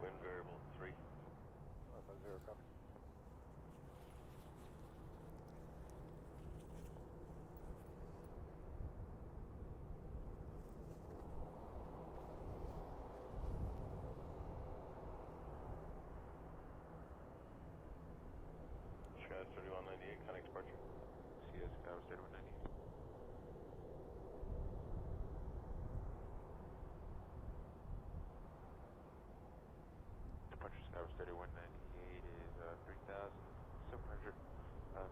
Wind variable 3. 0, copy. Skies 3198, connect departure. CS Skywards 3198. Departure Skywards 3198 is 3,700,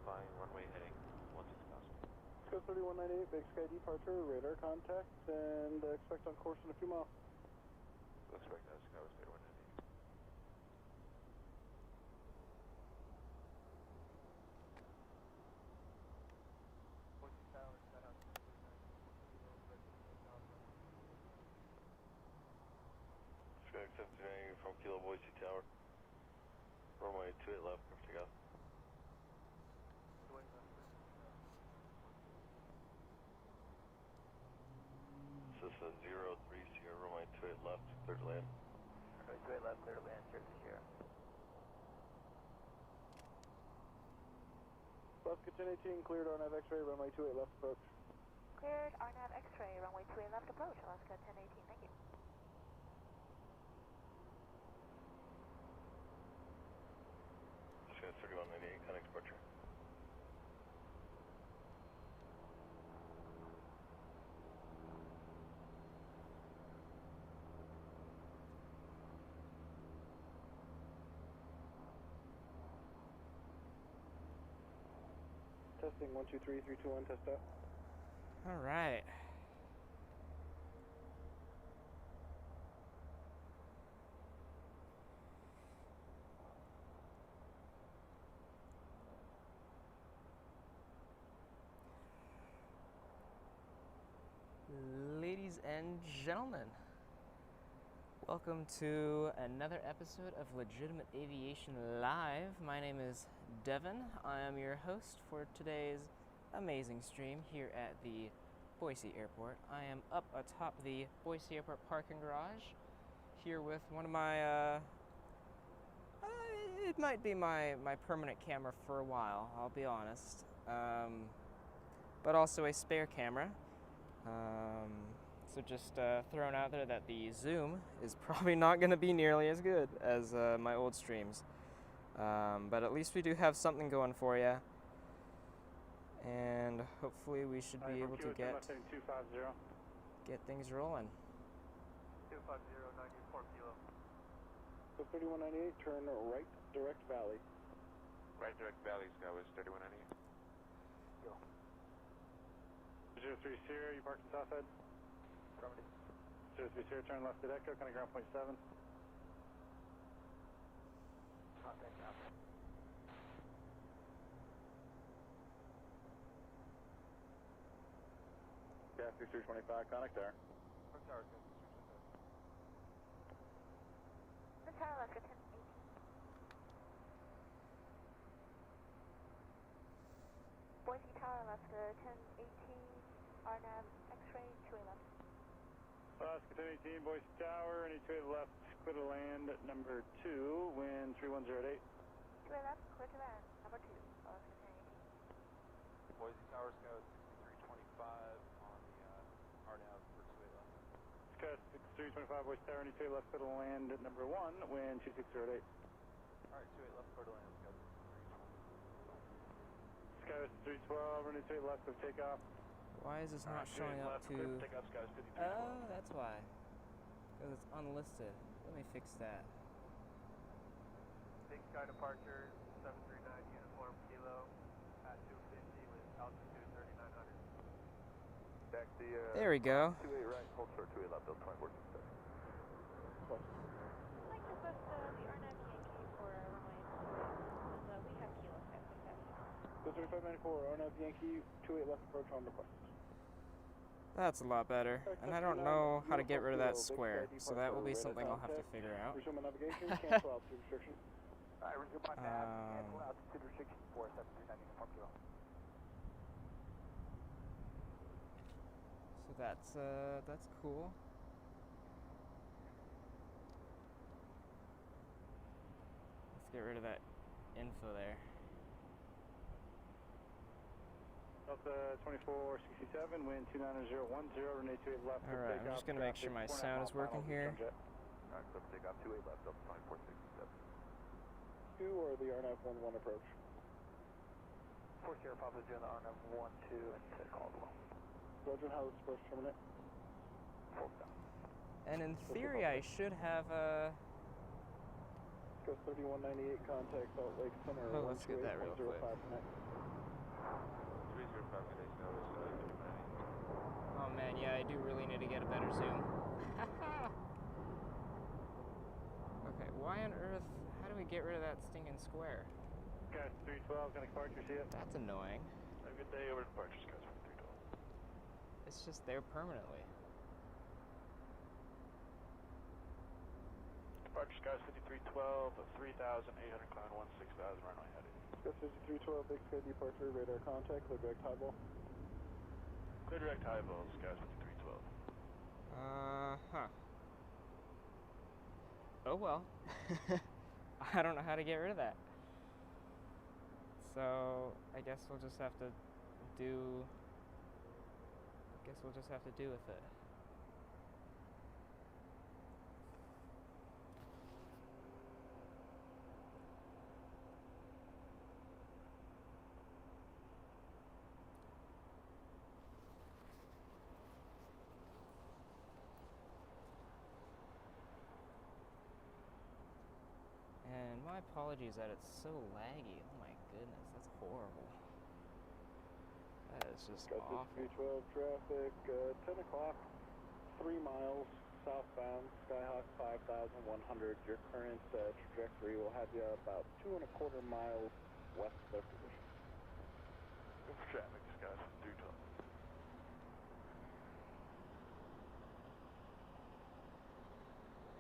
flying runway heading 16,000. Sky 3198, big sky departure, radar contact, and expect on course in a few miles. Expect Skywards 3198. Sky 739 from Kilo Boise Tower. Runway 28 left, clear for takeoff. This is 030, runway 28 left, clear to land. Runway 28 left, clear to land, Sierra Sierra. Alaska 1018, cleared RNAV X-ray, runway 28 left approach. Cleared RNAV X-ray, runway 28 left approach, Alaska 1018, thank you. Sky 3198, connect departure. Testing 1, 2, 3, 3, 2, 1, test out. All right. Ladies and gentlemen, welcome to another episode of Legitimate Aviation Live. My name is Devin. I am your host for today's amazing stream here at the Boise Airport. I am up atop the Boise Airport parking garage here with one of my, it might be my permanent camera for a while, I'll be honest, but also a spare camera. So just throwing out there that the zoom is probably not going to be nearly as good as my old streams. But at least we do have something going for you. And hopefully we should be able to get things rolling. 250, 94 kilo. So 3198, turn right, direct valley. Right direct valley, Skywards 3198. Go. 03 Sierra, you parked in south side? Affirmative. 03 Sierra, turn left at Echo, kind of ground point 7. Contact now. Gas 325, connect there. Tower, This is Alaska 1018. Boise Tower, Alaska 1018, RNAV X-ray 2 left. Alaska 1018, Boise Tower, any 2 left, clear to land at number 2, wind 3108. 2 left, clear to land, number 2, Alaska 1018. Boise Tower, Skywards 6325 on the RNAV for 28 left. Sky 6325, Boise Tower, any 2 left, clear to land at number 1, wind 2608. Alright, 28 left, clear to land, Sky Skywards 320. 312, running 2 left of takeoff. Why is this not showing up to... Takeoff, Skies 5312. Oh, that's why. Because it's unlisted. Let me fix that. Big sky departure, 739 uniform kilo, at 250 with altitude 3900. Back the, There we go. 28 right, hold short 28 left, Bill 24. I'd like to book the RNAV Yankee for runway 28, we have kilo set with that. So 3594, RNAV Yankee, 28 left approach on request. That's a lot better. And I don't know how to get rid of that square, so that will be something I'll have to figure out. Resume navigation, cancel altitude restriction. Alright, resume my nav, cancel altitude restriction for 739 uniform kilo. So that's cool. get rid of that info there. Delta 2467, wind 29010, runway 28 left. Alright, I'm just gonna make sure my sound is working here. Alright, so takeoff 28 left, Delta 2467. 2 or the RNAV 11 approach. 4 Sierra Papa doing the RNAV 12 into Caldwell. Roger, how is supposed to terminate? Full stop. And in theory, I should have Go 3198, contact Salt Lake Center. Oh, let's get that real quick. 305 minutes notice. Oh man, yeah, I do really need to get a better zoom. Okay, why on earth? How do we get rid of that stinking square? Guys, 312, gonna departure, see it? That's annoying. Have a good day over departure, guys. 312. It's just there permanently. Departure skies 5312 of 3,800, climb 16,000, runway headed. Gus 5312, big sky departure, radar contact, clear direct highball. Clear direct high balls, skies 5312. Oh well. I don't know how to get rid of that. So I guess we'll just have to do with it. And my apologies that it's so laggy. Oh my goodness, that's horrible. That is just awful. 312 traffic, 10 o'clock, 3 miles southbound, Skyhawk 5,100. Your current trajectory will have you about 2.25 miles west of their position. Good for traffic, skies 312.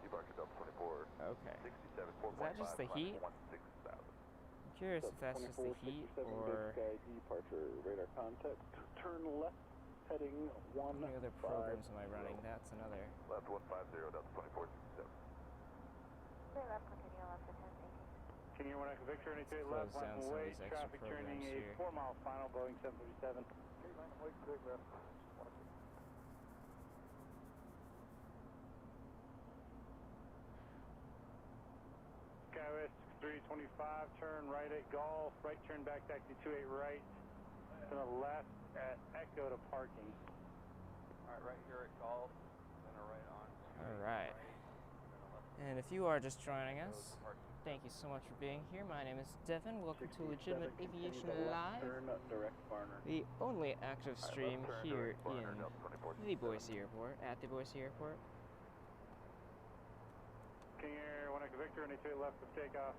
Departure Delta 24. Okay. 67, Is that just the heat? 16,000. I'm curious if that's just the heat or Sky departure, radar contact, turn left, heading 1. how many other programs am I running? That's another. Left 150, Delta 2467. Clear left, continue left to 10, thank you. Can you 1 Echo Victor, any Let's left, close down line some of away, these extra traffic turning programs a here. 4-mile final, Boeing 737. Skywest 325, turn right at Golf, right turn back taxi 28 right, to the left at Echo to parking. Alright, right here at Golf, then a right on. Alright. And if you are just joining us, thank you so much for being here. My name is Devin. Welcome to Legitimate Aviation Live, Turn direct Barner. the only active stream left turn here direct Barner, in Delta 2467. the Boise Airport, at the Boise Airport. King Air 1 Echo Victor, any 2 left of takeoff.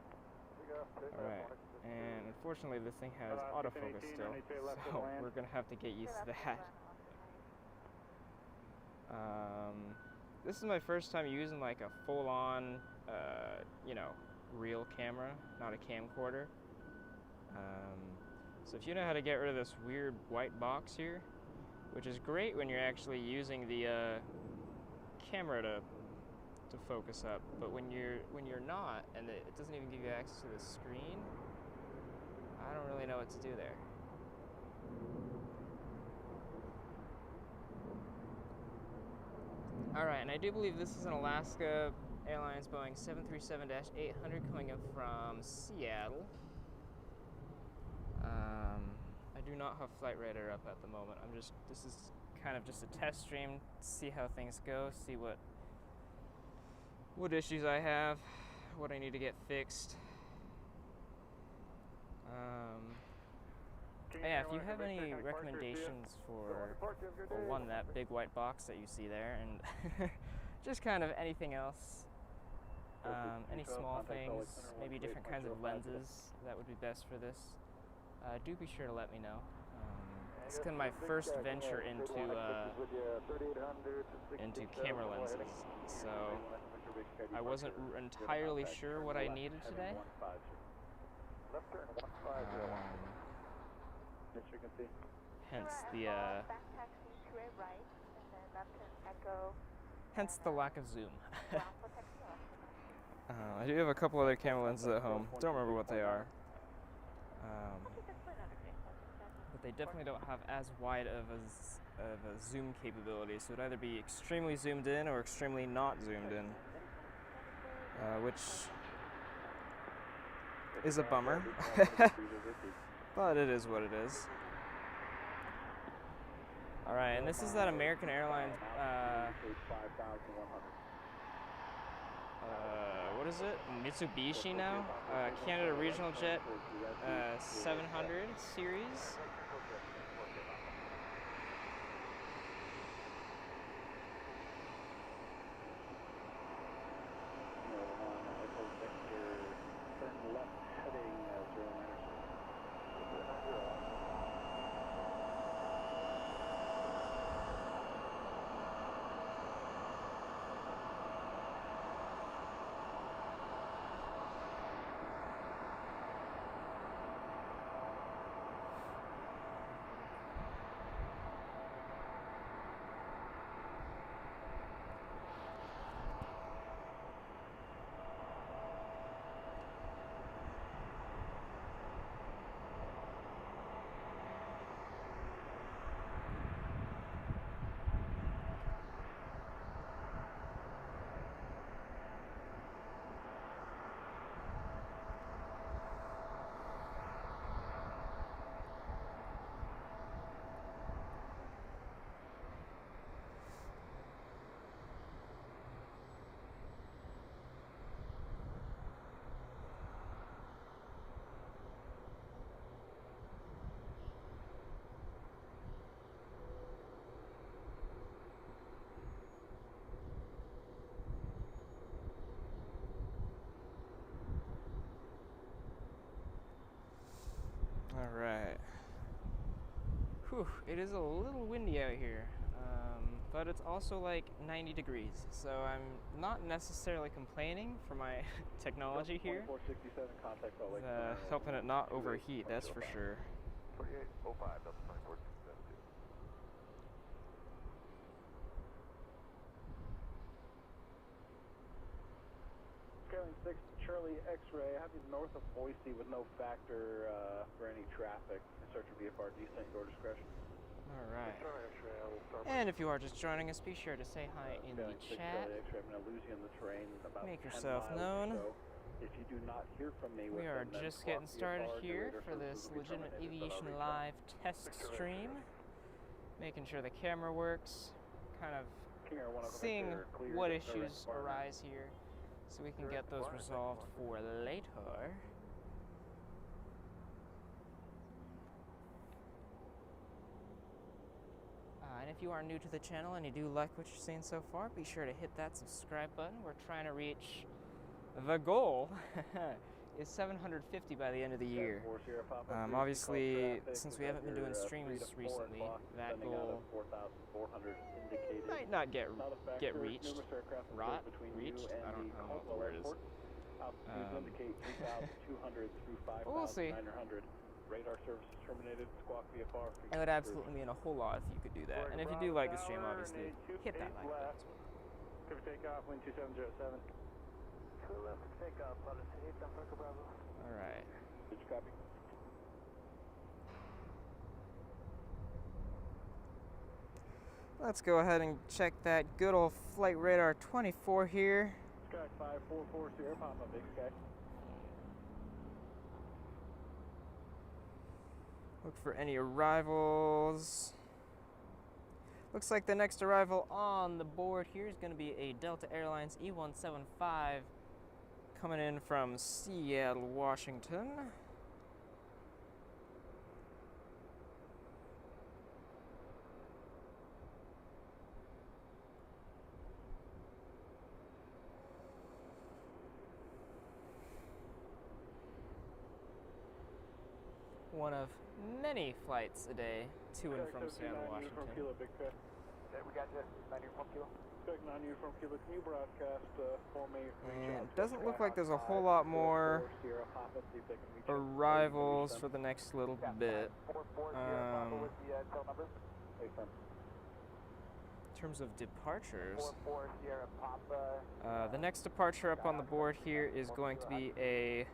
Alright, and unfortunately this thing has autofocus still, so we're gonna have to get used to that. This is my first time using like a full-on, real camera, not a camcorder. So if you know how to get rid of this weird white box here, which is great when you're actually using the camera to focus up, but when you're not, and it doesn't even give you access to the screen, I don't really know what to do there. Alright, and I do believe this is an Alaska Airlines Boeing 737-800 coming in from Seattle. I do not have flight radar up at the moment. This is kind of just a test stream to see how things go, see what issues I have, what I need to get fixed. Yeah, if you have any recommendations for, well, one, that big white box that you see there, and just kind of anything else, any small things, maybe different kinds of lenses that would be best for this, do be sure to let me know. It's kind of my first venture into camera lenses, so I wasn't entirely sure what I needed today. Hence the lack of zoom. I do have a couple other camera lenses at home. Don't remember what they are. But they definitely don't have as wide of a zoom capability, so it'd either be extremely zoomed in or extremely not zoomed in, which is a bummer, but it is what it is. Alright, and this is that American Airlines, what is it? Mitsubishi now? Canada Regional Jet 700 series. Alright. Whew, it is a little windy out here, but it's also like 90 degrees, so I'm not necessarily complaining for my technology here. Helping it not overheat, that's for sure. 4805, Delta 2472. Skyline 6, Charlie X-ray, have you north of Boise with no factor for any traffic. Search for VFR, descent, your discretion. Alright. And if you are just joining us, be sure to say hi in the chat. I'm going to lose you in the terrain about Make 10 yourself miles known. or so. If you do not hear from me, We are just getting started here for this Legitimate Aviation Live test stream. Making sure the camera works, kind of seeing what issues arise here so we can get those resolved for later. And if you are new to the channel and you do like what you're seeing so far, be sure to hit that subscribe button. We're trying to reach the goal is 750 by the end of the year. Obviously, since we haven't been doing streams recently, that goal might not get reached. Reached? I don't know what the word is. But we'll see. Radar services terminated, squawk VFR. It would absolutely mean a whole lot if you could do that. And if you do like the stream, obviously, hit that like button as well. Could take off, wind 2707. Two left to take off, let us 8 on Parker Bravo. Alright. Did you copy? Let's go ahead and check that good old Flight Radar 24 here. Sky 544 Sierra Papa, Big Sky. Look for any arrivals. Looks like the next arrival on the board here is going to be a Delta Airlines E175 coming in from Seattle, Washington. One of many flights a day to and from Seattle, Washington. We got you, 9 uniform kilo. 9 uniform kilo, can you broadcast for me? And it doesn't look like there's a whole lot more arrivals for the next little terms of departures, 44 Sierra Papa. the next departure up on the board here is going to be a...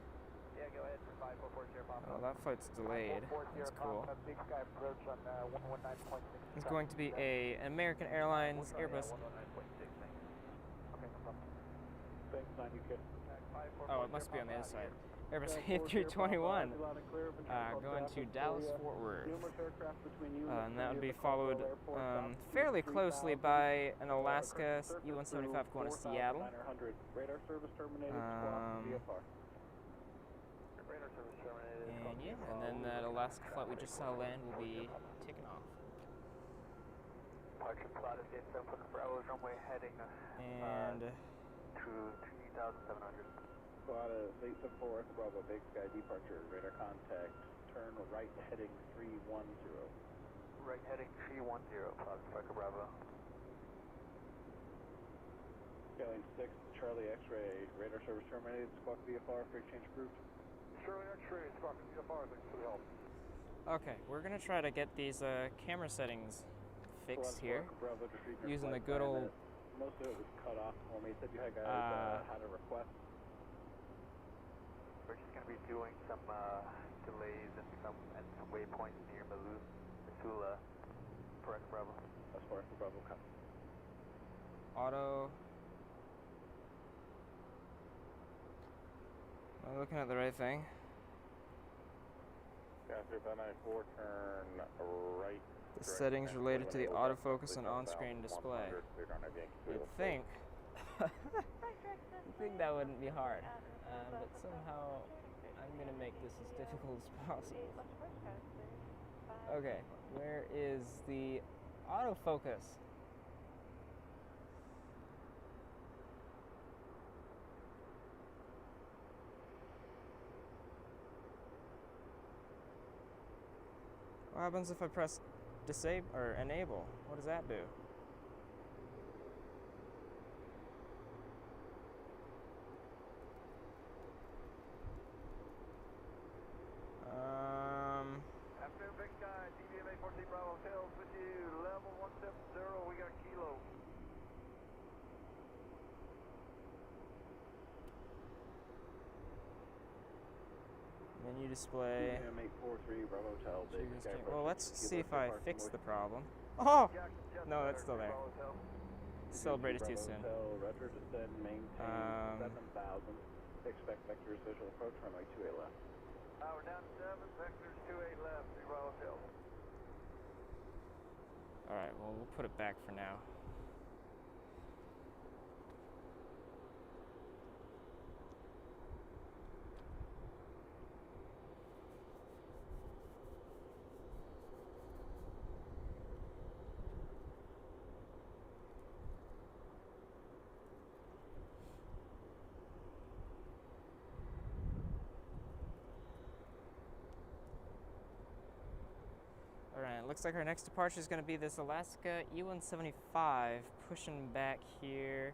Yeah, go ahead for 544 Sierra Papa. Oh, that flight's delayed. 544 That's Sierra cool. Papa, Big Sky approach on 119.6. It's going to be an American Airlines Airbus. 119.6, thanks. Okay, no problem. Thanks, 9UK. Oh, it must be on the other side. Airbus A321 going to Dallas Fort Worth. And that would be followed fairly closely by an Alaska E-175 going to Seattle. Radar service terminated. And yeah, and then that Alaska flight we just saw land will be taken off. Departure plotted gate 7 for Bravo runway heading And to 3,700. Squad 874 Bravo, Big Sky departure, radar contact, turn right heading 310. Right heading 310, plotted Striker Bravo. Skyline 6, Charlie X-ray, radar service terminated, squawk VFR for exchange approved. Charlie X-ray, squawk VFR, thanks for the help. okay, we're gonna try to get these camera settings fixed here Bravo, using the good old. Most of it was cut off for me. You said you had guys had a request. We're just going to be doing some delays and some waypoints near Missoula for Echo Bravo. As far as the Bravo comes. Auto. Am I looking at the right thing? Yeah, 3594, turn right. The settings related to the autofocus and on-screen display. You'd think, you'd think that wouldn't be hard, but somehow I'm gonna make this as difficult as possible. Okay, where is the autofocus? What happens if I press disable or enable? What does that do? Afternoon, Big Sky, DVMA 14 Bravo Hotels with you, level 170, we got Kilo. Menu display. Bravo Hotel, Big Sky. Well, let's see if I fix the problem. Oh! No, that's still there. Celebrated too soon. Roger, descend, maintain 7,000. Expect vectors visual approach, runway 28 left. We're down 7, vectors 28 left, 3 Bravo Hotel. Alright, well, we'll put it back for now. Alright, looks like our next departure is going to be this Alaska E-175 pushing back here.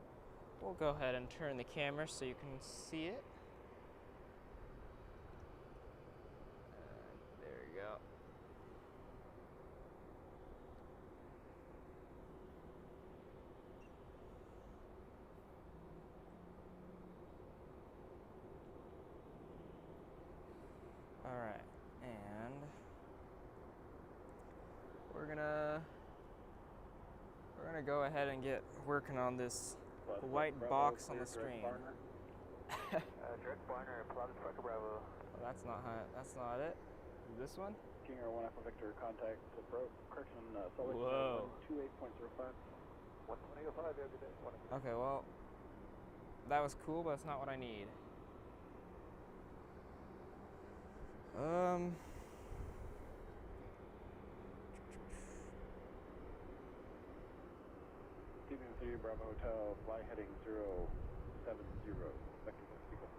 We'll go ahead and turn the camera so you can see it. There we go. Alright, and we're gonna go ahead and get working on this white box on the screen. Direct Barner, plotted Striker Bravo. Well, that's not it. This one? King Air 1 Alpha Victor, contact approach, correction, Sully, Whoa. 28.05. 120.05, have a good day. Okay, well, that was cool, but it's not what I need. TV3 Bravo Hotel, fly heading 070, vector sequence.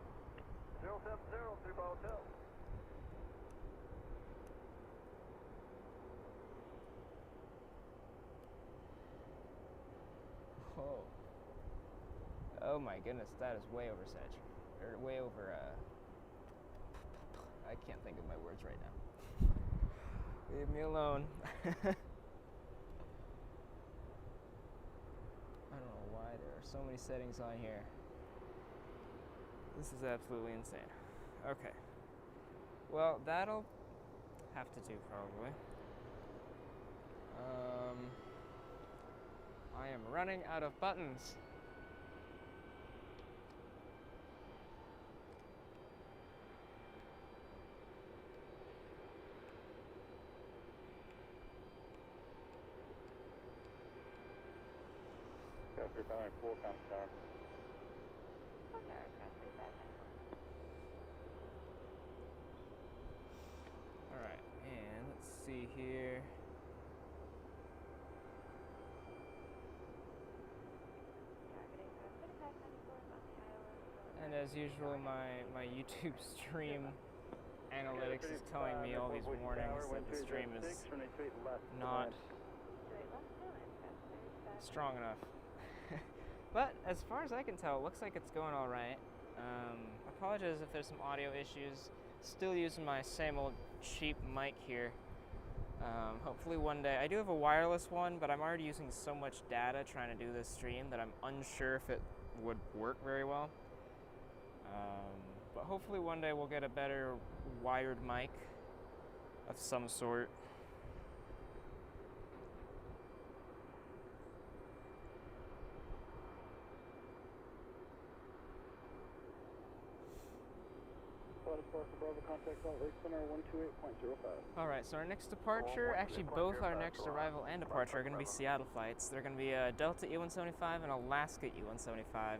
070, 3 Bravo Hotel. Whoa. Oh my goodness, that is way over saturated. Or way over, I can't think of my words right now. Leave me alone. there are so many settings on here. This is absolutely insane. Okay. Well, that'll have to do probably. I am running out of buttons. Copy, following 4 comms tower. Alright, and let's see here. And as usual, my YouTube stream analytics is telling me all these warnings that the stream is not strong enough. But as far as I can tell, it looks like it's going all right. Apologize if there's some audio issues. Still using my same old cheap mic here. Hopefully one day, I do have a wireless one, but I'm already using so much data trying to do this stream that I'm unsure if it would work very well. But hopefully one day we'll get a better wired mic of some sort. Alright, so our next departure, actually both our next arrival and departure are going to be Seattle flights. They're going to be a Delta E-175 and Alaska E-175.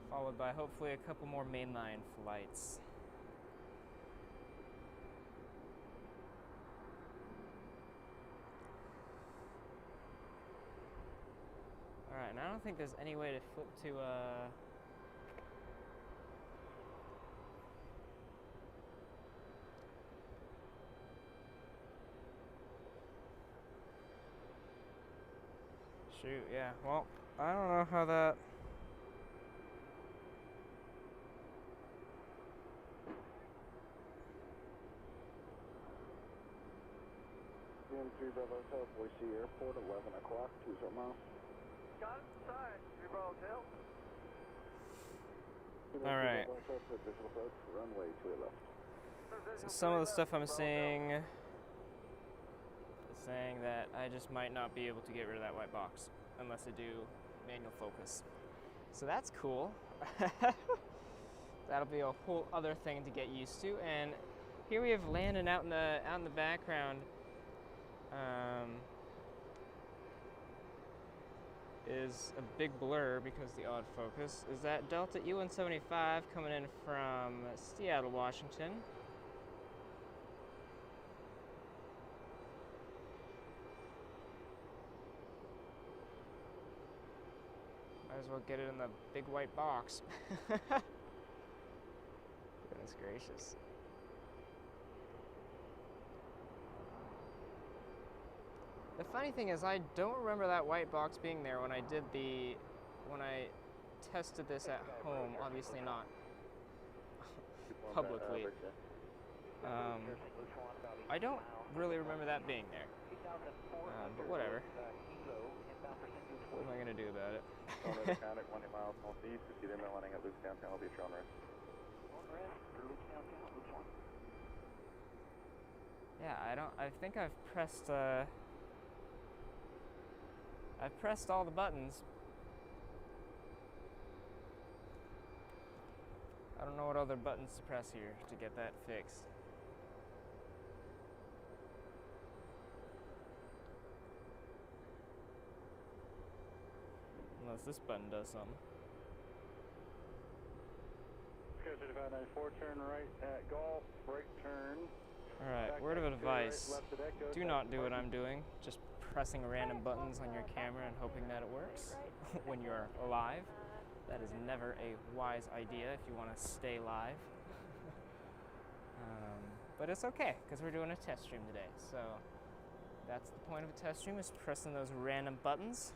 Followed by hopefully a couple more mainline flights. Alright, and I don't think there's any way to flip to shoot, yeah, well, I don't know how that... BM3 Bravo Hotel, Boise Airport, 11 o'clock, 20 miles. Got it inside, 3 Bravo Hotel. Alright. Runway 2 left. So some of the stuff I'm seeing is saying that I just might not be able to get rid of that white box unless I do manual focus. So that's cool. That'll be a whole other thing to get used to. And here we have Landon out in the background. Is a big blur because the odd focus. Is that Delta E-175 coming in from Seattle, Washington. Might as well get it in the big white box. Goodness gracious. The funny thing is, I don't remember that white box being there when I tested this at home, obviously not publicly. I don't really remember that being there, but whatever. What am I going to do about it? 20 miles northeast, if you didn't landing at Luke's downtown, I'll be at your own risk. Yeah, I think I've pressed all the buttons. I don't know what other buttons to press here to get that fixed. Unless this button does something. Sky 3594, turn right at Golf, brake turn. Alright, word of advice. Do not do what I'm doing. Just pressing random buttons on your camera and hoping that it works when you're live. That is never a wise idea if you want to stay live. But it's okay, because we're doing a test stream today. So that's the point of a test stream, is pressing those random buttons,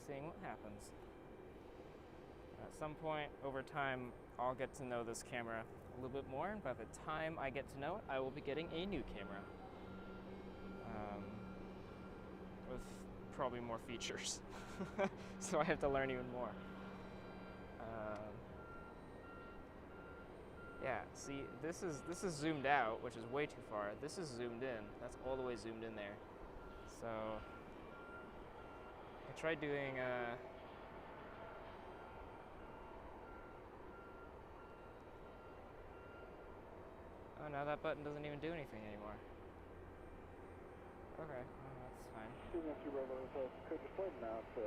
seeing what happens. At some point over time, I'll get to know this camera a little bit more, and by the time I get to know it, I will be getting a new camera. probably more features. So I have to learn even more. Yeah, see, this is zoomed out, which is way too far. This is zoomed in. That's all the way zoomed in there. So I tried doing oh, now that button doesn't even do anything anymore. Okay, well, that's fine. Could you slow down to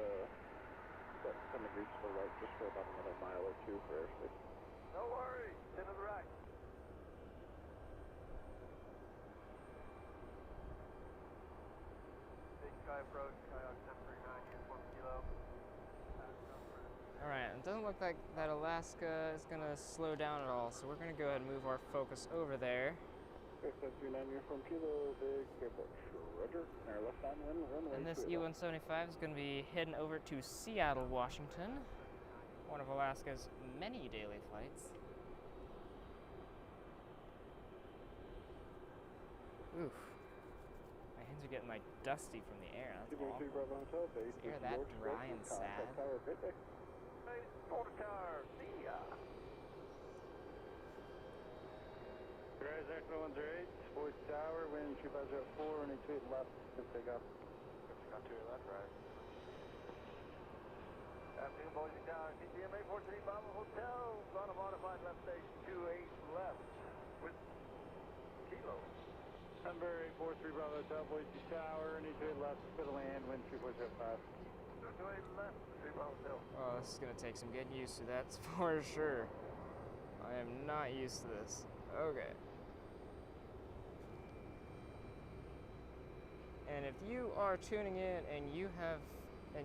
10 degrees to the right, just for about another mile or two for airspace? No worries, 10 to the right. Big Sky approach, Skyhawk 739, uniform kilo. Alright, it doesn't look like that Alaska is going to slow down at all, so we're going to go ahead and move our focus over there. 739 uniform kilo, big airport. Roger. Our left on wind, runway. And this E-175 is going to be heading over to Seattle, Washington, one of Alaska's many daily flights. Oof. My hands are getting like dusty from the air. That's awful. Is the air that dry and sad? Quarter tower, see ya. Rise Echo 108, Boise Tower, wind 2504, running 28 left, good take off. Got to your left, right. Afternoon, Boise Tower, CTMA 43 Bravo Hotel, on a modified left station 28 left with kilo. Number 843 Bravo Hotel, Boise Tower, running 28 left, good land, wind 2405. 28 left, 3 Bravo Hotel. Oh, this is going to take some getting used to, that's for sure. I am not used to this. Okay. And if you are tuning in and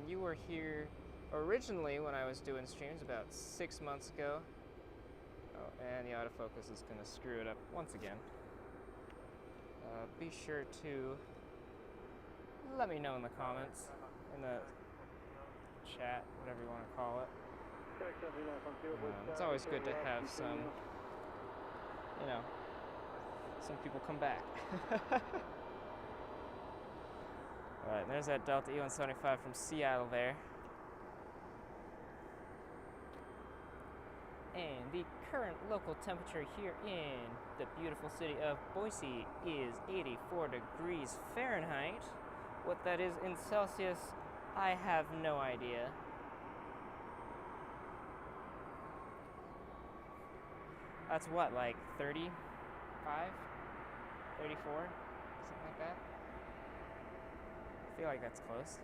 you were here originally when I was doing streams about 6 months ago, oh, and the autofocus is going to screw it up once again. Be sure to let me know in the comments, in the chat, whatever you want to call it. It's always good to have some, you know, some people come back. Alright, there's that Delta E-175 from Seattle there. And the current local temperature here in the beautiful city of Boise is 84 degrees Fahrenheit. What that is in Celsius, I have no idea. That's what, like 35? 34? Something like that? I feel like that's close.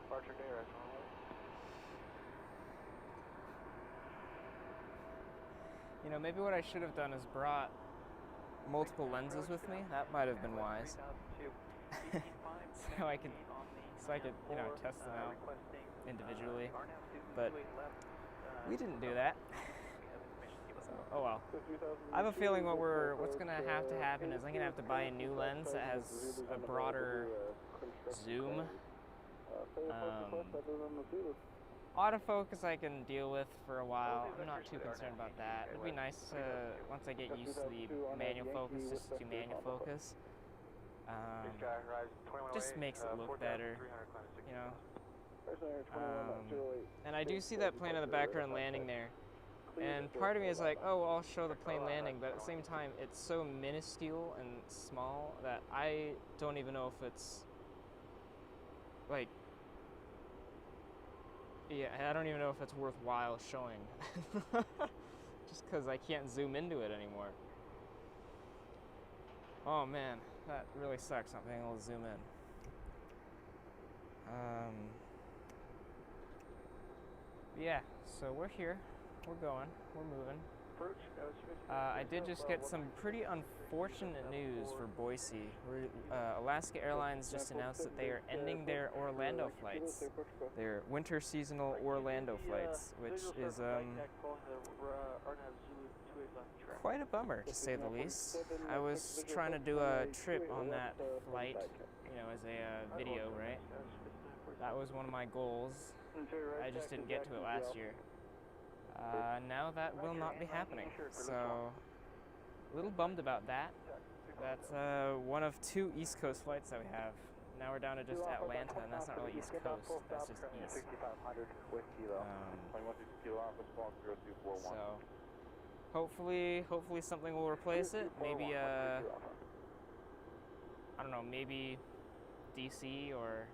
Departure day, right? You know, maybe what I should have done is brought multiple lenses with me. That might have been wise. so I could, you know, test them out individually. But we didn't do that. So, oh well. I have a feeling what's gonna have to happen is I'm gonna have to buy a new lens that has a broader zoom. Autofocus I can deal with for a while. I'm not too concerned about that. It'd be nice to, once I get used to the manual focus, just to do manual focus. Just makes it look better, you know. And I do see that plane in the background landing there. And part of me is like, oh, well, I'll show the plane landing, but at the same time, it's so minuscule and small that I don't even know if it's, like, yeah, I don't even know if it's worthwhile showing. Just because I can't zoom into it anymore. Oh man, that really sucks not being able to zoom in. Yeah, so we're here. We're going. We're moving. I did just get some pretty unfortunate news for Boise. Alaska Airlines just announced that they are ending their Orlando flights, their winter seasonal Orlando flights, which is quite a bummer, to say the least. I was trying to do a trip on that flight, you know, as a video, right? That was one of my goals. I just didn't get to it last year. Now that will not be happening, so a little bummed about that. That's one of 2 East Coast flights that we have. Now we're down to just Atlanta, and that's not really East Coast, that's just East. So hopefully something will replace it. Maybe I don't know, maybe DC or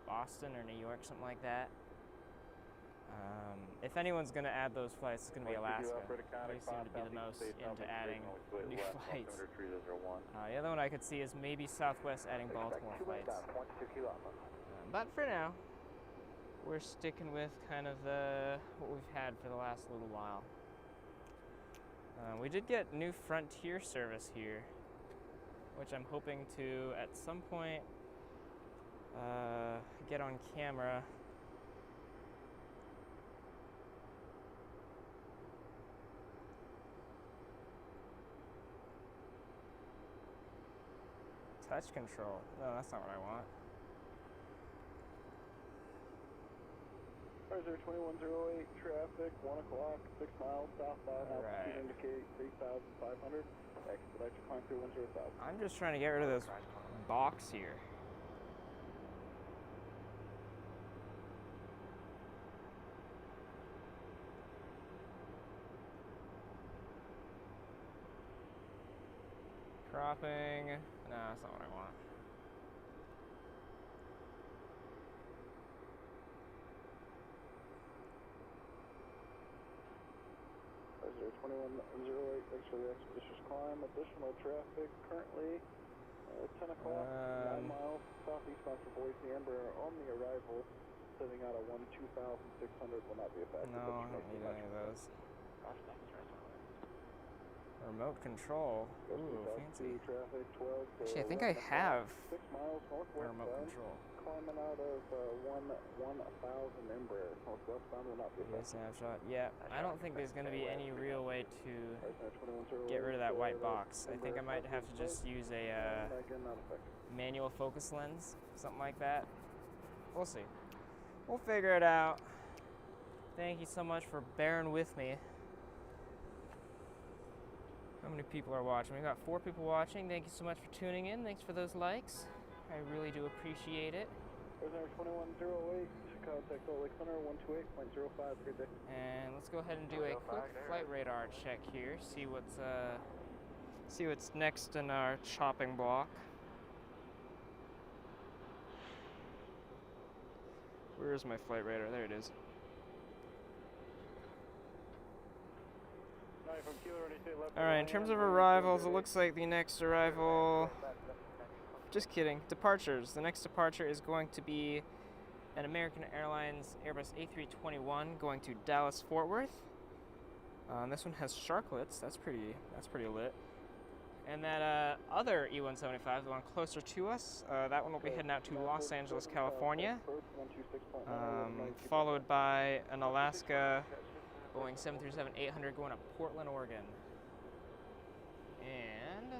Boston or New York, something like that. If anyone's going to add those flights, it's going to be Alaska. They seem to be the most into adding new flights. The other one I could see is maybe Southwest adding Baltimore flights. But for now, we're sticking with kind of what we've had for the last little while. We did get new Frontier service here, which I'm hoping to, at some point, get on camera. Touch control. No, that's not what I want. Cruiser 2108, traffic, 1 o'clock, 6 miles southbound, altitude indicate 3,500. Expedite your climb through 10,000. I'm just trying to get rid of this box here. Cropping. No, that's not what I want. Cruiser 2108, thanks for the expeditious climb. Additional traffic currently 10 o'clock, 9 miles southeastbound for Boise. Amber on the arrival, sitting out of 2,600 will not be affected. No, I don't need any of those. Remote control. Ooh, fancy. Actually, I think I have a remote control. Climbing out of 1,000 Embraer, northwestbound will not be affected. Snapshot. Yeah, I don't think there's going to be any real way to get rid of that white box. I think I might have to just use a manual focus lens, something like that. We'll see. We'll figure it out. Thank you so much for bearing with me. How many people are watching? We've got 4 people watching. Thank you so much for tuning in. Thanks for those likes. I really do appreciate it. Prisoner 2108, contact Salt Lake Center, 128.05, good day. And let's go ahead and do a quick flight radar check here. See what's next in our chopping block. Where is my flight radar? There it is. Alright, in terms of arrivals, it looks like the next arrival... Just kidding. Departures. The next departure is going to be an American Airlines Airbus A321 going to Dallas Fort Worth. This one has sharklets. That's pretty lit. And that other E175, the one closer to us, that one will be heading out to Los Angeles, California, followed by an Alaska Boeing 737-800 going to Portland, Oregon. And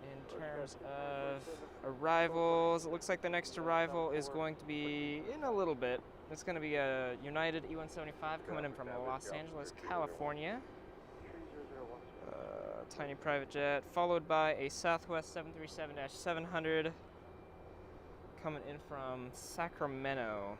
in terms of arrivals, it looks like the next arrival is going to be in a little bit. It's going to be a United E175 coming in from Los Angeles, California. Tiny private jet, followed by a Southwest 737-700 coming in from Sacramento.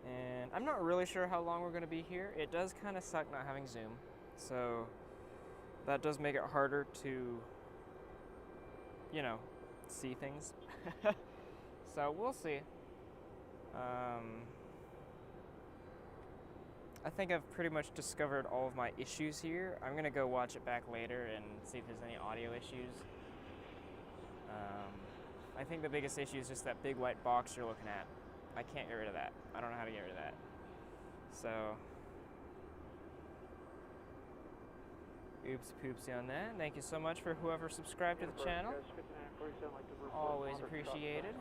And I'm not really sure how long we're going to be here. It does kind of suck not having Zoom, so that does make it harder to, you know, see things. So we'll see. I think I've pretty much discovered all of my issues here. I'm going to go watch it back later and see if there's any audio issues. I think the biggest issue is just that big white box you're looking at. I can't get rid of that. I don't know how to get rid of that. So, oops poopsie on that. Thank you so much for whoever subscribed to the channel. Always appreciated.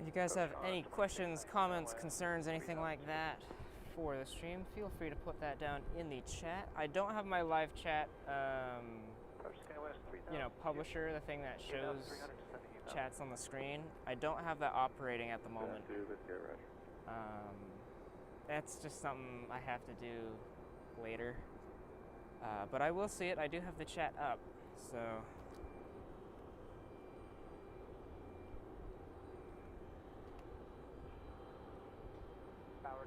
If you guys have any questions, comments, concerns, anything like that for the stream, feel free to put that down in the chat. I don't have my live chat, publisher, the thing that shows chats on the screen. I don't have that operating at the moment. That's just something I have to do later. But I will see it. I do have the chat up, so.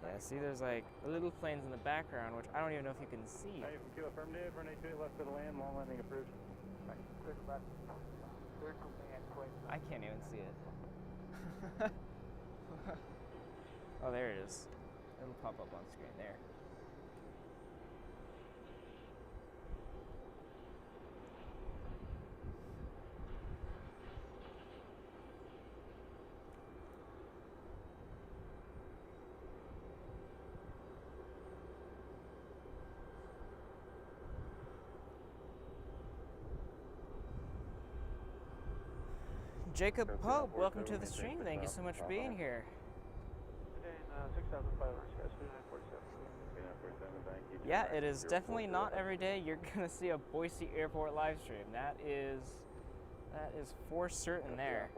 Yeah, see there's like little planes in the background, which I don't even know if you can see. Hey, from Q affirmative, for an 88 left to the land, long landing approved. Right, clear to left. Clear to land, point. I can't even see it. Oh, there it is. It'll pop up on screen there. Jacob Pope, welcome to the stream. Thank you so much for being here. Today, 6,500 skies, 2947. Thank you. Yeah, it is definitely not every day you're gonna see a Boise Airport live stream. That is for certain there.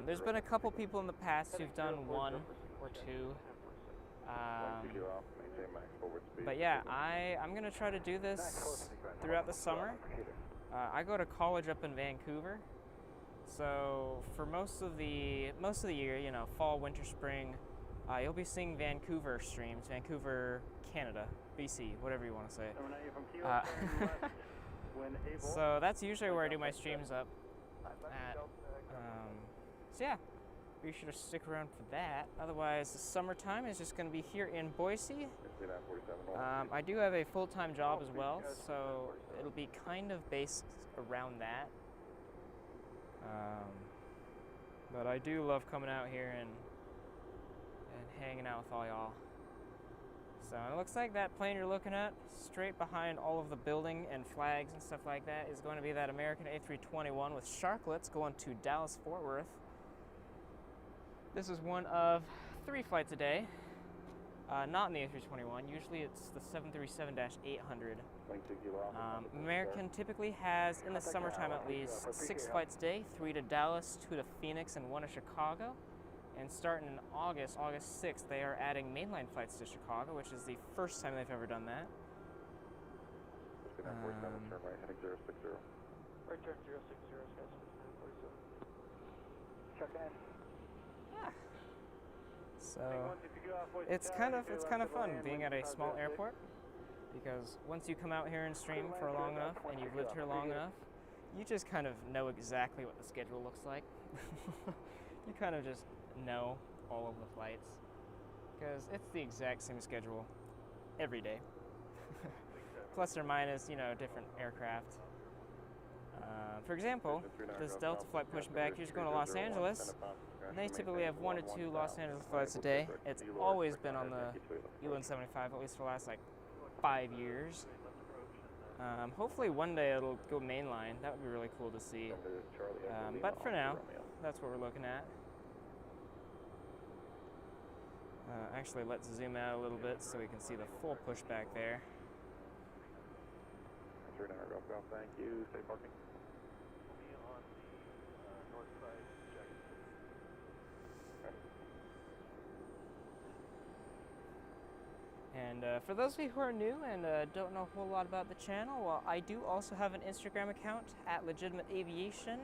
There's been a couple people in the past who've done one or two. But yeah, I'm gonna try to do this throughout the summer. I go to college up in Vancouver. So for most of the year, you know, fall, winter, spring, you'll be seeing Vancouver streams, Vancouver, Canada, BC, whatever you want to say. So that's usually where I do my streams up at. So yeah, be sure to stick around for that. Otherwise, the summertime is just going to be here in Boise. I do have a full-time job as well, so it'll be kind of based around that. But I do love coming out here and hanging out with all y'all. So it looks like that plane you're looking at, straight behind all of the building and flags and stuff like that, is going to be that American A321 with sharklets going to Dallas-Fort Worth. This is one of 3 flights a day. Not in the A321. Usually it's the 737-800. American typically has, in the summertime at least, 6 flights a day, 3 to Dallas, 2 to Phoenix, and 1 to Chicago. And starting in August 6th, they are adding mainline flights to Chicago, which is the first time they've ever done that. Turn right, heading 060. Right turn 060, skies, 2947. Check in. Yeah. So it's kind of fun being at a small airport, because once you come out here and stream for long enough and you've lived here long enough, you just kind of know exactly what the schedule looks like. You kind of just know all of the flights, because it's the exact same schedule every day. Plus or minus, you know, different aircraft. For example, this Delta flight pushing back here is going to Los Angeles, and they typically have 1 to 2 Los Angeles flights a day. It's always been on the U-175, at least for the last like 5 years. Hopefully one day it'll go mainline. That would be really cool to see. But for now, that's what we're looking at. Actually, let's zoom out a little bit so we can see the full pushback there. Thank you. Stay parking. Be on the north side, check. And for those of you who are new and don't know a whole lot about the channel, well, I do also have an Instagram account at Legitimate Aviation.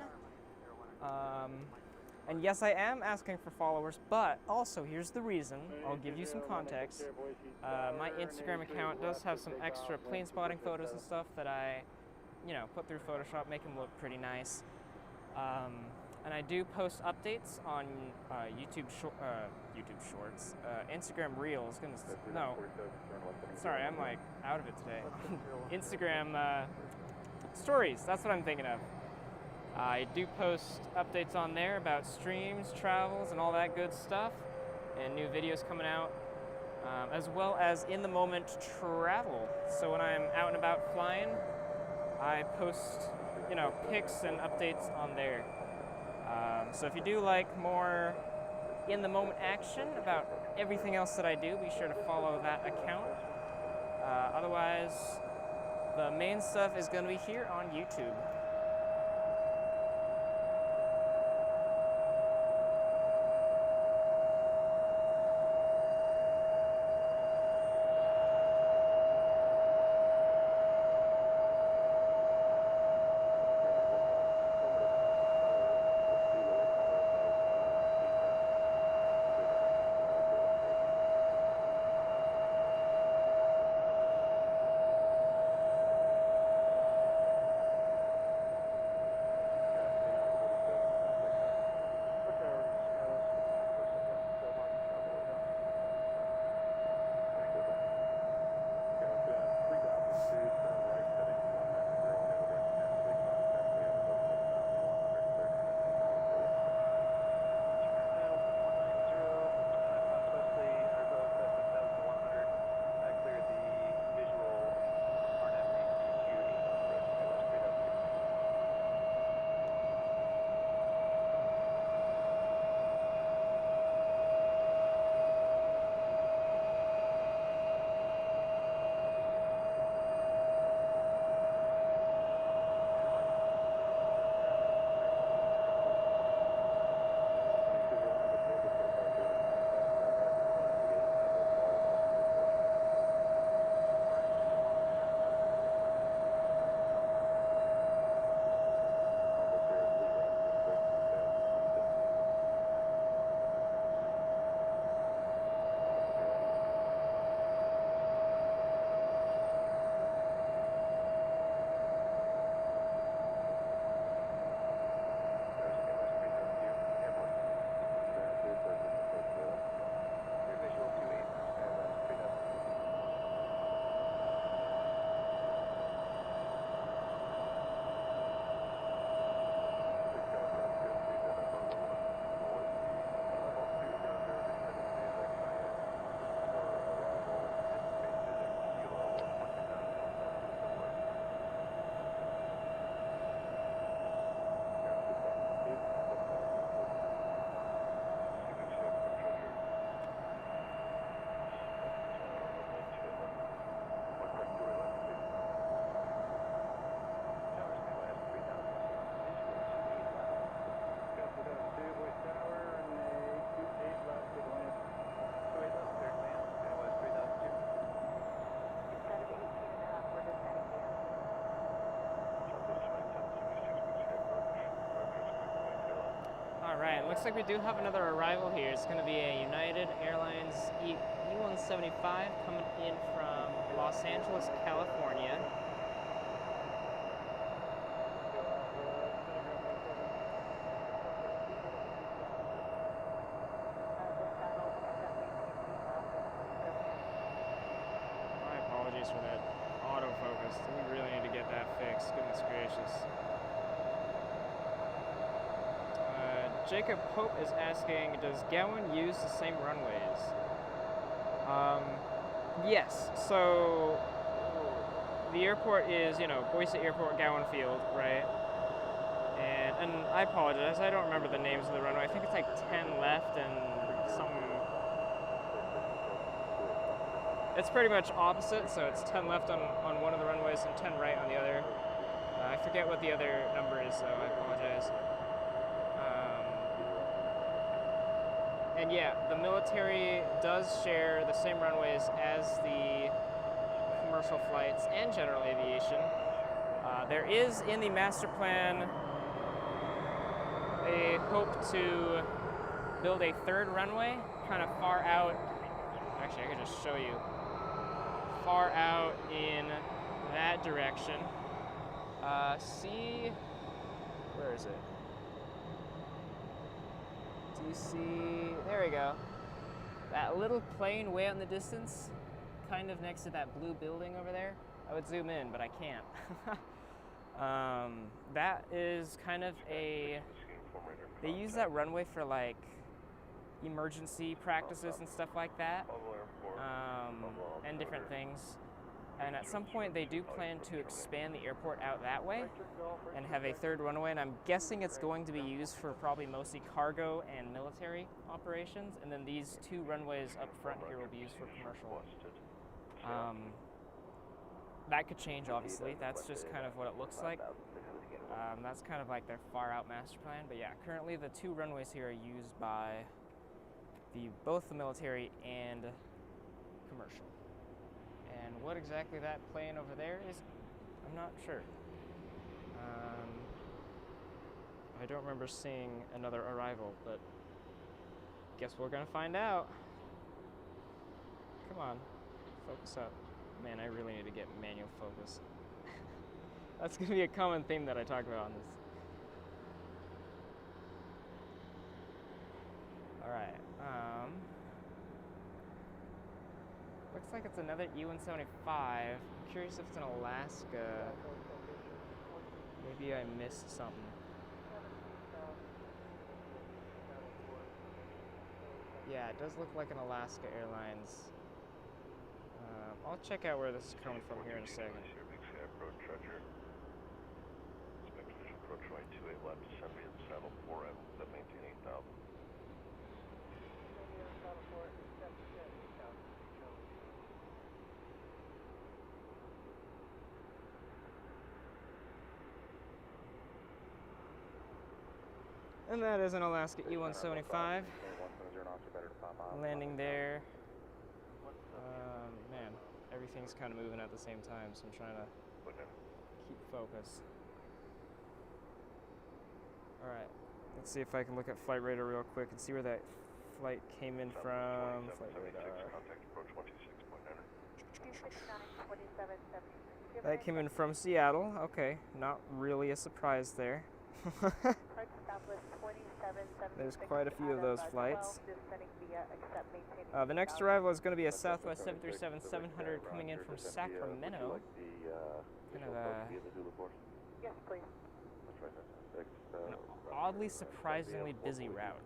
And yes, I am asking for followers, but also here's the reason. I'll give you some context. My Instagram account does have some extra plane spotting photos and stuff that I, you know, put through Photoshop, make them look pretty nice. And I do post updates on YouTube Shorts, Instagram Reels. Sorry, I'm like out of it today. Instagram Stories. That's what I'm thinking of. I do post updates on there about streams, travels, and all that good stuff, and new videos coming out, as well as in-the-moment travel. So when I'm out and about flying, I post, you know, pics and updates on there. So if you do like more in-the-moment action about everything else that I do, be sure to follow that account. Otherwise, the main stuff is going to be here on YouTube. Alright, looks like we do have another arrival here. It's going to be a United Airlines E175 coming in from Los Angeles, California. My apologies for that autofocus. We really need to get that fixed. Goodness gracious. Jacob Pope is asking, does Gowan use the same runways? Yes. So the airport is, Boise Airport, Gowan Field, right? And I apologize, I don't remember the names of the runway. I think it's like 10 left and something. It's pretty much opposite, so it's 10 left on one of the runways and 10 right on the other. I forget what the other number is, so I apologize. And yeah, the military does share the same runways as the commercial flights and general aviation. There is in the master plan a hope to build a third runway kind of far out. Actually, I could just show you. Far out in that direction. See, where is it? Do you see, there we go. That little plane way out in the distance, kind of next to that blue building over there. I would zoom in, but I can't. That is kind of a, they use that runway for like emergency practices and stuff like that, and different things. And at some point they do plan to expand the airport out that way and have a third runway, and I'm guessing it's going to be used for probably mostly cargo and military operations, and then these 2 runways up front here will be used for commercial. That could change, obviously. That's just kind of what it looks like. That's kind of like their far out master plan, but yeah, currently the 2 runways here are used by both the military and commercial. And what exactly that plane over there is, I'm not sure. I don't remember seeing another arrival, but guess we're gonna find out. Come on, focus up. Man, I really need to get manual focus. That's gonna be a common theme that I talk about on this. Alright, looks like it's another E-175. I'm curious if it's in Alaska. Maybe I missed something. Yeah, it does look like an Alaska Airlines. I'll check out where this is coming from here in a second. Approach right 28 left, descend via the saddle 4 M, that maintain 8,000. And that is an Alaska E-175 landing there. Man, everything's kind of moving at the same time, so I'm trying to keep focus. Alright, let's see if I can look at flight radar real quick and see where that flight came in from. Flight radar. That came in from Seattle. Okay, not really a surprise there. There's quite a few of those flights. The next arrival is going to be a Southwest 737-700 coming in from Sacramento. Kind of Yes, please. an oddly surprisingly busy route.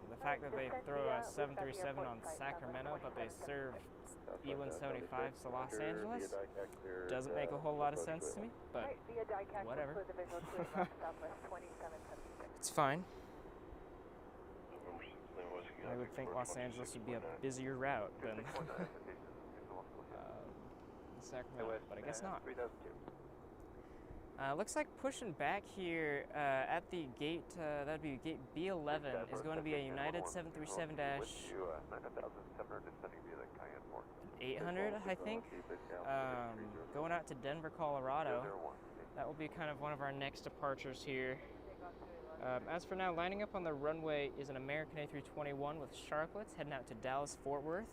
The fact that they throw a 737 on Sacramento, but they serve E-175s to Los Angeles doesn't make a whole lot of sense to me, but whatever. It's fine. I would think Los Angeles would be a busier route than Sacramento, but I guess not. Looks like pushing back here at the gate, that'd be gate B11, is going to be a United 737-800, I think, going out to Denver, Colorado. That will be kind of one of our next departures here. As for now, lining up on the runway is an American A321 with sharklets heading out to Dallas, Fort Worth.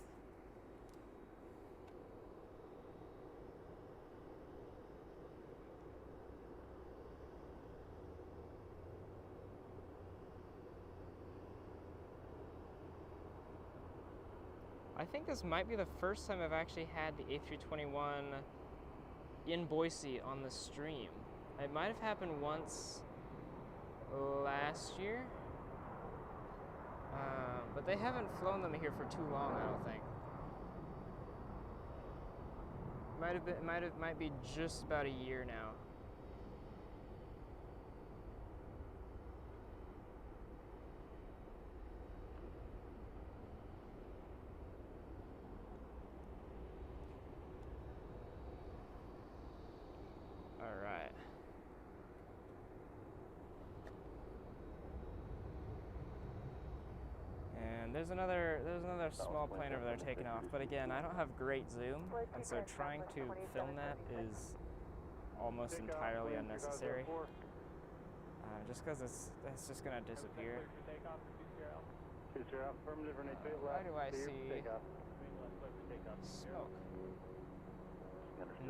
I think this might be the first time I've actually had the A321 in Boise on the stream. It might have happened once last year, but they haven't flown them here for too long, I don't think. Might be just about a year now. There's another small plane over there taking off, but again, I don't have great zoom, and so trying to film that is almost entirely unnecessary. Just because it's just gonna disappear. Why do I see smoke?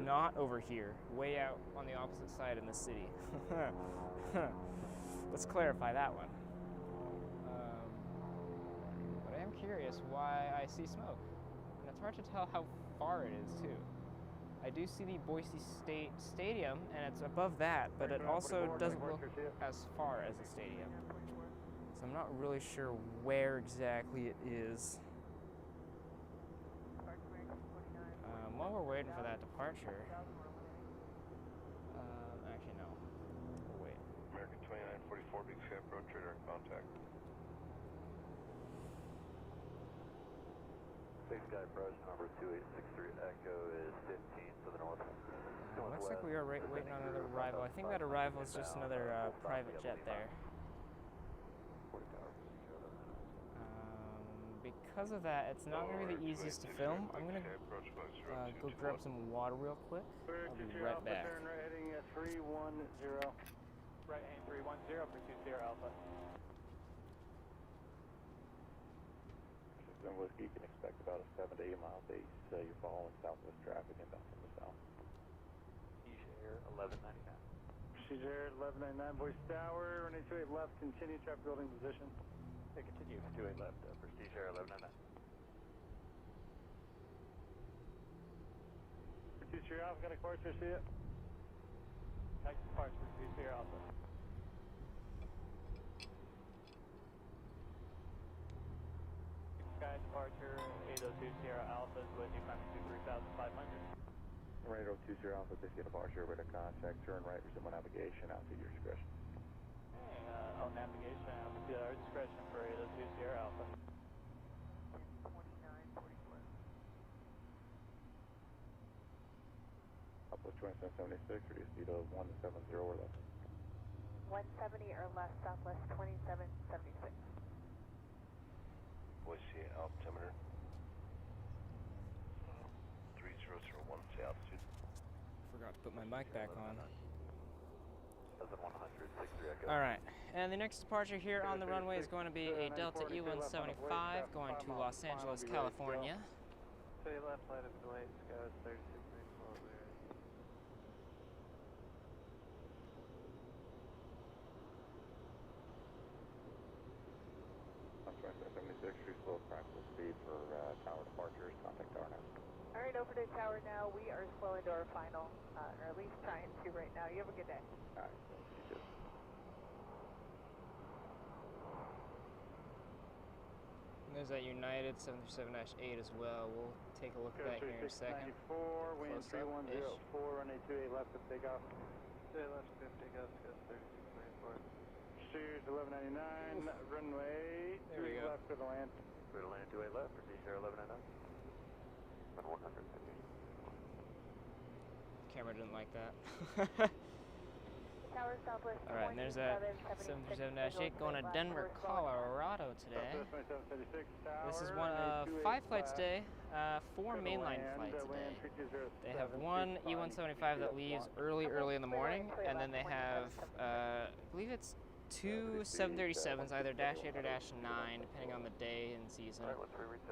Not over here, way out on the opposite side in the city. Let's clarify that one. Curious why I see smoke, and it's hard to tell how far it is too. I do see the Boise State Stadium, and it's above that, but it also doesn't look as far as the stadium, so I'm not really sure where exactly it is. while we're waiting for that departure, actually no, we'll wait. American 2944, Big Sky Approach, radar contact. Big Sky Approach, number 2863 Echo is 15 to the north. Looks like we are waiting on another arrival. I think that arrival is just another private jet there. Because of that, it's not going to be the easiest to film. I'm going to go grab some water real quick. I'll be right back. Turn right heading at 310. Right hang 310 for 20 Alpha. System Whiskey, you can expect about a 7 to 8 miles east. You're following southwest traffic inbound from the south. Air 1199. She's Air 1199, Boise Tower, runway 28 left, continue traffic building position. Hey, continue, 28 left, Prestige Air 1199. Prestige Air Alpha, got a departure, see it? Next departure, Prestige Air Alpha. Sky departure, 802 Sierra Alpha is with you, climbing to 3,500. Radar 20 Alpha, this is departure, radar contact, turn right, resume navigation, out to your discretion. Hey, on navigation, out to our discretion for 802 Sierra Alpha. 2944. Southwest 2776, reduce speed of 170 or less. 170 or less, Southwest 2776. Boise altimeter. 3001, say altitude. Forgot to put my mic back on. 100, 63 Echo. Alright, and the next departure here on the runway is going to be a Delta E-175 going to Los Angeles, California. Say left side of Dwight, Sky 36 there. On 2776, reduce slow practical speed for tower departures, contact tower now. Alright, over to tower now. We are slowing to our final, or at least trying to right now. You have a good day. Alright, you too. And there's that United 737-8 as well. We'll take a look at that here in a second. 94, wind Close up 3104, ish. runway 28 left to take off. Say left 50, Gus 3694. Shoes 1199, runway There we 28 go. left to the land. Clear to land 28 left, Prestige Air 1199. 150. Camera didn't like that. Tower Southwest. Alright, and there's that 737-8 going to Denver, Colorado today. Southwest 2776, tower. This is one of 5 flights today, 4 mainline flights today. They have one E-175 that leaves early in the morning, and then they have, I believe it's 2 737s, either -8 or -9, depending on the day and season.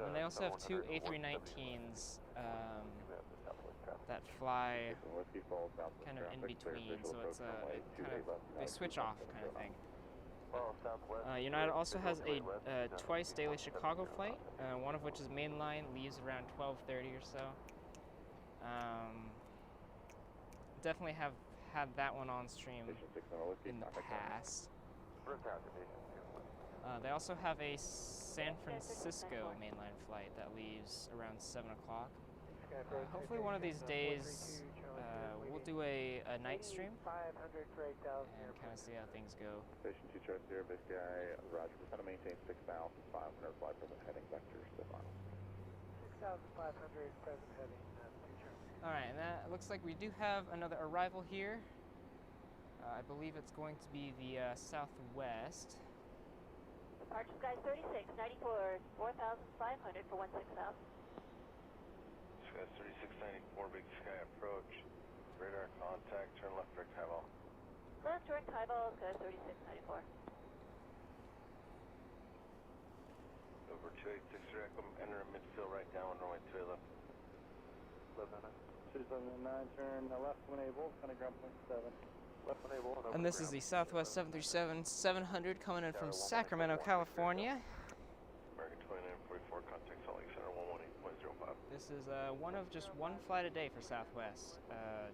And they also have 2 A319s that fly kind of in between, so it's they switch off kind of thing. United also has a twice daily Chicago flight, one of which is mainline, leaves around 12:30 or so. Definitely have had that one on stream in the past. They also have a San Francisco mainline flight that leaves around 7 o'clock. Hopefully one of these days we'll do a night stream and kind of see how things go. Station 2 charts here, big guy, roger. We're going to maintain 6,500 flight present heading vector, Stefano. 6,500 present heading, 2 charts. Alright, and that looks like we do have another arrival here. I believe it's going to be the Southwest. Departure Sky 36, 94, 4,500 for 16 South. Sky 3694, Big Sky Approach. Radar contact, turn left direct high vol. Left direct high vol, Sky 3694. Over 286 Echo, enter midfield right down, runway 28 left. 1199, turn left 18, kind of ground point 7. And this is the Southwest 737-700 coming in from Sacramento, California. American 2944, contact Salt Lake Center 118.0. This is one of just one flight a day for Southwest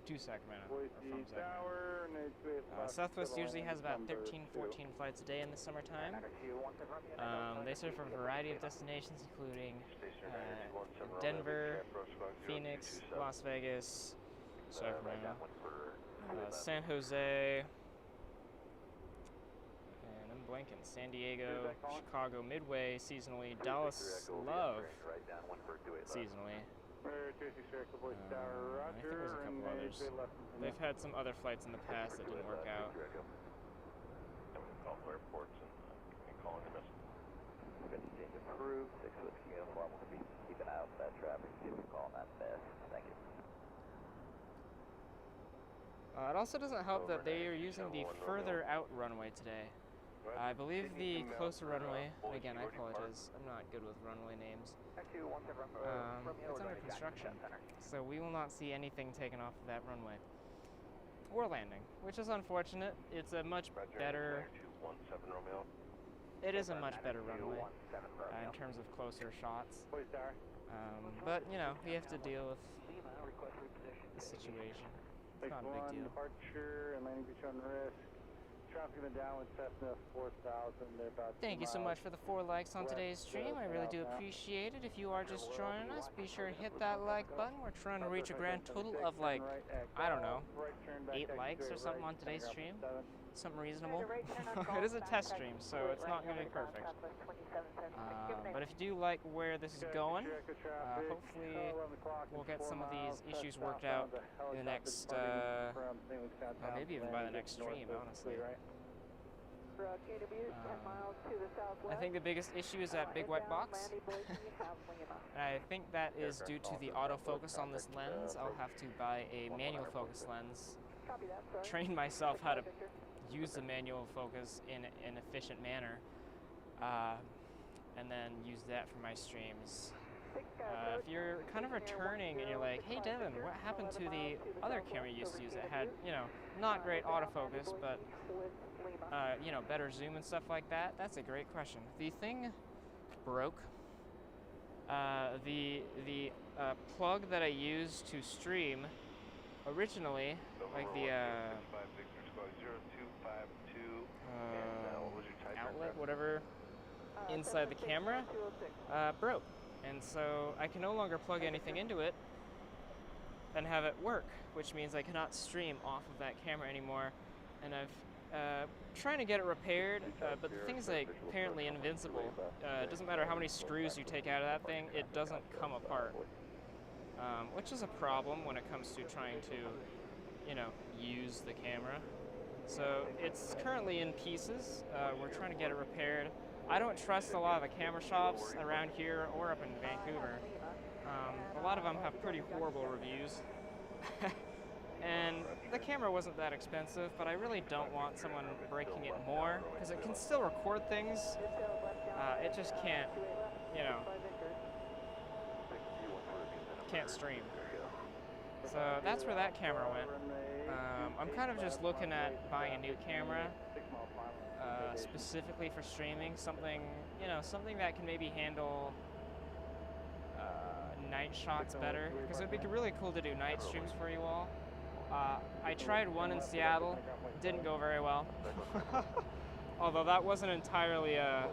to Sacramento, or from Sacramento. Southwest usually has about 13, 14 flights a day in the summertime. They serve for a variety of destinations, including Denver, Phoenix, Las Vegas, Sacramento, San Jose, and I'm blanking, San Diego, Chicago, Midway, seasonally, Dallas, Love, seasonally. I think there's a couple others. They've had some other flights in the past that didn't work out. Call airports and calling them. Approved, 6 Whiskey uniform. We'll be keeping an eye out for that traffic. Give me a call on that best. Thank you. It also doesn't help that they are using the further out runway today. I believe the closer runway, and again, I apologize, I'm not good with runway names. It's under construction, so we will not see anything taken off of that runway. Or landing, which is unfortunate. It's a much better... It is a much better runway in terms of closer shots. But, you know, we have to deal with the situation. It's not a big deal. Departure and landing beach on risk. Traffic in the downwind Cessna 4000. They're about Thank you so much for the 4 likes on today's stream. I really do appreciate it. If you are just joining us, be sure to hit that like button. We're trying to reach a grand total of like, I don't know, 8 likes or something on today's stream. Something reasonable. It is a test stream, so it's not going to be perfect. But if you do like where this is going, hopefully we'll get some of these issues worked out in the next, maybe even by the next stream, honestly. I think the biggest issue is that big white box. And I think that is due to the autofocus on this lens. I'll have to buy a manual focus lens, train myself how to use the manual focus in an efficient manner, and then use that for my streams. If you're kind of returning and you're like, hey Devin, what happened to the other camera you used to use that had, you know, not great autofocus, but, you know, better zoom and stuff like that? That's a great question. The thing broke. The plug that I used to stream originally, like the outlet, whatever, inside the camera, broke. And so I can no longer plug anything into it and have it work, which means I cannot stream off of that camera anymore. And I've trying to get it repaired, but the thing's like apparently invincible. It doesn't matter how many screws you take out of that thing, it doesn't come apart. Which is a problem when it comes to trying to, you know, use the camera. So it's currently in pieces. We're trying to get it repaired. I don't trust a lot of the camera shops around here or up in Vancouver. A lot of them have pretty horrible reviews. And the camera wasn't that expensive, but I really don't want someone breaking it more, because it can still record things. It just can't, you know, can't stream. So that's where that camera went. I'm kind of just looking at buying a new camera, specifically for streaming, something, you know, something that can maybe handle night shots better, because it would be really cool to do night streams for you all. I tried one in Seattle, didn't go very well. Although that wasn't entirely the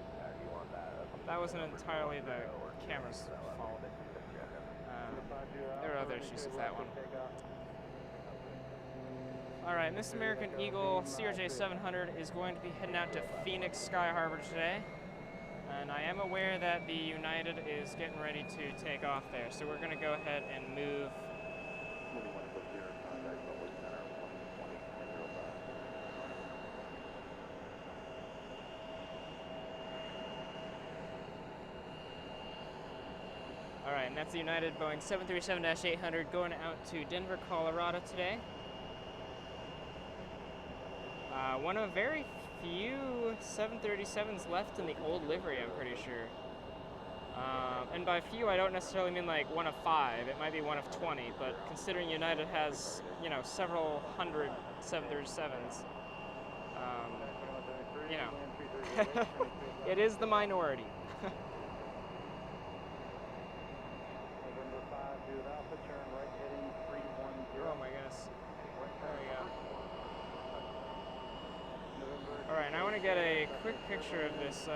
camera's fault. There are other issues with that one. Alright, Miss American Eagle CRJ 700 is going to be heading out to Phoenix Sky Harbor today. And I am aware that the United is getting ready to take off there, so we're going to go ahead and move. Alright, and that's the United Boeing 737-800 going out to Denver, Colorado today. One of very few 737s left in the old livery, I'm pretty sure. And by few, I don't necessarily mean like one of 5. It might be one of 20, but considering United has, you know, several hundred 737s, you know, it is the minority. quick picture of this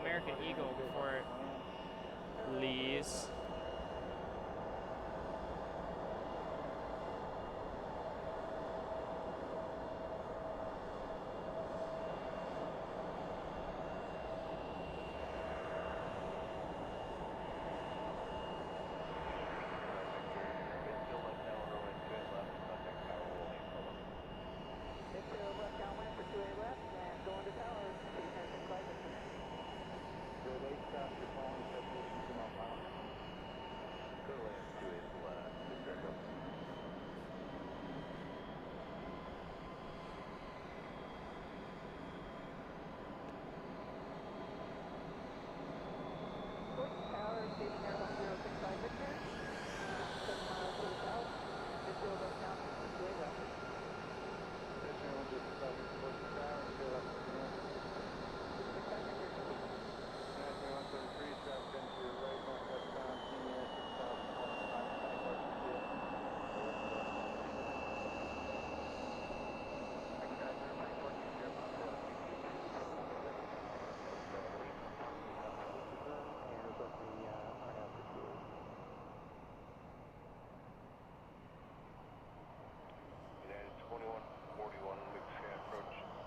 American Eagle before it leaves.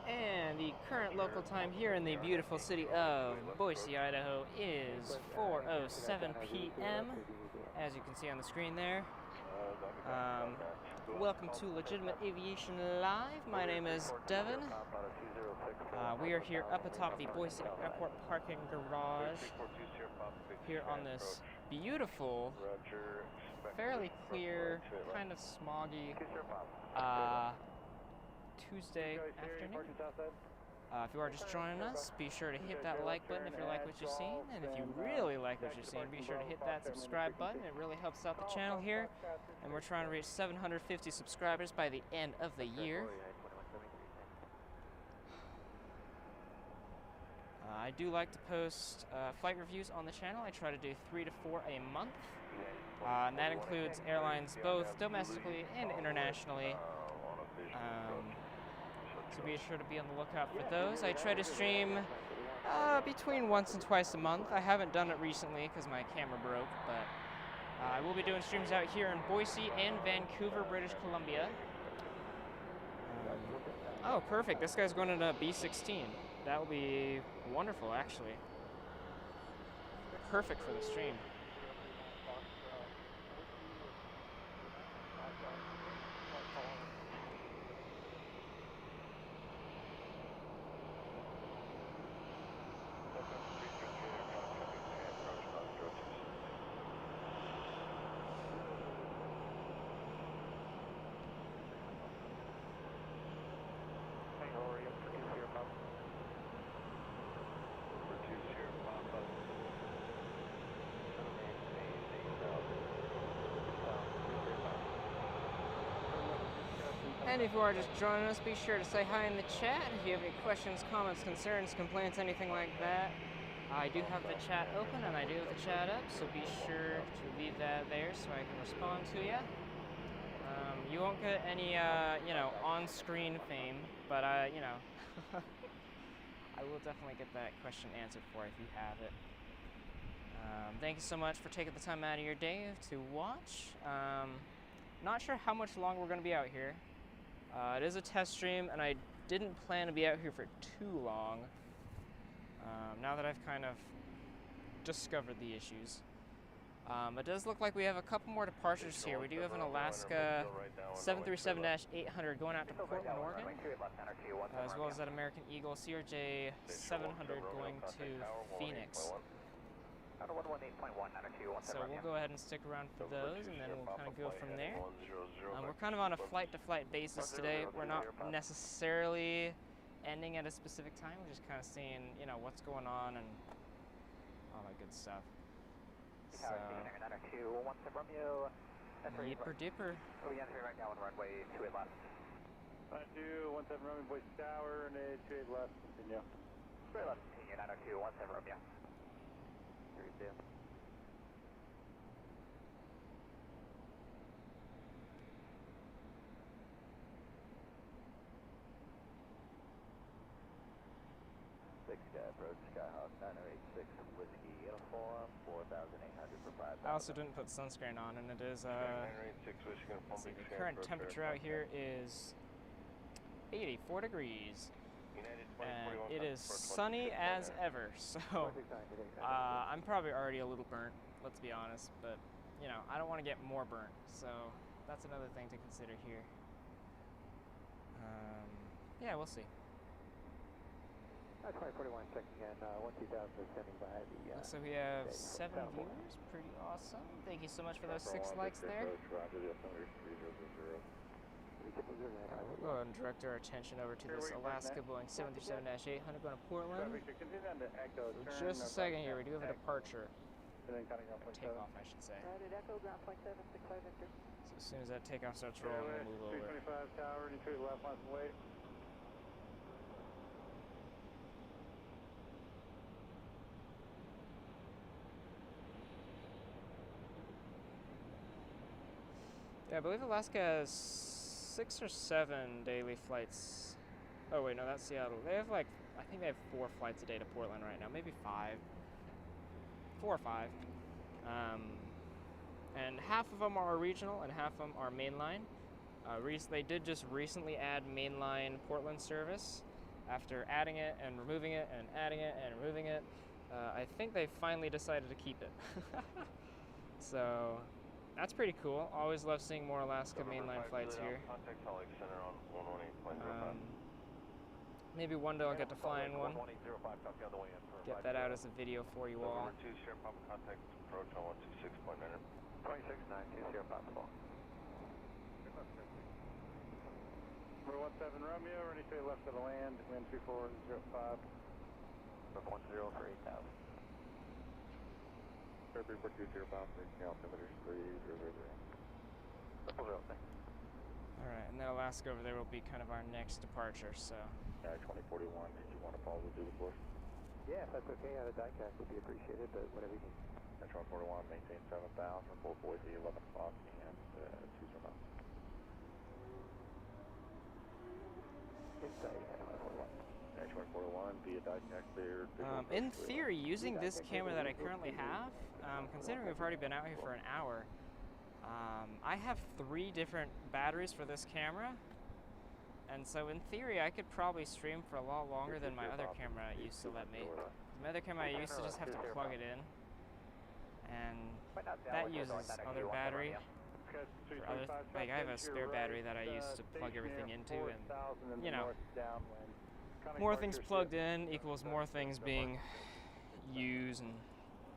And the current local time here in the beautiful city of Boise, Idaho is 4:07 p.m. as you can see on the screen there. Welcome to Legitimate Aviation Live. My name is Devin. We are here up atop the Boise Airport parking garage here on this beautiful, fairly clear, kind of smoggy Tuesday afternoon. If you are just joining us, be sure to hit that like button if you like what you're seeing, and if you really like what you're seeing, be sure to hit that subscribe button. It really helps out the channel here, and we're trying to reach 750 subscribers by the end of the year. I do like to post flight reviews on the channel. I try to do 3 to 4 a month, and that includes airlines both domestically and internationally. So be sure to be on the lookout for those. I try to stream between once and twice a month. I haven't done it recently because my camera broke, but I will be doing streams out here in Boise and Vancouver, British Columbia. Oh, perfect. This guy's going into B-16. That will be wonderful, actually. Perfect for the stream. And if you are just joining us, be sure to say hi in the chat. If you have any questions, comments, concerns, complaints, anything like that, I do have the chat open and I do have the chat up, so be sure to leave that there so I can respond to you. You won't get any, you know, on-screen fame, but, you know, I will definitely get that question answered for you if you have it. Thank you so much for taking the time out of your day to watch. Not sure how much longer we're going to be out here. It is a test stream, and I didn't plan to be out here for too long, now that I've kind of discovered the issues. It does look like we have a couple more departures here. We do have an Alaska 737-800 going out to Portland, Oregon, as well as that American Eagle CRJ 700 going to Phoenix. So we'll go ahead and stick around for those, and then we'll kind of go from there. We're kind of on a flight-to-flight basis today. We're not necessarily ending at a specific time. We're just kind of seeing, you know, what's going on and all that good stuff. So, yipper dipper. We'll be entering right now on runway 28 left. 9217 Romeo, Boise Tower, and 28 left, continue. 28 left, continue, 90217 Romeo. Here we go. approach, Skyhawk 9086 Whiskey Uniform, 4,800 for 5,000. I also didn't put sunscreen on, and it is, Sky 986 Whiskey Uniform, let's see, big the sky current approach, temperature radar out here is 84 degrees. United And 2041 it is for sunny 26 as pointer. ever, so I'm probably already a little burnt, let's be honest, but you know, I don't want to get more burnt, so that's another thing to consider here. Yeah, we'll see. 2041 checking in, 12000 is standing by the... Looks like we have 7 viewers, pretty awesome. Thank you so much for those 6 likes there. Roger, the altimeter is 3000. We'll go ahead and direct our attention over to this Alaska Boeing 737-800 going to Portland. For just a second here, we do have a departure. Or takeoff, I should say. Echo, ground point 765 Victor. So as soon as that takeoff starts rolling, we'll move over. 325 tower, retreat left, left away. Yeah, I believe Alaska has 6 or 7 daily flights. Oh wait, no, that's Seattle. They have like, I think they have 4 flights a day to Portland right now, maybe 5. 4 or 5. And half of them are regional and half of them are mainline. They did just recently add mainline Portland service. After adding it and removing it and adding it and removing it, I think they finally decided to keep it. So that's pretty cool. Always love seeing more Alaska mainline flights here. Contact Holly Center on 118.05. Maybe one day I'll get to fly in one. Get that out as a video for you all. Number 2, share Papa contact approach on 126.9. 26920 possible. Number 17 Romeo, ready to left of the land, wind 2405. 10 for 8,000. February 420 Papa, altimeter is 3000. Alright, and then Alaska over there will be kind of our next departure, so. 2041, did you want to follow the course? Yeah, if that's okay, out of diecast would be appreciated, but whatever you need. 2041, maintain 7,000 for Boise, 11 o'clock, and 2 miles. Inside, 2041, via diecast clear. In theory, using this camera that I currently have, considering we've already been out here for an hour, I have 3 different batteries for this camera. And so in theory, I could probably stream for a lot longer than my other camera used to let me. My other camera, I used to just have to plug it in. And that uses other battery. For other, like I have a spare battery that I used to plug everything into, and you know, more things plugged in equals more things being used and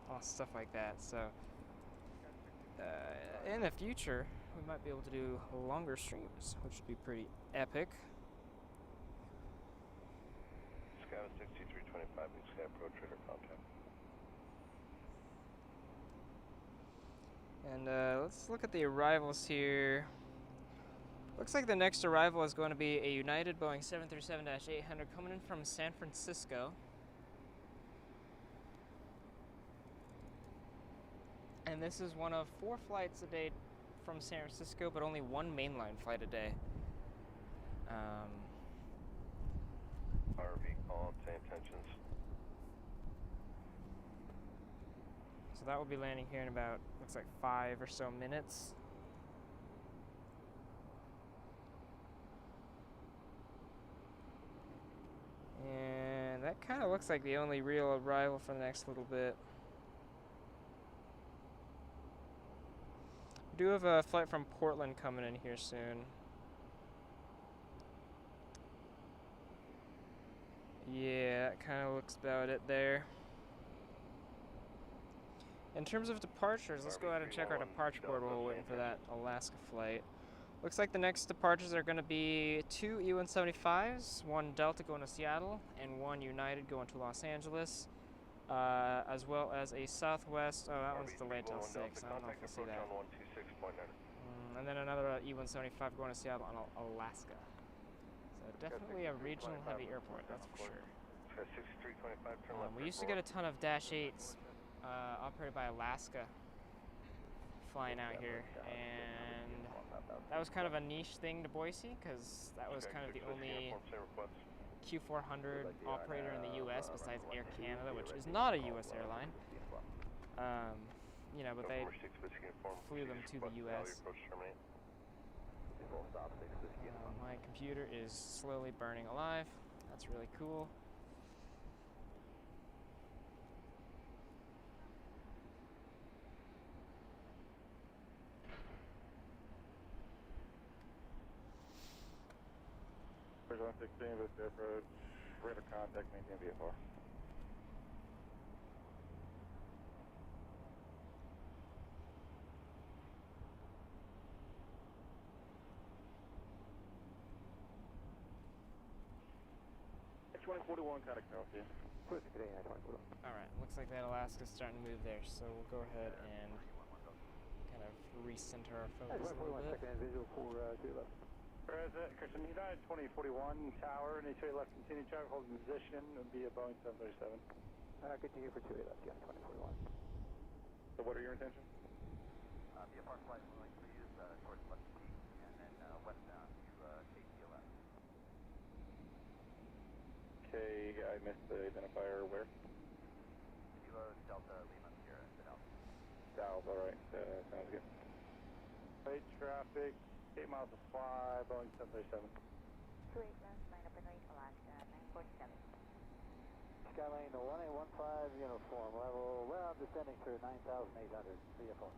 all stuff like that. So in the future, we might be able to do longer streams, which would be pretty epic. Sky 6325, big sky approach, radar contact. And let's look at the arrivals here. Looks like the next arrival is going to be a United Boeing 737-800 coming in from San Francisco. And this is one of 4 flights a day from San Francisco, but only 1 mainline flight a day. RV call, obtain intentions. So that will be landing here in about, looks like 5 or so minutes. And that kind of looks like the only real arrival for the next little bit. We do have a flight from Portland coming in here soon. Yeah, that kind of looks about it there. In terms of departures, let's go ahead and check our departure board while we're waiting for that Alaska flight. Looks like the next departures are going to be 2 E-175s, 1 Delta going to Seattle, and 1 United going to Los Angeles, as well as a Southwest. Oh, that one's delayed till 6. I don't know if we'll see that. And then another E-175 going to Seattle on Alaska. So definitely a regional heavy airport, that's for sure. We used to get a ton of Dash 8s operated by Alaska flying out here, and that was kind of a niche thing to Boise because that was kind of the only Q400 operator in the U.S. besides Air Canada, which is not a U.S. airline. You know, but they flew them to the U.S. My computer is slowly burning alive. That's really cool. Bridge 116, Vista approach, radar contact, maintain VFR. X-2041, contact north, yeah. Alright, looks like that Alaska's starting to move there, so we'll go ahead and kind of recenter our focus a little bit. Present, Christian, United 2041 tower, initially left continued traffic holding position, would be a Boeing 737. Continue for 28 left, United 2041. So what are your intentions? VFR flight willing to use towards left peak, and then westbound to KCLS. Okay, I missed the identifier, where? Kilo Delta Lima Sierra, South. South, alright, sounds good. Light traffic, 8 miles of fly, Boeing 737. 28 left, line up and rate, Alaska 947. Skylane 1815 uniform, level well descending through 9,800 VFR.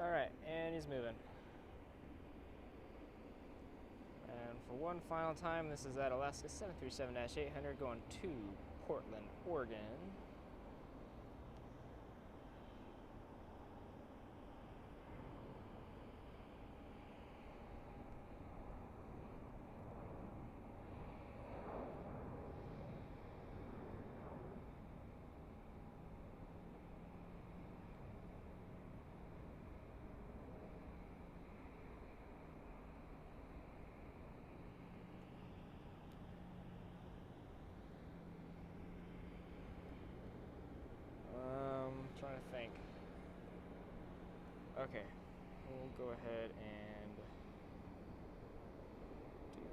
Alright, and he's moving. And for one final time, this is at Alaska 737-800 going to Portland, Oregon. Trying to think. Okay, we'll go ahead and do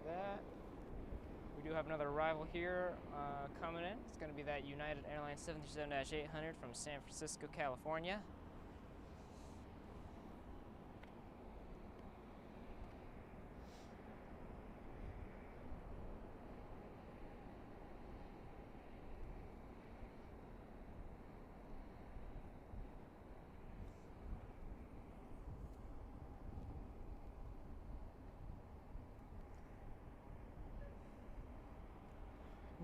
that. We do have another arrival here coming in. It's going to be that United Airlines 737-800 from San Francisco, California.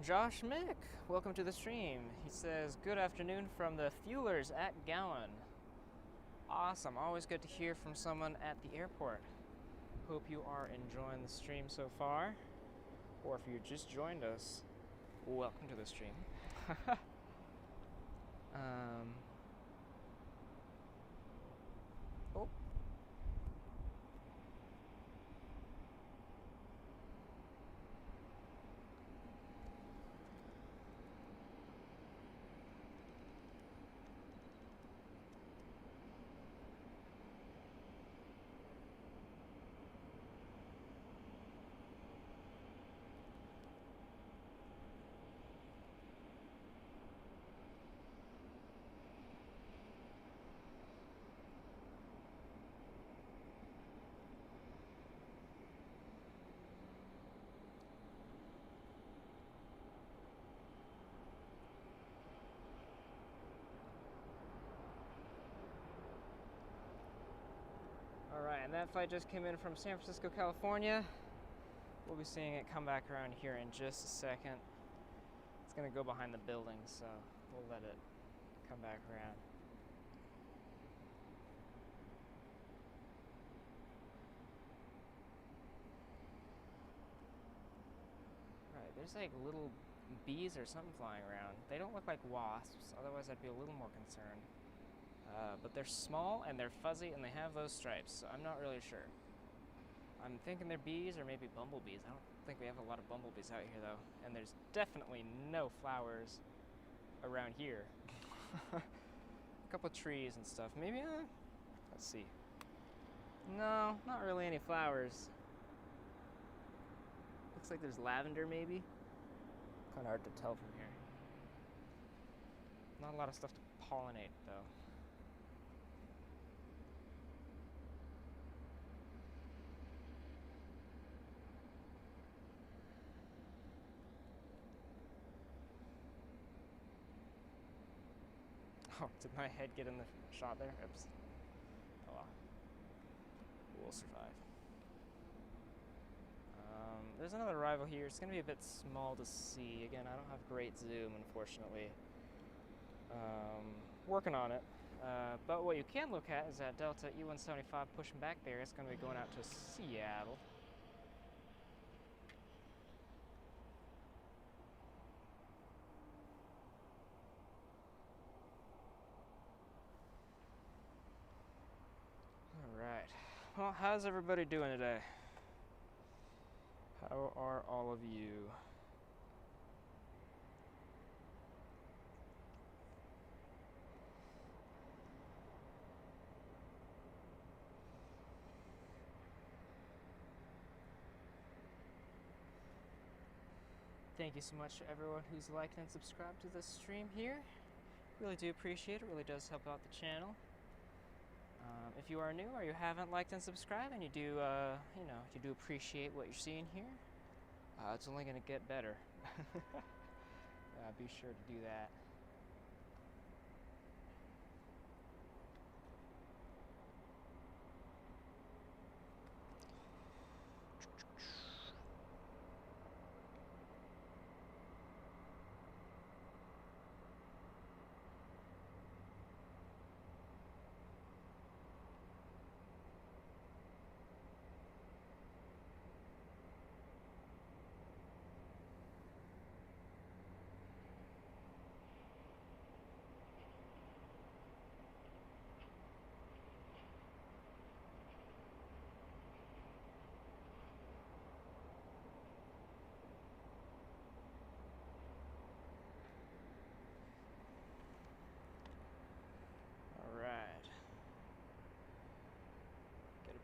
Josh Mick, welcome to the stream. He says, good afternoon from the fuelers at Gowan. Awesome, always good to hear from someone at the airport. Hope you are enjoying the stream so far. Or if you just joined us, welcome to the stream. Oh. Alright, and that flight just came in from San Francisco, California. We'll be seeing it come back around here in just a second. It's going to go behind the building, so we'll let it come back around. Right, there's like little bees or something flying around. They don't look like wasps, otherwise I'd be a little more concerned. But they're small and they're fuzzy and they have those stripes, so I'm not really sure. I'm thinking they're bees or maybe bumblebees. I don't think we have a lot of bumblebees out here though, and there's definitely no flowers around here. A couple trees and stuff. Maybe, let's see. No, not really any flowers. Looks like there's lavender maybe. Kind of hard to tell from here. Not a lot of stuff to pollinate though. Oh, did my head get in the shot there? Oops. Oh well. We'll survive. There's another arrival here. It's going to be a bit small to see. Again, I don't have great zoom, unfortunately. Working on it. But what you can look at is that Delta E-175 pushing back there. It's going to be going out to Seattle. Alright. Well, how's everybody doing today? How are all of you? Thank you so much to everyone who's liked and subscribed to this stream here. Really do appreciate it. Really does help out the channel. If you are new or you haven't liked and subscribed and you do, you do appreciate what you're seeing here, it's only going to get better. Be sure to do that.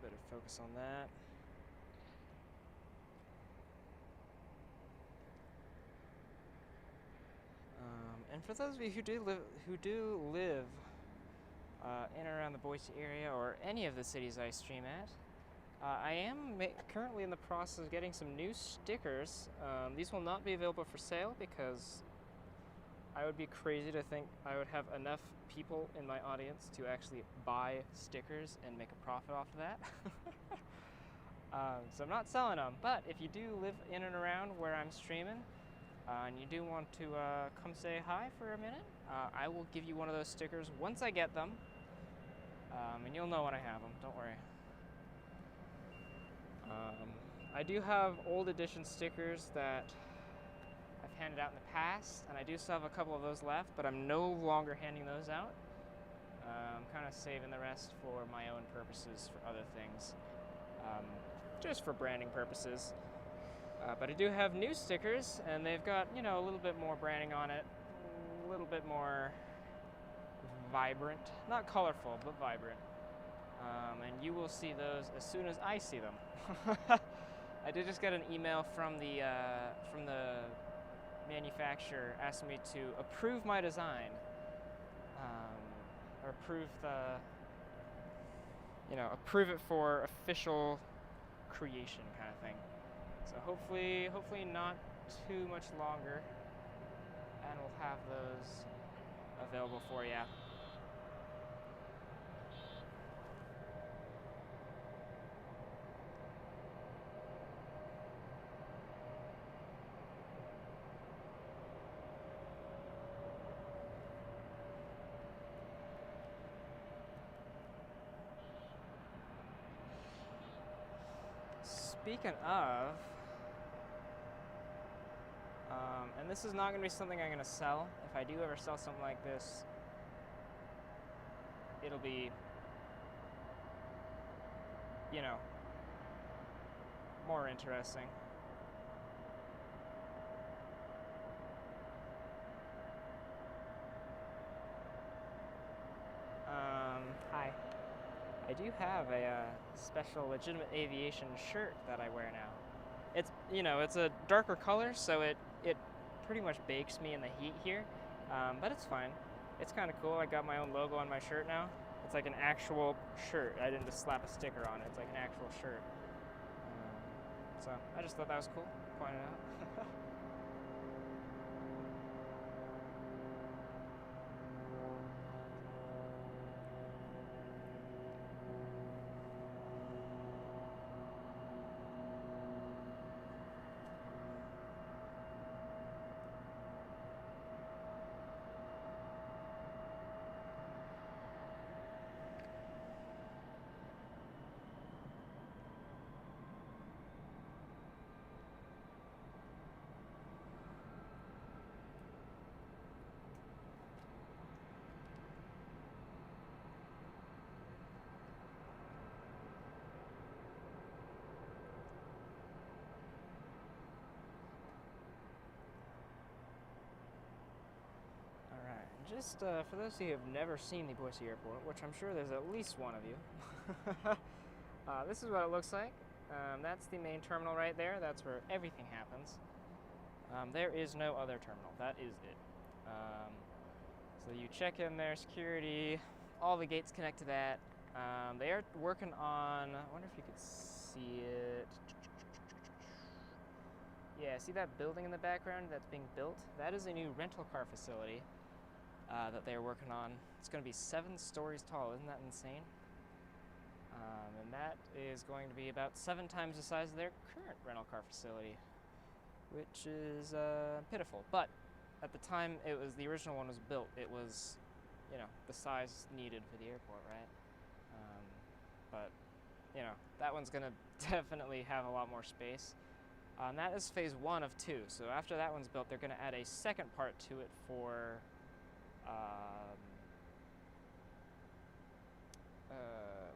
Better focus on that. And for those of you who do live in and around the Boise area or any of the cities I stream at, I am currently in the process of getting some new stickers. These will not be available for sale because I would be crazy to think I would have enough people in my audience to actually buy stickers and make a profit off of that. So I'm not selling them, but if you do live in and around where I'm streaming and you do want to come say hi for a minute, I will give you one of those stickers once I get them, and you'll know when I have them, don't worry. I do have old edition stickers that I've handed out in the past, and I do still have a couple of those left, but I'm no longer handing those out. I'm kind of saving the rest for my own purposes, for other things, just for branding purposes. But I do have new stickers, and they've got, a little bit more branding on it, a little bit more vibrant, not colorful, but vibrant. And you will see those as soon as I see them. I did just get an email from the manufacturer asking me to approve my design, or approve it for official creation kind of thing. So hopefully not too much longer, and we'll have those available for you. Speaking of, and this is not going to be something I'm going to sell. If I do ever sell something like this, it'll be, you know, more interesting. Hi. I do have a special Legitimate Aviation shirt that I wear now. It's, you know, it's a darker color, so it pretty much bakes me in the heat here, but it's fine. It's kind of cool. I got my own logo on my shirt now. It's like an actual shirt. I didn't just slap a sticker on it. It's like an actual shirt. So I just thought that was cool. Point it out. Just for those of you who have never seen the Boise Airport, which I'm sure there's at least one of you, this is what it looks like. That's the main terminal right there. That's where everything happens. There is no other terminal. That is it. So you check in there, security, all the gates connect to that. They are working on, I wonder if you could see it. Yeah, see that building in the background that's being built? That is a new rental car facility that they're working on. It's going to be 7 stories tall. Isn't that insane? And that is going to be about 7 times the size of their current rental car facility, which is pitiful. But at the time the original one was built, it was, you know, the size needed for the airport, right? But, you know, that one's going to definitely have a lot more space. And that is phase 1 of 2. So after that one's built, they're going to add a second part to it for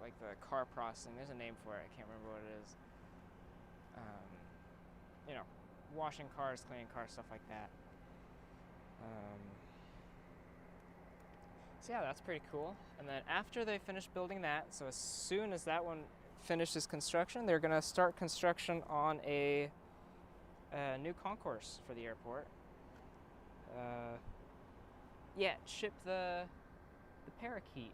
like the car processing. There's a name for it. I can't remember what it is. You know, washing cars, cleaning cars, stuff like that. So yeah, that's pretty cool. And then after they finish building that, so as soon as that one finishes construction, they're going to start construction on a new concourse for the airport. Yeah, Chip the parakeet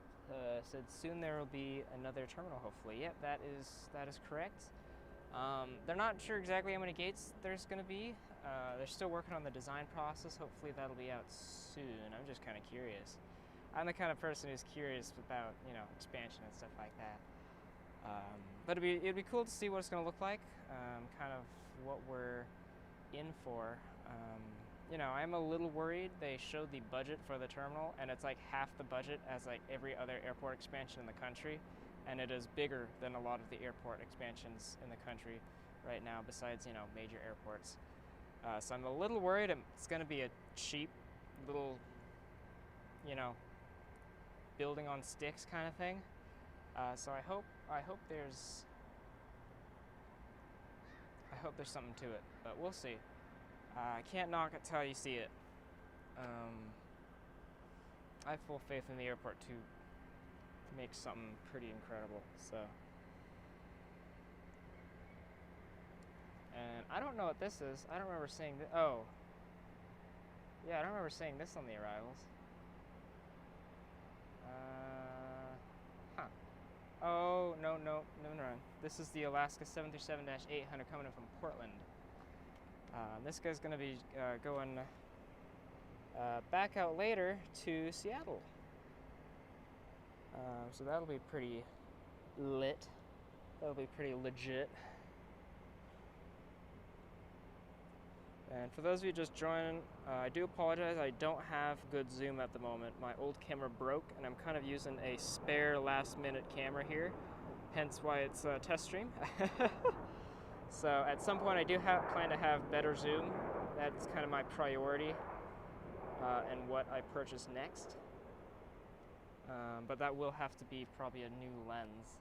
said soon there will be another terminal, hopefully. Yep, that is correct. They're not sure exactly how many gates there's going to be. They're still working on the design process. Hopefully that'll be out soon. I'm just kind of curious. I'm the kind of person who's curious about, you know, expansion and stuff like that. But it'd be cool to see what it's going to look like, kind of what we're in for. You know, I'm a little worried. They showed the budget for the terminal, and it's like half the budget as like every other airport expansion in the country, and it is bigger than a lot of the airport expansions in the country right now, besides, you know, major airports. So I'm a little worried it's going to be a cheap little, you know, building on sticks kind of thing. So I hope there's something to it, but we'll see. I can't knock it till you see it. I have full faith in the airport to make something pretty incredible. So, and I don't know what this is. I don't remember seeing this. Oh, yeah, I don't remember seeing this on the arrivals. Oh, no. This is the Alaska 737-800 coming in from Portland. This guy's going to be going back out later to Seattle. So that'll be pretty lit. That'll be pretty legit. And for those of you just joining, I do apologize. I don't have good zoom at the moment. My old camera broke, and I'm kind of using a spare last-minute camera here, hence why it's a test stream. So at some point I do plan to have better zoom. That's kind of my priority and what I purchase next. but that will have to be probably a new lens.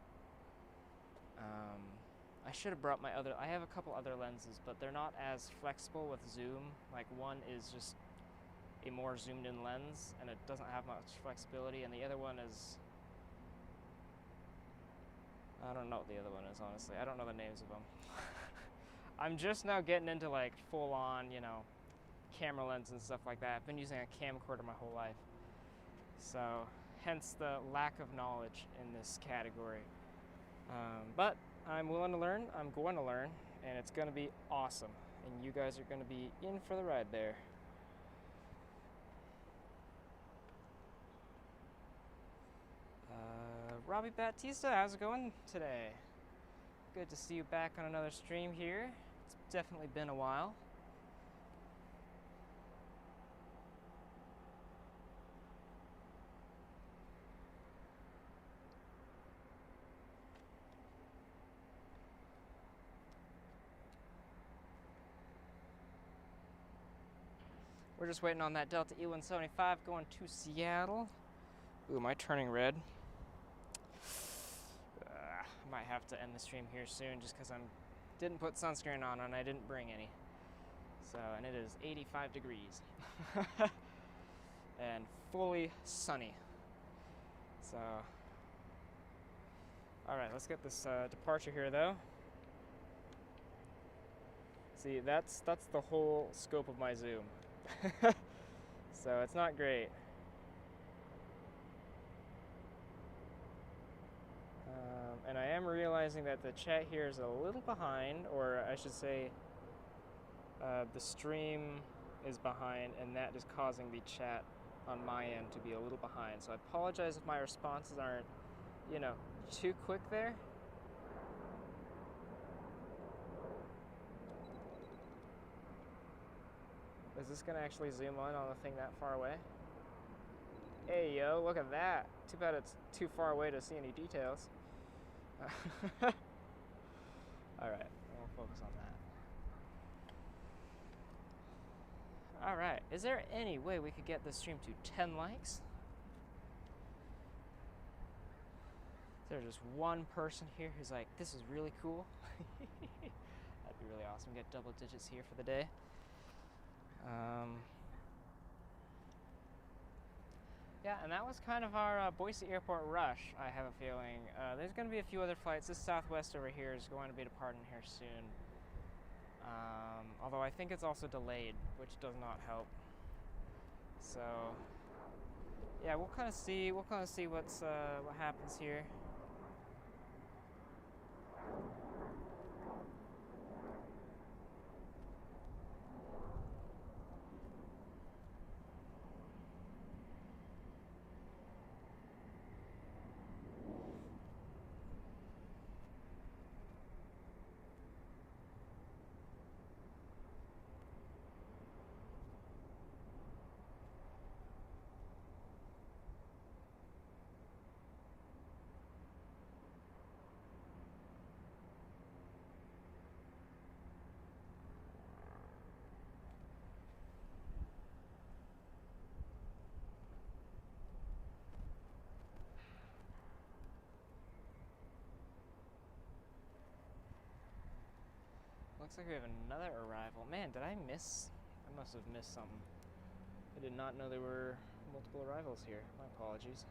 I should have brought my other, I have a couple other lenses, but they're not as flexible with zoom. Like one is just a more zoomed in lens and it doesn't have much flexibility, and the other one is, I don't know what the other one is, honestly. I don't know the names of them. I'm just now getting into like full on, you know, camera lens and stuff like that. I've been using a camcorder my whole life. So, hence the lack of knowledge in this category. But I'm willing to learn, I'm going to learn, and it's going to be awesome. And you guys are going to be in for the ride there. Robbie Batista, how's it going today? Good to see you back on another stream here. It's definitely been a while. We're just waiting on that Delta E175 going to Seattle. Ooh, am I turning red? I might have to end the stream here soon just because I didn't put sunscreen on and I didn't bring any. So, and it is 85 degrees. And fully sunny. So, alright, let's get this departure here though. See, that's the whole scope of my zoom. So it's not great. And I am realizing that the chat here is a little behind, or I should say the stream is behind, and that is causing the chat on my end to be a little behind. So I apologize if my responses aren't, you know, too quick there. Is this gonna actually zoom in on the thing that far away? Hey yo, look at that. Too bad it's too far away to see any details. Alright, we'll focus on that. Alright, is there any way we could get this stream to 10 likes? Is there just one person here who's like, this is really cool? That'd be really awesome. Get double digits here for the day. Yeah, and that was kind of our Boise Airport rush, I have a feeling. There's going to be a few other flights. This Southwest over here is going to be departing here soon. Although I think it's also delayed, which does not help. So, yeah, we'll kind of see what happens here. Looks like we have another arrival. Man, did I miss? I must have missed something. I did not know there were multiple arrivals here. My apologies.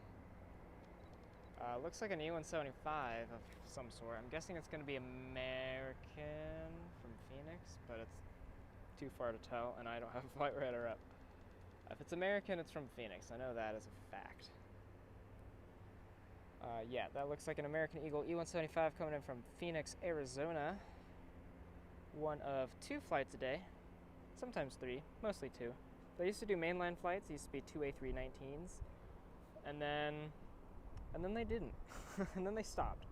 Looks like an E175 of some sort. I'm guessing it's going to be American from Phoenix, but it's too far to tell, and I don't have a flight radar up. If it's American, it's from Phoenix. I know that as a fact. Yeah, that looks like an American Eagle E175 coming in from Phoenix, Arizona. One of 2 flights a day, sometimes 3, mostly 2. They used to do mainline flights. They used to be 2 A319s, and then they didn't, and then they stopped.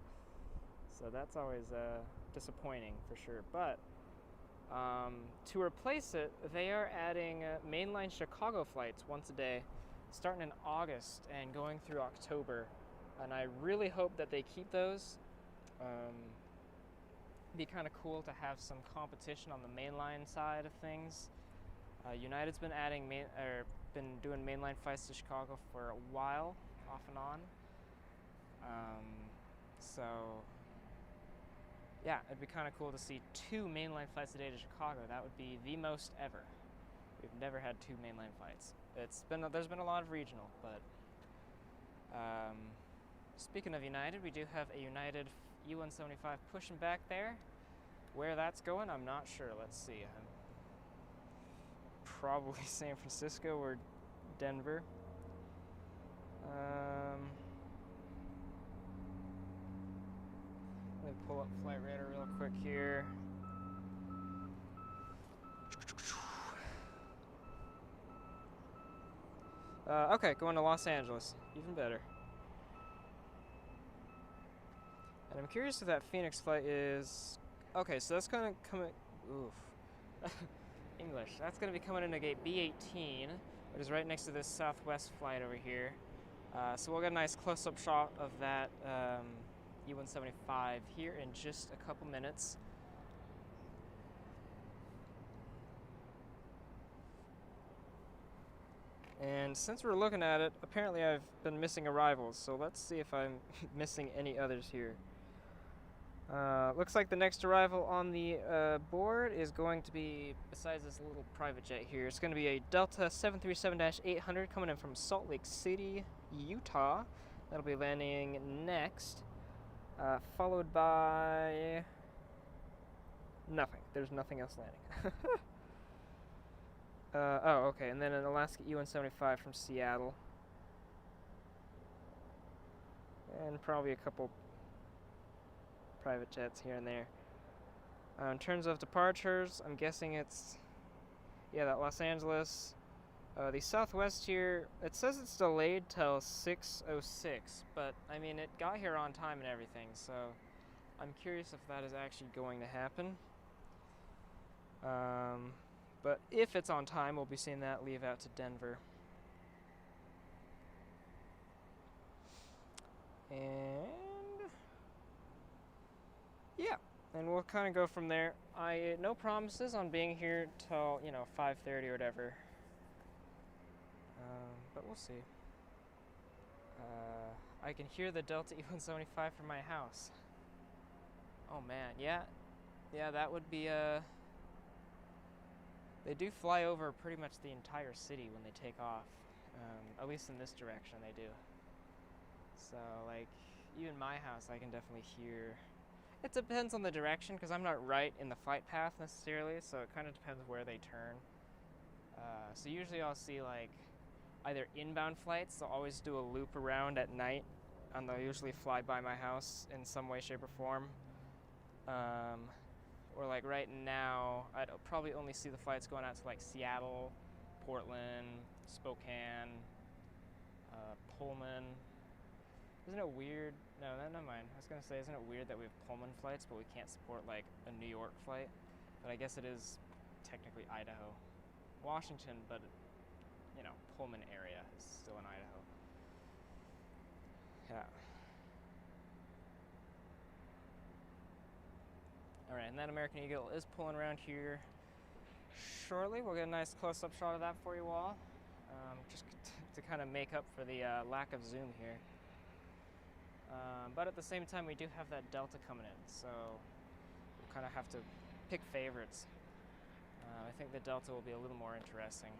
So that's always disappointing for sure. But to replace it, they are adding mainline Chicago flights once a day, starting in August and going through October. And I really hope that they keep those. Be kind of cool to have some competition on the mainline side of things. United's been adding been doing mainline flights to Chicago for a while, off and on. So, yeah, it'd be kind of cool to see 2 mainline flights a day to Chicago. That would be the most ever. We've never had 2 mainline flights. There's been a lot of regional, but speaking of United, we do have a United E-175 pushing back there. Where that's going, I'm not sure. Let's see. Probably San Francisco or Denver. Let me pull up Flight Radar real quick here. Okay, going to Los Angeles. Even better. And I'm curious if that Phoenix flight is... Okay, so that's going to come... Oof. English. That's going to be coming into gate B18, which is right next to this Southwest flight over here. So we'll get a nice close-up shot of that E-175 here in just a couple minutes. And since we're looking at it, apparently I've been missing arrivals, so let's see if I'm missing any others here. Looks like the next arrival on the board is going to be, besides this little private jet here, it's going to be a Delta 737-800 coming in from Salt Lake City, Utah. That'll be landing next, followed by nothing. There's nothing else landing. Oh, okay, and then an Alaska E-175 from Seattle. And probably a couple private jets here and there. In terms of departures, I'm guessing it's, yeah, that Los Angeles. The Southwest here, it says it's delayed till 6:06, but I mean, it got here on time and everything, so I'm curious if that is actually going to happen. But if it's on time, we'll be seeing that leave out to Denver. And yeah, and we'll kind of go from there. No promises on being here till 5:30 or whatever. But we'll see. I can hear the Delta E-175 from my house. Oh man, yeah, that would be They do fly over pretty much the entire city when they take off. At least in this direction they do. So like, even my house I can definitely hear. It depends on the direction, because I'm not right in the flight path necessarily, so it kind of depends where they turn. So usually I'll see like either inbound flights, they'll always do a loop around at night, and they'll usually fly by my house in some way, shape, or form. Or like right now, I'd probably only see the flights going out to like Seattle, Portland, Spokane, Pullman. Isn't it weird? No, never mind. I was gonna say, isn't it weird that we have Pullman flights, but we can't support like a New York flight? But I guess it is technically Idaho. Washington, but Pullman area is still in Idaho. Yeah. Alright, and that American Eagle is pulling around here shortly. We'll get a nice close-up shot of that for you all, just to kind of make up for the lack of zoom here. But at the same time, we do have that Delta coming in, so we'll kind of have to pick favorites. I think the Delta will be a little more interesting.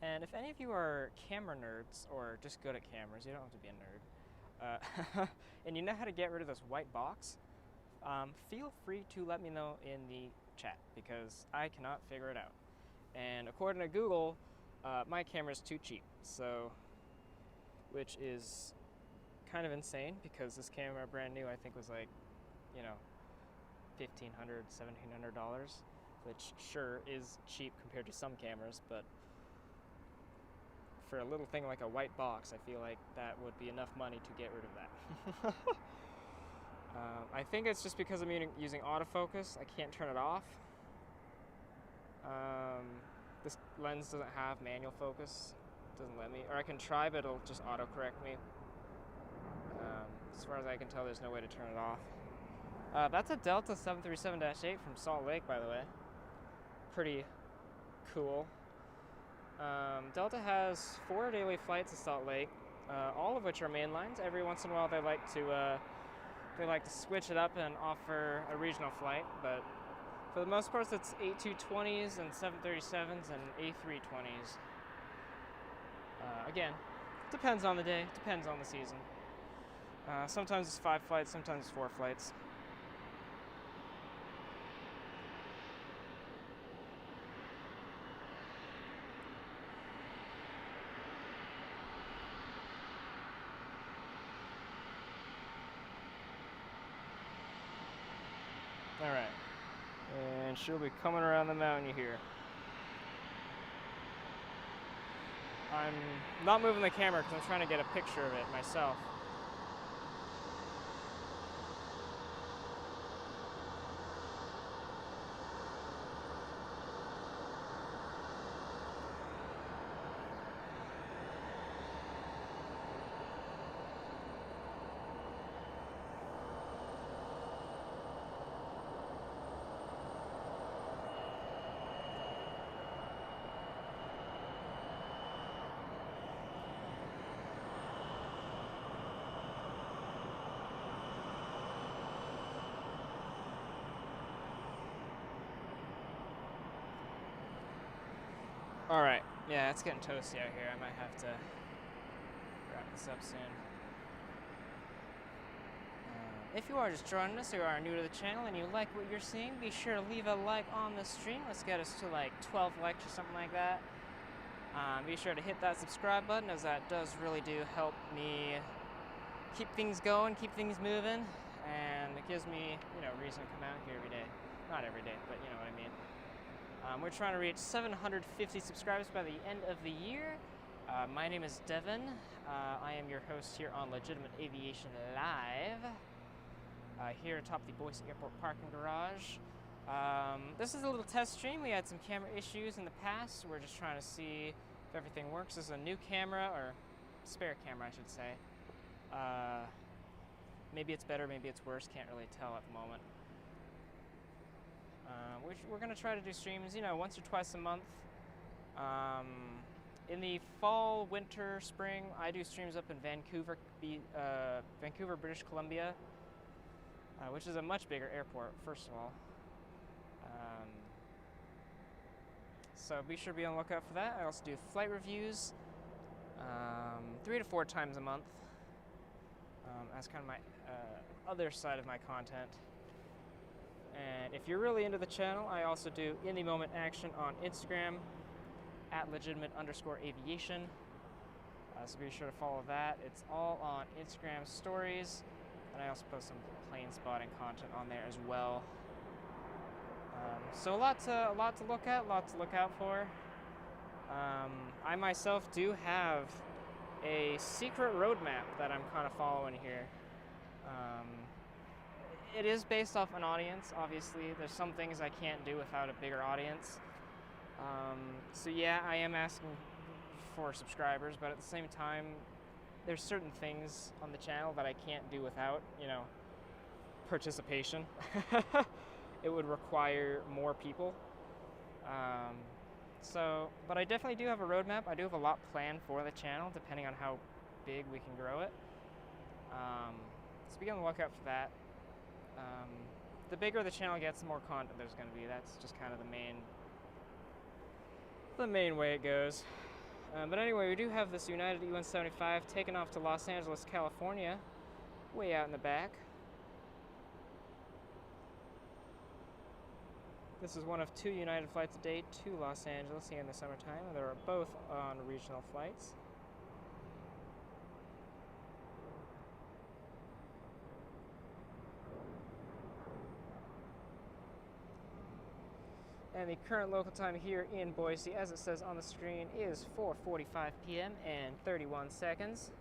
And if any of you are camera nerds, or just good at cameras, you don't have to be a nerd, and you know how to get rid of this white box, feel free to let me know in the chat, because I cannot figure it out. And according to Google, my camera is too cheap, so, which is kind of insane, because this camera, brand new, I think was like, $1,500, $1,700, which sure is cheap compared to some cameras, but for a little thing like a white box, I feel like that would be enough money to get rid of that. I think it's just because I'm using autofocus. I can't turn it off. This lens doesn't have manual focus. It doesn't let me. Or I can try, but it'll just autocorrect me. As far as I can tell, there's no way to turn it off. That's a Delta 737-8 from Salt Lake, by the way. Pretty cool. Delta has 4 daily flights to Salt Lake, all of which are mainlines. Every once in a while, they like to switch it up and offer a regional flight, but for the most part, it's A220s and 737s and A320s. Again, depends on the day, depends on the season. Sometimes it's 5 flights, sometimes it's 4 flights. Alright, and she'll be coming around the mountain here. I'm not moving the camera because I'm trying to get a picture of it myself. Alright, yeah, it's getting toasty out here. I might have to wrap this up soon. If you are just joining us or are new to the channel and you like what you're seeing, be sure to leave a like on the stream. Let's get us to like 12 likes or something like that. Be sure to hit that subscribe button, as that does really do help me keep things going, keep things moving, and it gives me, reason to come out here every day. Not every day, but you know what I mean. We're trying to reach 750 subscribers by the end of the year. My name is Devin. I am your host here on Legitimate Aviation Live, here atop the Boise Airport parking garage. This is a little test stream. We had some camera issues in the past. We're just trying to see if everything works. This is a new camera, or spare camera, I should say. Maybe it's better, maybe it's worse. Can't really tell at the moment. We're going to try to do streams, once or twice a month. In the fall, winter, spring, I do streams up in Vancouver, British Columbia, which is a much bigger airport, first of all. So be sure to be on the lookout for that. I also do flight reviews 3 to 4 times a month. That's kind of my other side of my content. And if you're really into the channel, I also do in the moment action on Instagram at legitimate_aviation. So be sure to follow that. It's all on Instagram stories, and I also post some plane spotting content on there as well. So a lot to look at, a lot to look out for. I myself do have a secret roadmap that I'm kind of following here. It is based off an audience, obviously. There's some things I can't do without a bigger audience. So yeah, I am asking for subscribers, but at the same time, there's certain things on the channel that I can't do without, participation. It would require more people. But I definitely do have a roadmap. I do have a lot planned for the channel, depending on how big we can grow it. So be on the lookout for that. The bigger the channel gets, the more content there's going to be. That's just kind of the main way it goes. But anyway, we do have this United E-175 taking off to Los Angeles, California, way out in the back. This is one of 2 United flights a day to Los Angeles here in the summertime. They are both on regional flights. And the current local time here in Boise, as it says on the screen, is 4:45 p.m. and 31 seconds.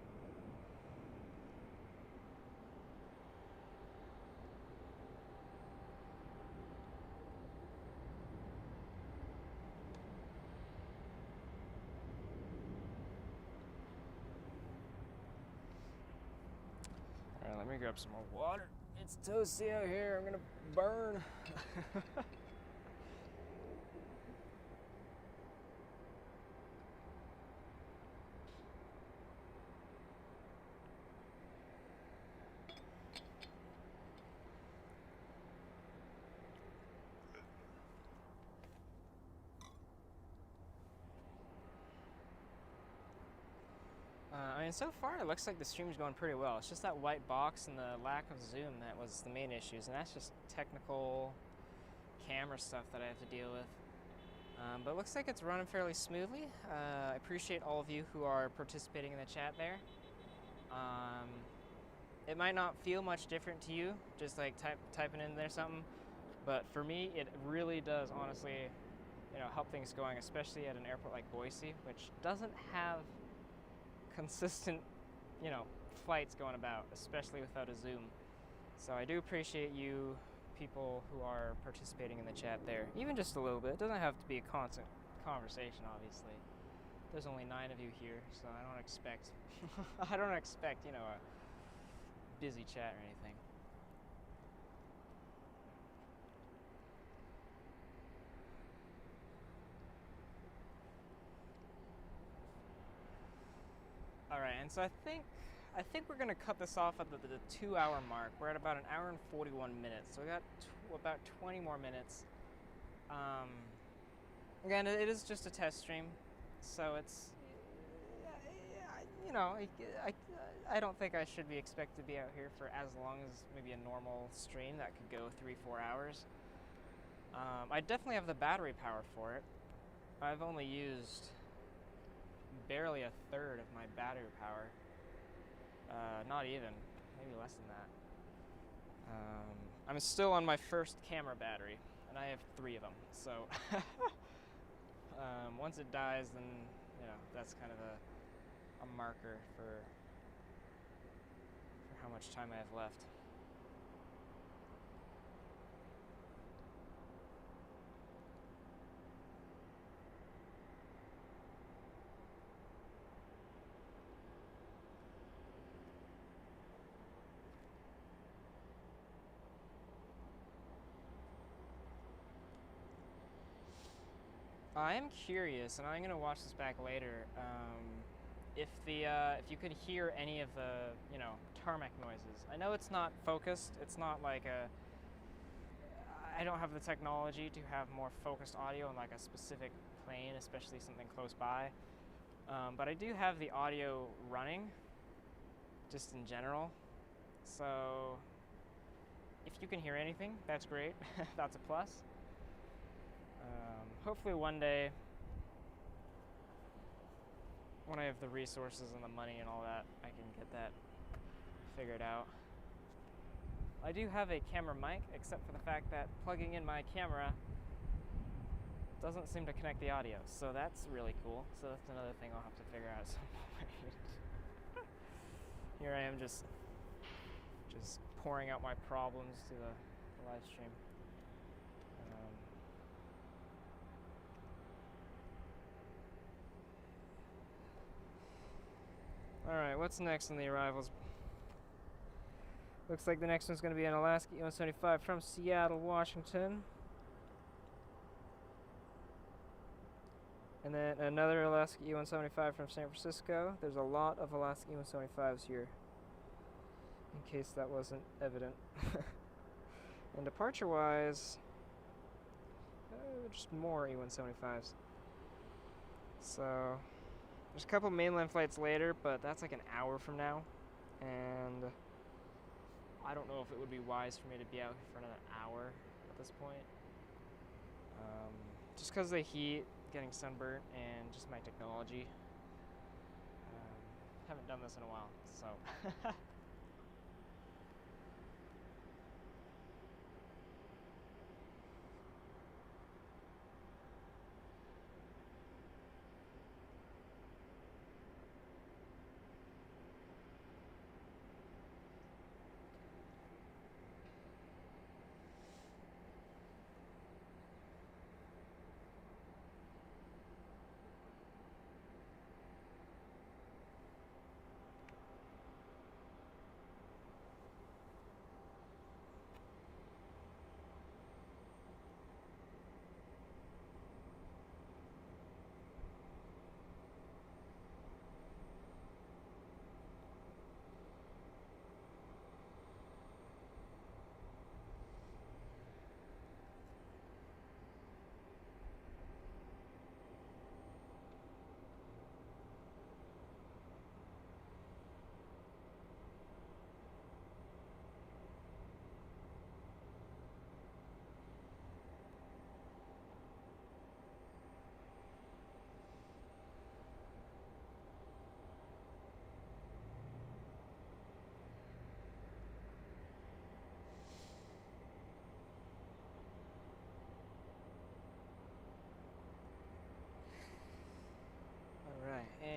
Alright, let me me grab some more water. It's toasty out here. I'm gonna burn. I mean, so far it looks like the stream's going pretty well. It's just that white box and the lack of zoom that was the main issues, and that's just technical camera stuff that I have to deal with. But it looks like it's running fairly smoothly. I appreciate all of you who are participating in the chat there. It might not feel much different to you, just like typing in there something, but for me, it really does honestly, help things going, especially at an airport like Boise, which doesn't have consistent, flights going about, especially without a Zoom. So I do appreciate you people who are participating in the chat there, even just a little bit. It doesn't have to be a constant conversation, obviously. There's only 9 of you here, so I don't expect, a busy chat or anything. All right, and so I think we're gonna cut this off at the 2-hour mark. We're at about 1 hour and 41 minutes, so we got about 20 more minutes. Again, it is just a test stream, so it's, I don't think I should be expected to be out here for as long as maybe a normal stream that could go 3-4 hours. I definitely have the battery power for it. I've only used barely 1/3 of my battery power. Not even, maybe less than that. I'm still on my first camera battery, and I have 3 of them. So once it dies, then that's kind of a marker for how much time I have left. I am curious, and I'm gonna watch this back later. If you could hear any of the tarmac noises. I know it's not focused. It's not like I don't have the technology to have more focused audio in like a specific plane, especially something close by. But I do have the audio running, just in general. So if you can hear anything, that's great. That's a plus. Hopefully one day, when I have the resources and the money and all that, I can get that figured out. I do have a camera mic, except for the fact that plugging in my camera doesn't seem to connect the audio, so that's really cool. So that's another thing I'll have to figure out at some point. Here I am just pouring out my problems to the live stream. Alright, what's next on the arrivals? Looks like the next one's going to be an Alaska E-175 from Seattle, Washington. And then another Alaska E-175 from San Francisco. There's a lot of Alaska E-175s here, in case that wasn't evident. And departure-wise, just more E-175s. So there's a couple mainline flights later, but that's like an hour from now, and I don't know if it would be wise for me to be out here for another hour at this point. Just because of the heat, getting sunburnt, and just my technology. Haven't done this in a while, so.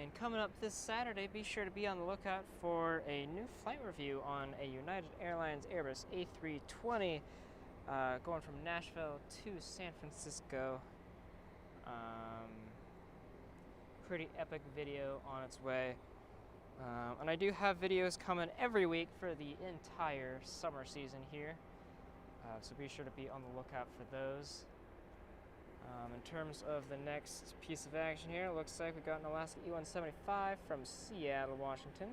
And coming up this Saturday, be sure to be on the lookout for a new flight review on a United Airlines Airbus A320 going from Nashville to San Francisco. Pretty epic video on its way. And I do have videos coming every week for the entire summer season here. So be sure to be on the lookout for those. In terms of the next piece of action here, it looks like we got an Alaska E-175 from Seattle, Washington.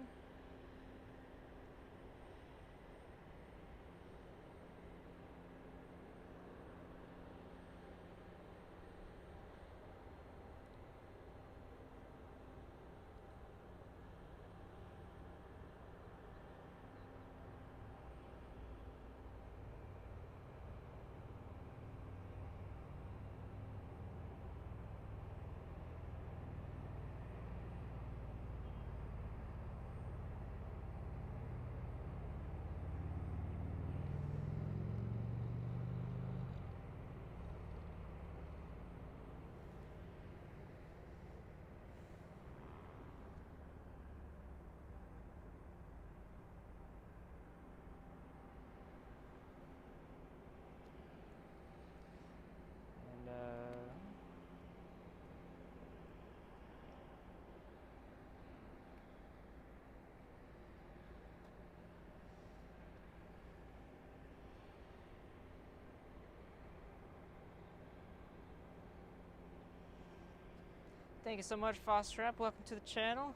Thank you so much, Fosterap. Welcome to the channel.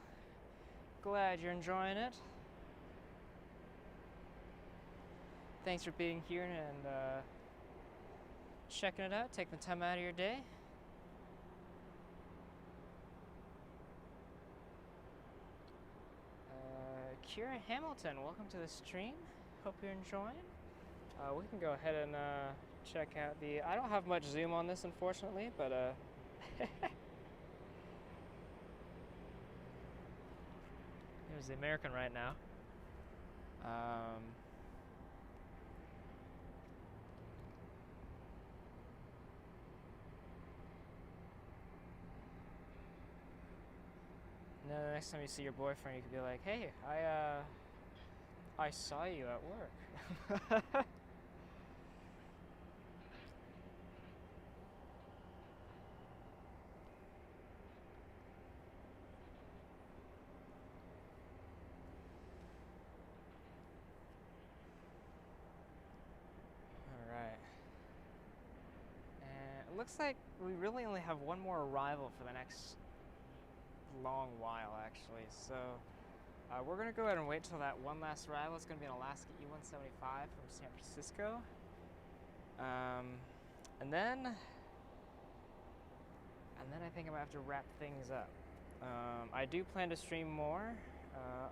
Glad you're enjoying it. Thanks for being here and checking it out, taking the time out of your day. Kira Hamilton, welcome to the stream. Hope you're enjoying. We can go ahead and check out the... I don't have much zoom on this, unfortunately, but... Here's the American right now. Now the next time you see your boyfriend, you could be like, "Hey, I saw you at work." Looks like we really only have one more arrival for the next long while, actually. So we're going to go ahead and wait till that one last arrival. It's going to be an Alaska E-175 from San Francisco. And then I think I'm going to have to wrap things up. I do plan to stream more.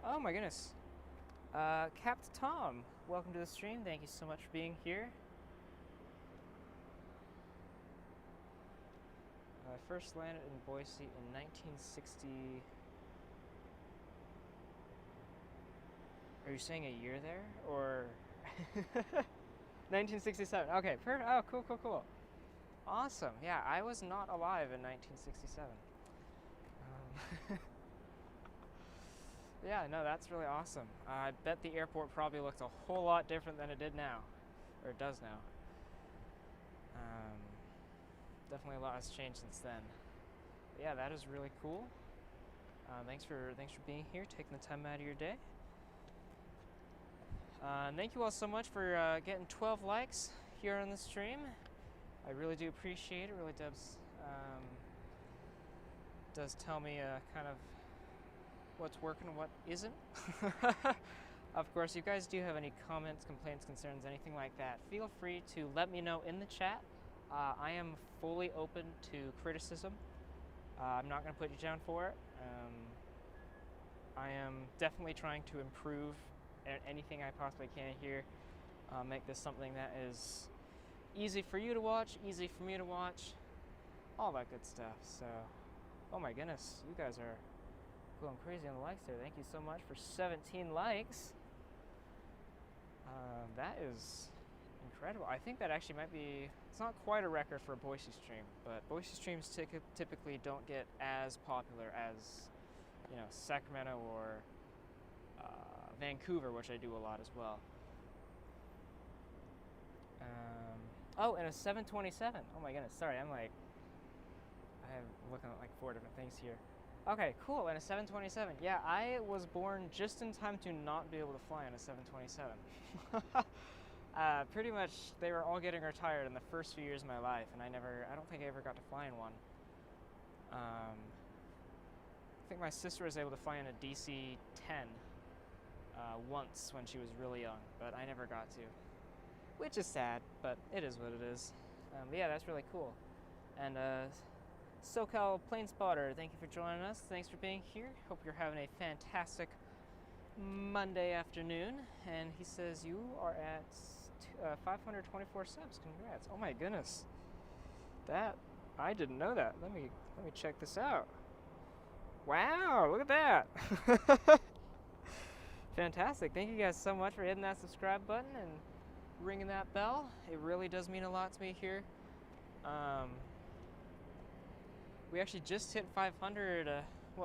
Oh my goodness. Captain Tom, welcome to the stream. Thank you so much for being here. I first landed in Boise in 1960. Are you saying a year there? Or 1967. Okay, perfect. Oh, cool. Awesome. Yeah, I was not alive in 1967. Yeah, no, that's really awesome. I bet the airport probably looked a whole lot different than it did now. Or it does now. Definitely a lot has changed since then. But yeah, that is really cool. Thanks for being here, taking the time out of your day. Thank you all so much for getting 12 likes here on the stream. I really do appreciate it. Really does tell me kind of what's working and what isn't. Of course, if you guys do have any comments, complaints, concerns, anything like that, feel free to let me know in the chat. I am fully open to criticism. I'm not going to put you down for it. I am definitely trying to improve anything I possibly can here. Make this something that is easy for you to watch, easy for me to watch, all that good stuff. So, oh my goodness, you guys are going crazy on the likes there. Thank you so much for 17 likes. That is incredible. I think that actually might be, it's not quite a record for a Boise stream, but Boise streams typically don't get as popular as you know, Sacramento or Vancouver, which I do a lot as well. Oh, and a 727. Oh my goodness, sorry, I'm looking at like 4 different things here. Okay, cool, and a 727. Yeah, I was born just in time to not be able to fly on a 727. Pretty much, they were all getting retired in the first few years of my life, and I don't think I ever got to fly in one. I think my sister was able to fly in a DC-10 once when she was really young, but I never got to. Which is sad, but it is what it is. But yeah, that's really cool. And SoCal Plane Spotter, thank you for joining us. Thanks for being here. Hope you're having a fantastic Monday afternoon. And he says you are at 524 subs. Congrats. Oh my goodness. I didn't know that. Let me check this out. Wow, look at that. Fantastic. Thank you guys so much for hitting that subscribe button and ringing that bell. It really does mean a lot to me here. We actually just hit 500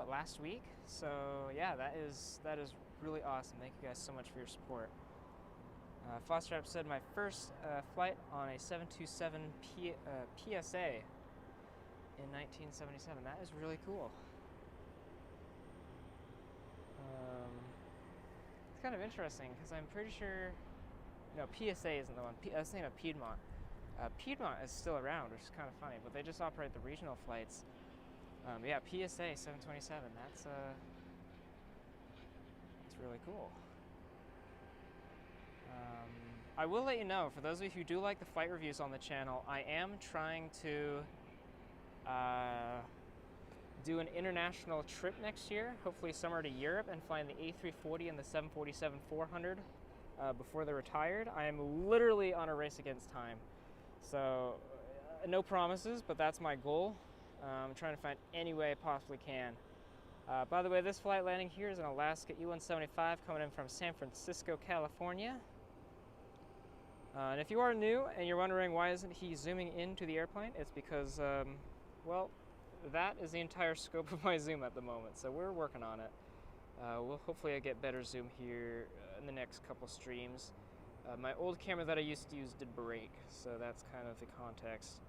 last week, so yeah, that is really awesome. Thank you guys so much for your support. Foster App said my first flight on a 727 PSA in 1977. That is really cool. It's kind of interesting because I'm pretty sure, no, PSA isn't the one. I was thinking of Piedmont. Piedmont is still around, which is kind of funny, but they just operate the regional flights. Yeah, PSA 727. That's really cool. I will let you know, for those of you who do like the flight reviews on the channel, I am trying to do an international trip next year, hopefully somewhere to Europe, and flying the A340 and the 747-400 before they're retired. I am literally on a race against time. So, no promises, but that's my goal. I'm trying to find any way I possibly can. By the way, this flight landing here is an Alaska E-175 coming in from San Francisco, California. And if you are new and you're wondering why isn't he zooming into the airplane, it's because, well, that is the entire scope of my zoom at the moment, so we're working on it. Hopefully I get better zoom here in the next couple streams. My old camera that I used to use did break, so that's kind of the context.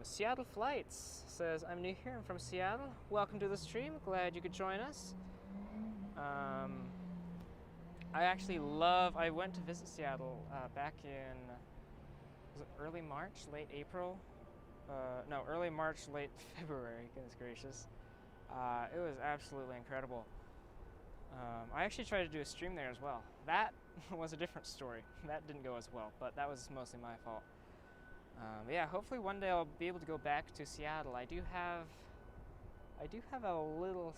Seattle Flights says, I'm new here, I'm from Seattle. Welcome to the stream, glad you could join us. I went to visit Seattle back in, was it early March, late April? No, early March, late February, goodness gracious. It was absolutely incredible. I actually tried to do a stream there as well. That was a different story. That didn't go as well, but that was mostly my fault. Yeah, hopefully one day I'll be able to go back to Seattle. I do have a little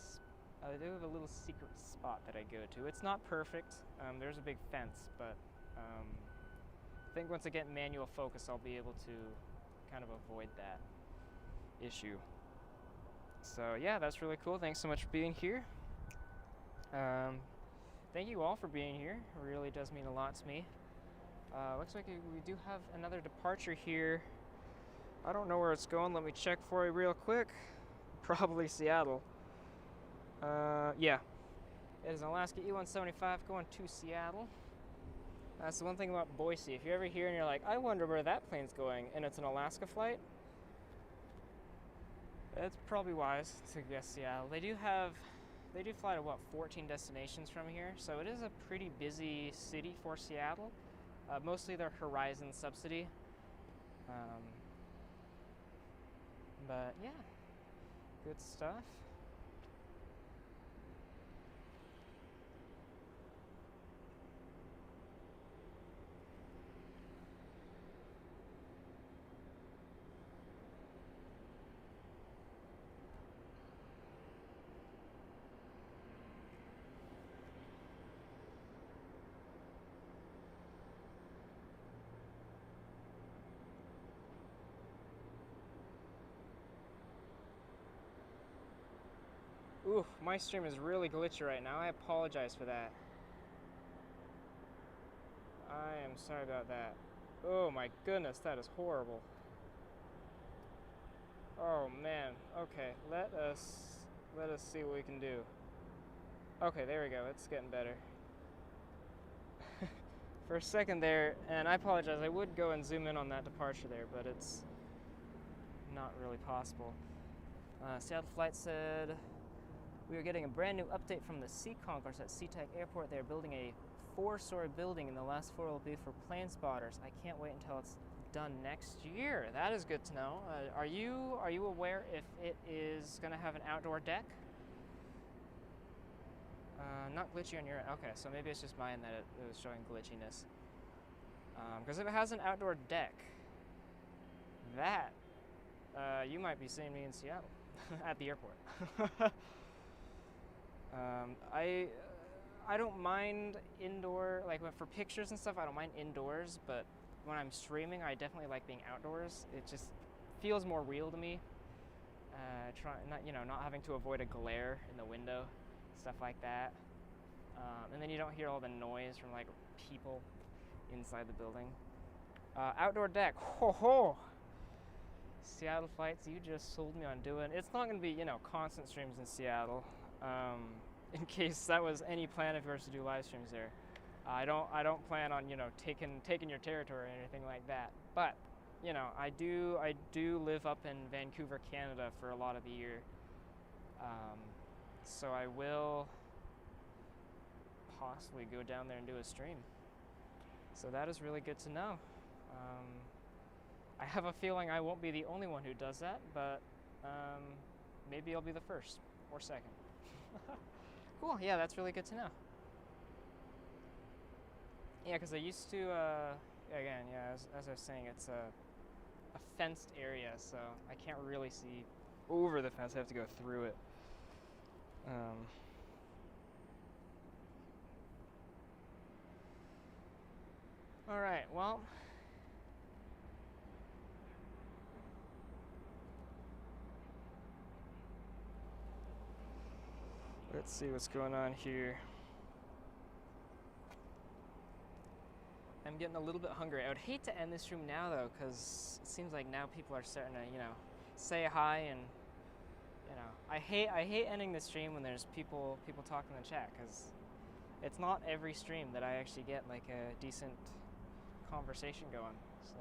secret spot that I go to. It's not perfect. There's a big fence, but I think once I get manual focus, I'll be able to kind of avoid that issue. So yeah, that's really cool. Thanks so much for being here. Thank you all for being here. It really does mean a lot to me. Looks like we do have another departure here. I don't know where it's going. Let me check for you real quick. Probably Seattle. Yeah. It is an Alaska E-175 going to Seattle. That's the one thing about Boise. If you're ever here and you're like, I wonder where that plane's going, and it's an Alaska flight, it's probably wise to guess Seattle. They do fly to, 14 destinations from here, so it is a pretty busy city for Seattle. Mostly their Horizon subsidy. But yeah, good stuff. Ooh, my stream is really glitchy right now. I apologize for that. I am sorry about that. Oh my goodness, that is horrible. Oh man, okay, let us Let us see what we can do. Okay, there we go. It's getting better. For a second there, and I apologize, I would go and zoom in on that departure there, but it's not really possible. Seattle Flight said, we are getting a brand new update from the C Concourse at SeaTac Airport. They're building a 4-story building, and the last floor will be for plane spotters. I can't wait until it's done next year. That is good to know. Are you aware if it is going to have an outdoor deck? Not glitchy on your end. Okay, so maybe it's just mine that it was showing glitchiness. Because if it has an outdoor deck, that you might be seeing me in Seattle at the airport. I don't mind indoor, like for pictures and stuff, I don't mind indoors, but when I'm streaming, I definitely like being outdoors. It just feels more real to me. Not having to avoid a glare in the window, stuff like that. And then you don't hear all the noise from like people inside the building. Outdoor deck, ho ho! Seattle flights, you just sold me on doing. It's not gonna be, constant streams in Seattle. In case that was any plan of yours to do live streams there. I don't plan on, taking your territory or anything like that. But, I do live up in Vancouver, Canada for a lot of the year. So I will possibly go down there and do a stream. So that is really good to know. I have a feeling I won't be the only one who does that, but maybe I'll be the first or second. Cool, yeah, that's really good to know. Yeah, because I used to, again, yeah, as I was saying, it's a fenced area, so I can't really see over the fence. I have to go through it. All right, well, let's see what's going on here. I'm getting a little bit hungry. I would hate to end this stream now though, because it seems like now people are starting to, say hi, and I hate ending the stream when there's people talking in the chat, because it's not every stream that I actually get like a decent conversation going. So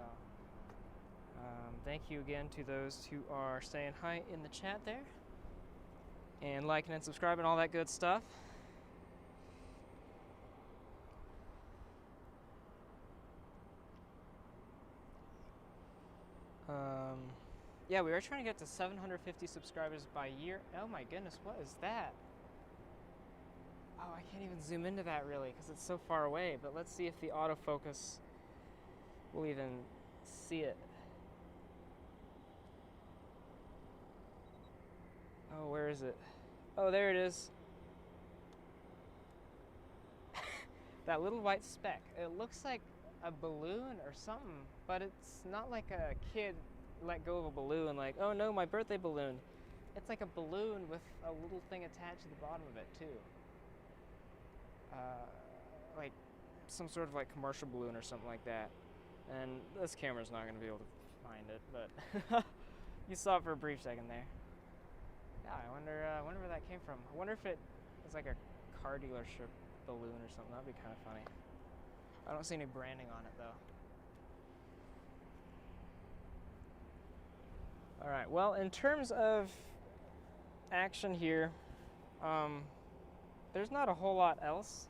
thank you again to those who are saying hi in the chat there, and liking and subscribing, all that good stuff. Yeah, we are trying to get to 750 subscribers by year. Oh my goodness, what is that? Oh, I can't even zoom into that really because it's so far away, but let's see if the autofocus will even see it. Oh, where is it? Oh, there it is. That little white speck. It looks like a balloon or something, but it's not like a kid let go of a balloon like, oh no, my birthday balloon. It's like a balloon with a little thing attached to the bottom of it too. Like some sort of like commercial balloon or something like that. And this camera's not gonna be able to find it, but you saw it for a brief second there. Yeah, I wonder where that came from. I wonder if it was like a car dealership balloon or something. That'd be kind of funny. I don't see any branding on it though. All right, well, in terms of action here, there's not a whole lot else.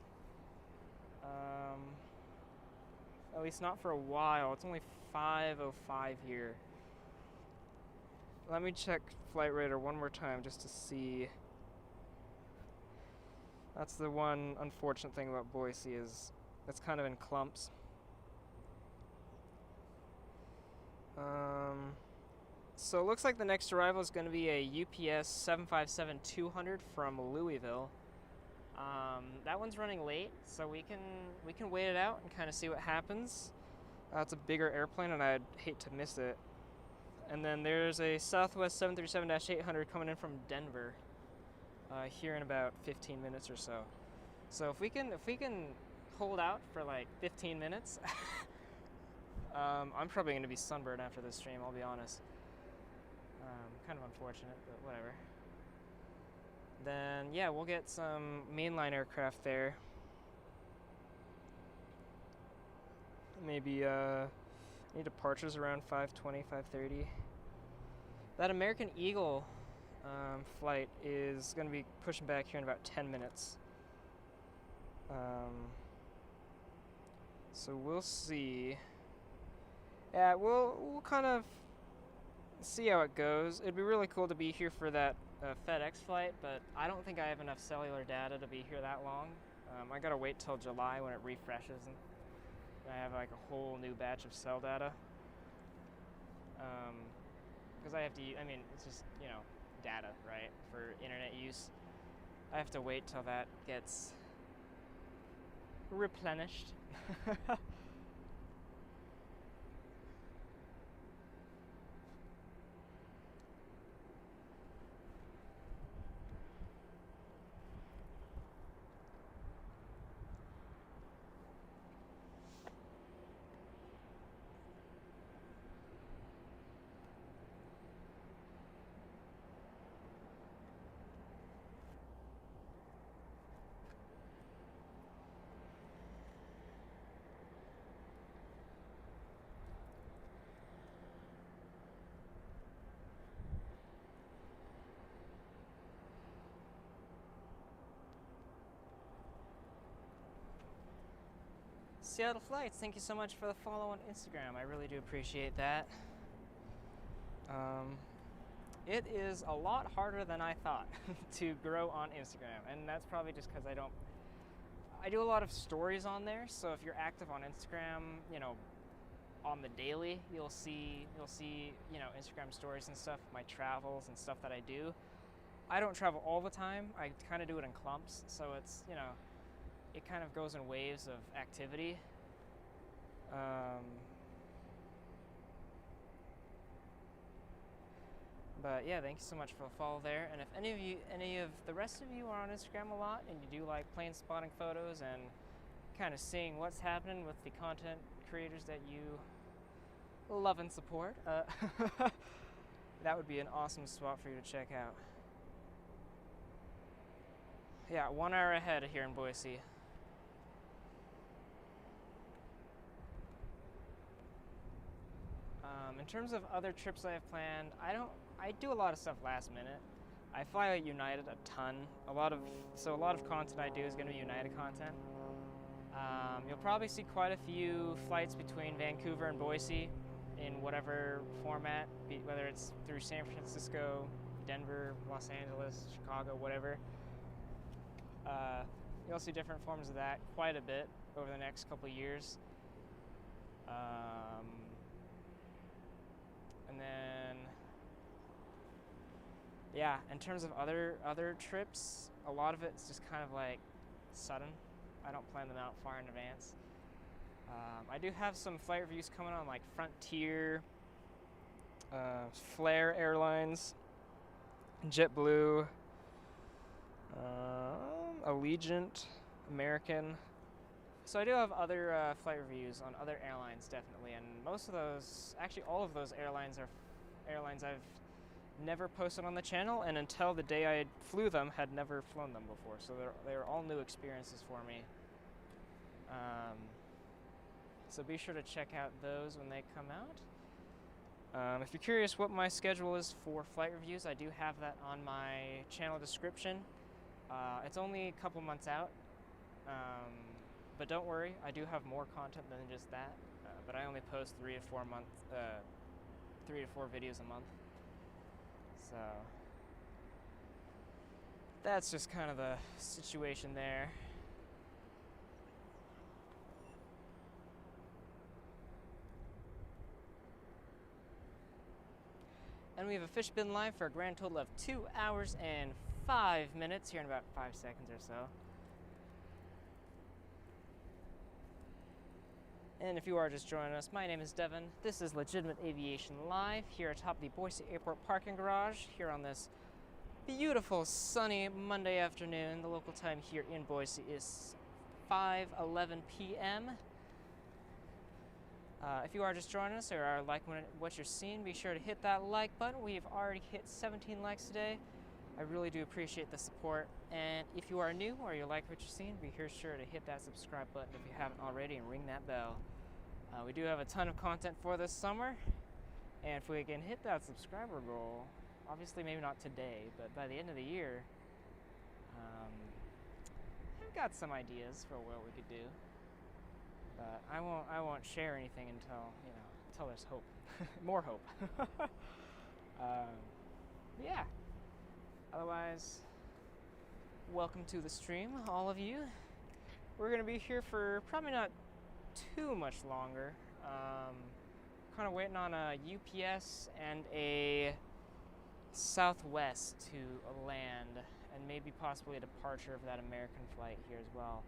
At least not for a while. It's only 5:05 here. Let me check Flight Radar one more time just to see. That's the one unfortunate thing about Boise is it's kind of in clumps. So it looks like the next arrival is going to be a UPS 757-200 from Louisville. That one's running late, so we can wait it out and kind of see what happens. It's a bigger airplane, and I'd hate to miss it. And then there's a Southwest 737-800 coming in from Denver here in about 15 minutes or so. So if we can hold out for like 15 minutes, I'm probably going to be sunburned after this stream, I'll be honest. Kind of unfortunate, but whatever. Then, yeah, we'll get some mainline aircraft there. Maybe, any departures around 5:20, 5:30. That American Eagle flight is going to be pushing back here in about 10 minutes. So we'll see. Yeah, we'll kind of see how it goes. It'd be really cool to be here for that FedEx flight, but I don't think I have enough cellular data to be here that long. I gotta wait till July when it refreshes and I have like a whole new batch of cell data. Because I have to, I mean, it's just, you know, data, right, for internet use. I have to wait till that gets replenished. Seattle Flights, thank you so much for the follow on Instagram. I really do appreciate that. It is a lot harder than I thought to grow on Instagram, and that's probably just because I do a lot of stories on there. So if you're active on Instagram, you know, on the daily, you'll see, you know, Instagram stories and stuff, my travels and stuff that I do. I don't travel all the time. I kind of do it in clumps, so it's, you know, it kind of goes in waves of activity. But yeah, thank you so much for the follow there. And if any of the rest of you are on Instagram a lot and you do like plane spotting photos and kind of seeing what's happening with the content creators that you love and support, that would be an awesome spot for you to check out. Yeah, 1 hour ahead here in Boise. In terms of other trips I have planned, I do a lot of stuff last minute. I fly at United a ton. A lot of content I do is going to be United content. You'll probably see quite a few flights between Vancouver and Boise in whatever format, whether it's through San Francisco, Denver, Los Angeles, Chicago, whatever. You'll see different forms of that quite a bit over the next couple of years. And then, yeah, in terms of other trips, a lot of it's just kind of like sudden. I don't plan them out far in advance. I do have some flight reviews coming on, like Frontier, Flair Airlines, JetBlue, Allegiant, American. So I do have other flight reviews on other airlines, definitely, and most of those, actually all of those airlines are airlines I've never posted on the channel, and until the day I flew them, had never flown them before. So they're all new experiences for me. So be sure to check out those when they come out. If you're curious what my schedule is for flight reviews, I do have that on my channel description. It's only a couple months out. But don't worry, I do have more content than just that. But I only post 3 to 4 videos a month. So that's just kind of the situation there. And we have officially been live for a grand total of 2 hours and 5 minutes here in about 5 seconds or so. And if you are just joining us, my name is Devin. This is Legitimate Aviation Live here atop the Boise Airport parking garage here on this beautiful sunny Monday afternoon. The local time here in Boise is 5:11 p.m. If you are just joining us or are liking what you're seeing, be sure to hit that like button. We've already hit 17 likes today. I really do appreciate the support. And if you are new or you like what you're seeing, be sure to hit that subscribe button if you haven't already and ring that bell. We do have a ton of content for this summer, and if we can hit that subscriber goal, obviously maybe not today, but by the end of the year, I've got some ideas for what we could do. But I won't share anything until there's hope, more hope. Yeah. Otherwise, welcome to the stream, all of you. We're gonna be here for probably not too much longer. Kind of waiting on a UPS and a Southwest to land, and maybe possibly a departure of that American flight here as well.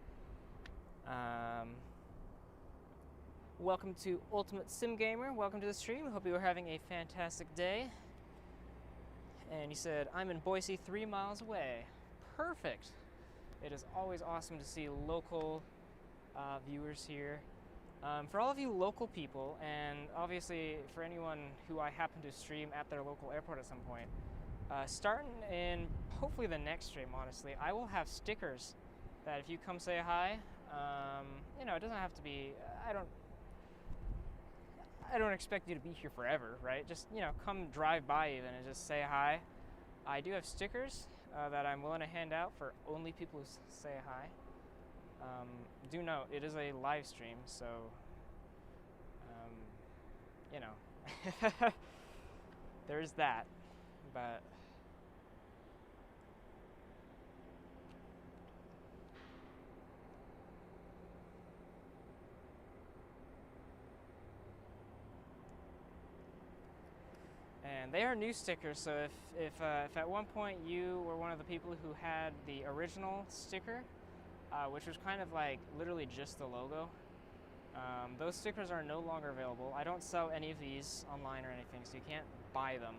Welcome to Ultimate Sim Gamer. Welcome to the stream. Hope you are having a fantastic day. And he said, I'm in Boise, 3 miles away. Perfect. It is always awesome to see local viewers here. For all of you local people, and obviously for anyone who I happen to stream at their local airport at some point, starting in hopefully the next stream, honestly, I will have stickers that if you come say hi, it doesn't have to be, I don't expect you to be here forever, right? Just, come drive by even and just say hi. I do have stickers that I'm willing to hand out for only people who say hi. Do note, it is a live stream, so, there's that, but... And they are new stickers, so if at one point you were one of the people who had the original sticker, which was kind of like literally just the logo, those stickers are no longer available. I don't sell any of these online or anything, so you can't buy them.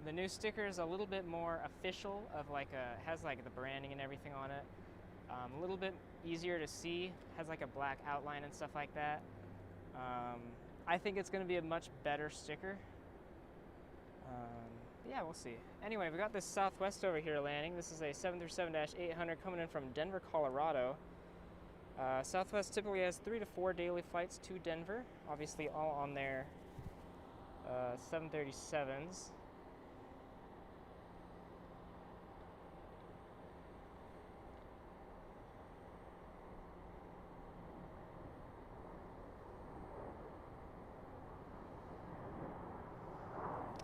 The new sticker is a little bit more official, has like the branding and everything on it. A little bit easier to see, has like a black outline and stuff like that. I think it's going to be a much better sticker. Yeah, we'll see. Anyway, we got this Southwest over here landing. This is a 737-800 coming in from Denver, Colorado. Southwest typically has 3 to 4 daily flights to Denver, obviously all on their 737s.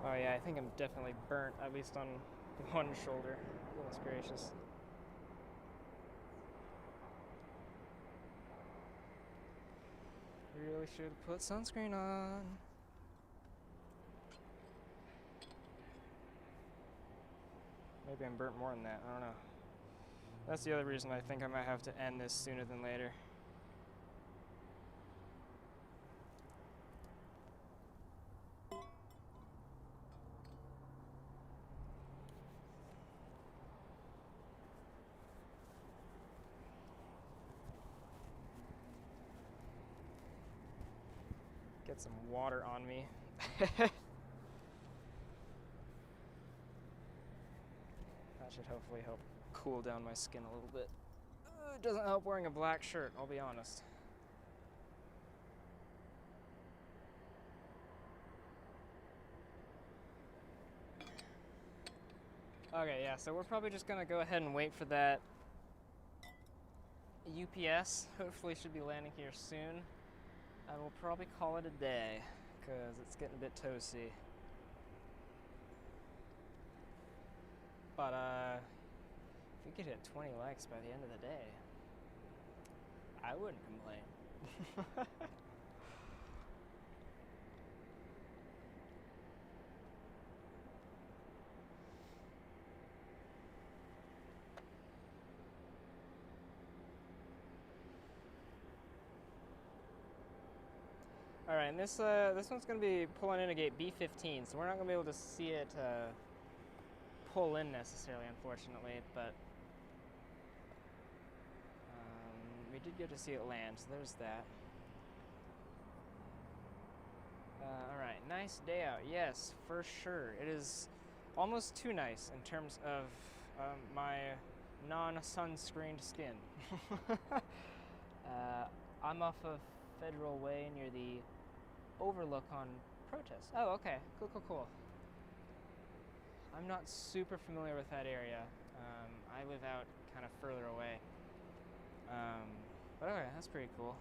Oh yeah, I think I'm definitely burnt, at least on one shoulder. Goodness gracious. Really should have put sunscreen on. Maybe I'm burnt more than that, I don't know. That's the other reason I think I might have to end this sooner than later. Get some water on me. That should hopefully help cool down my skin a little bit. It doesn't help wearing a black shirt, I'll be honest. Okay, yeah, so we're probably just gonna go ahead and wait for that UPS. Hopefully should be landing here soon. I will probably call it a day, because it's getting a bit toasty. But, if we could hit 20 likes by the end of the day, I wouldn't complain. All right, and this one's going to be pulling in a gate B15, so we're not going to be able to see it pull in necessarily, unfortunately, but we did get to see it land, so there's that. All right, nice day out. Yes, for sure. It is almost too nice in terms of my non-sunscreened skin. I'm off of Federal Way near the overlook on Protest. Oh, okay. Cool. I'm not super familiar with that area. I live out kind of further away. But okay, that's pretty cool.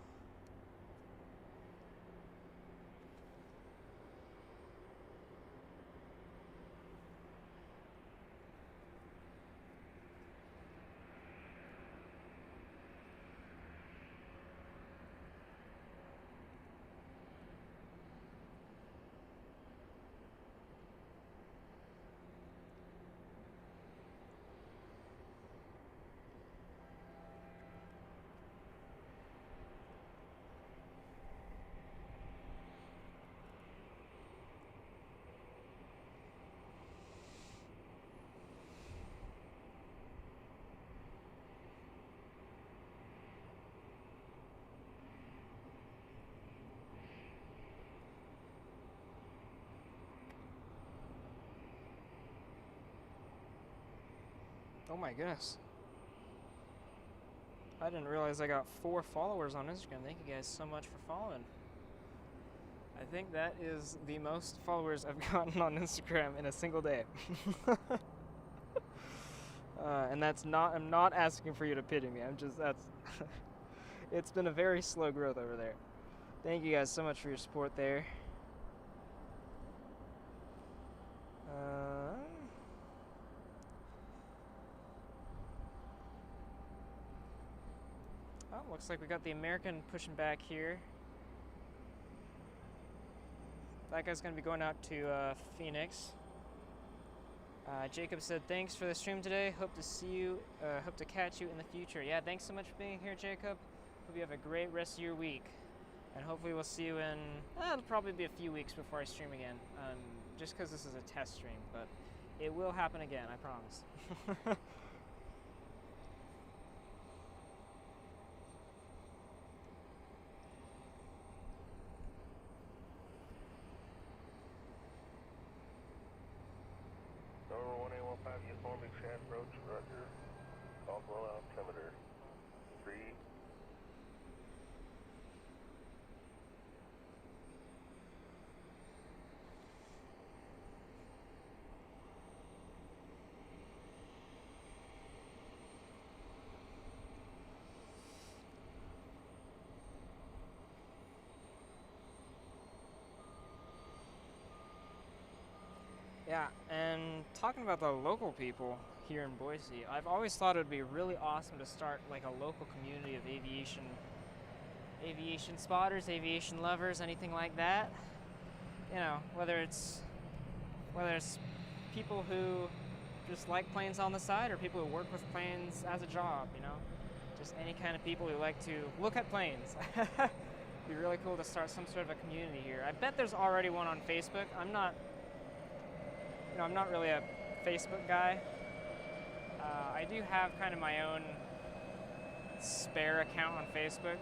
Oh my goodness. I didn't realize I got 4 followers on Instagram. Thank you guys so much for following. I think that is the most followers I've gotten on Instagram in a single day. And that's not, I'm not asking for you to pity me. It's been a very slow growth over there. Thank you guys so much for your support there. Oh, looks like we got the American pushing back here. That guy's gonna be going out to Phoenix. Jacob said, thanks for the stream today. Hope to catch you in the future. Yeah, thanks so much for being here, Jacob. Hope you have a great rest of your week. And hopefully we'll see you in, it'll probably be a few weeks before I stream again. Just because this is a test stream, but it will happen again, I promise. Number 1815, uniform, big sky approach, roger. Caldwell altimeter 3. Yeah, and talking about the local people here in Boise, I've always thought it would be really awesome to start like a local community of aviation spotters, aviation lovers, anything like that. You know, whether it's people who just like planes on the side or people who work with planes as a job, you know, just any kind of people who like to look at planes. It'd be really cool to start some sort of a community here. I bet there's already one on Facebook. I'm not really a Facebook guy. I do have kind of my own spare account on Facebook,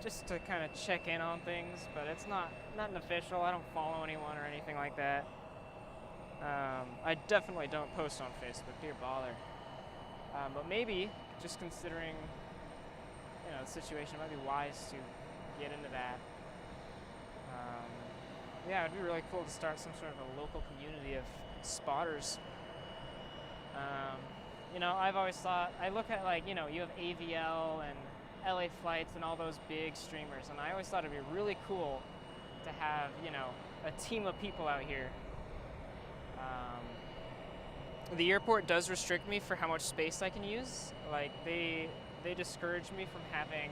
just to kind of check in on things, but it's not an official. I don't follow anyone or anything like that. I definitely don't post on Facebook, dear bother. But maybe, just considering, you know, the situation, it might be wise to get into that. Yeah, it'd be really cool to start some sort of a local community of spotters. You know, I've always thought, I look at, like, you know, you have AVL and LA Flights and all those big streamers, and I always thought it'd be really cool to have, you know, a team of people out here. The airport does restrict me for how much space I can use. Like, they discourage me from having,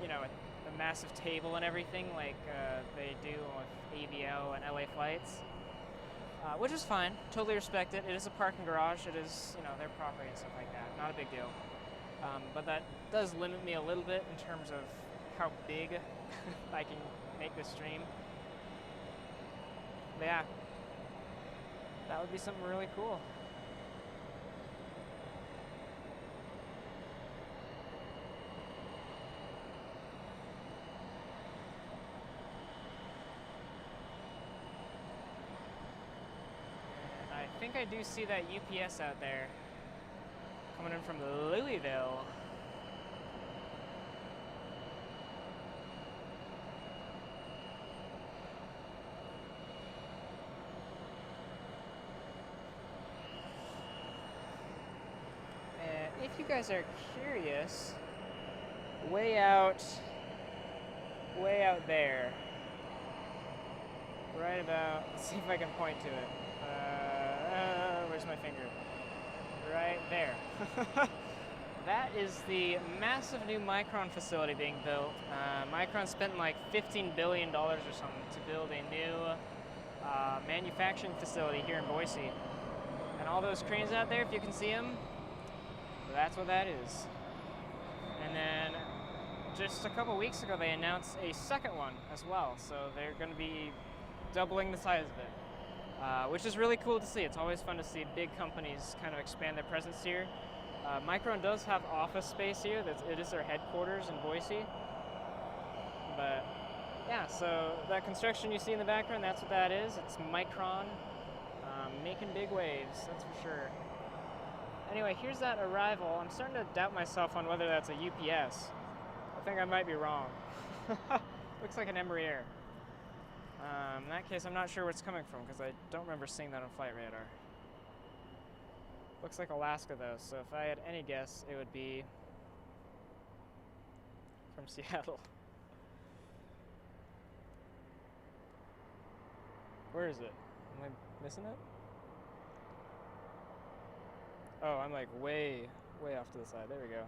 you know, a massive table and everything like they do with AVL and LA Flights, which is fine. Totally respect it. It is a parking garage. It is, you know, their property and stuff like that. Not a big deal. But that does limit me a little bit in terms of how big I can make this stream. But yeah, that would be something really cool. think I do see that UPS out there coming in from Louisville. And if you guys are curious, way out there, right about, let's see if I can point to it. Where's my finger? Right there. That is the massive new Micron facility being built. Micron spent like $15 billion or something to build a new manufacturing facility here in Boise. And all those cranes out there, if you can see them, that's what that is. And then just a couple weeks ago, they announced a second one as well. So they're going to be doubling the size of it, which is really cool to see. It's always fun to see big companies kind of expand their presence here. Micron does have office space here. It is their headquarters in Boise. But yeah, so that construction you see in the background, that's what that is. It's Micron making big waves, that's for sure. Anyway, here's that arrival. I'm starting to doubt myself on whether that's a UPS. I think I might be wrong. Looks like an Embraer. In that case, I'm not sure where it's coming from because I don't remember seeing that on flight radar. Looks like Alaska though, so if I had any guess, it would be from Seattle. Where is it? Am I missing it? Oh, I'm like way off to the side. There we go.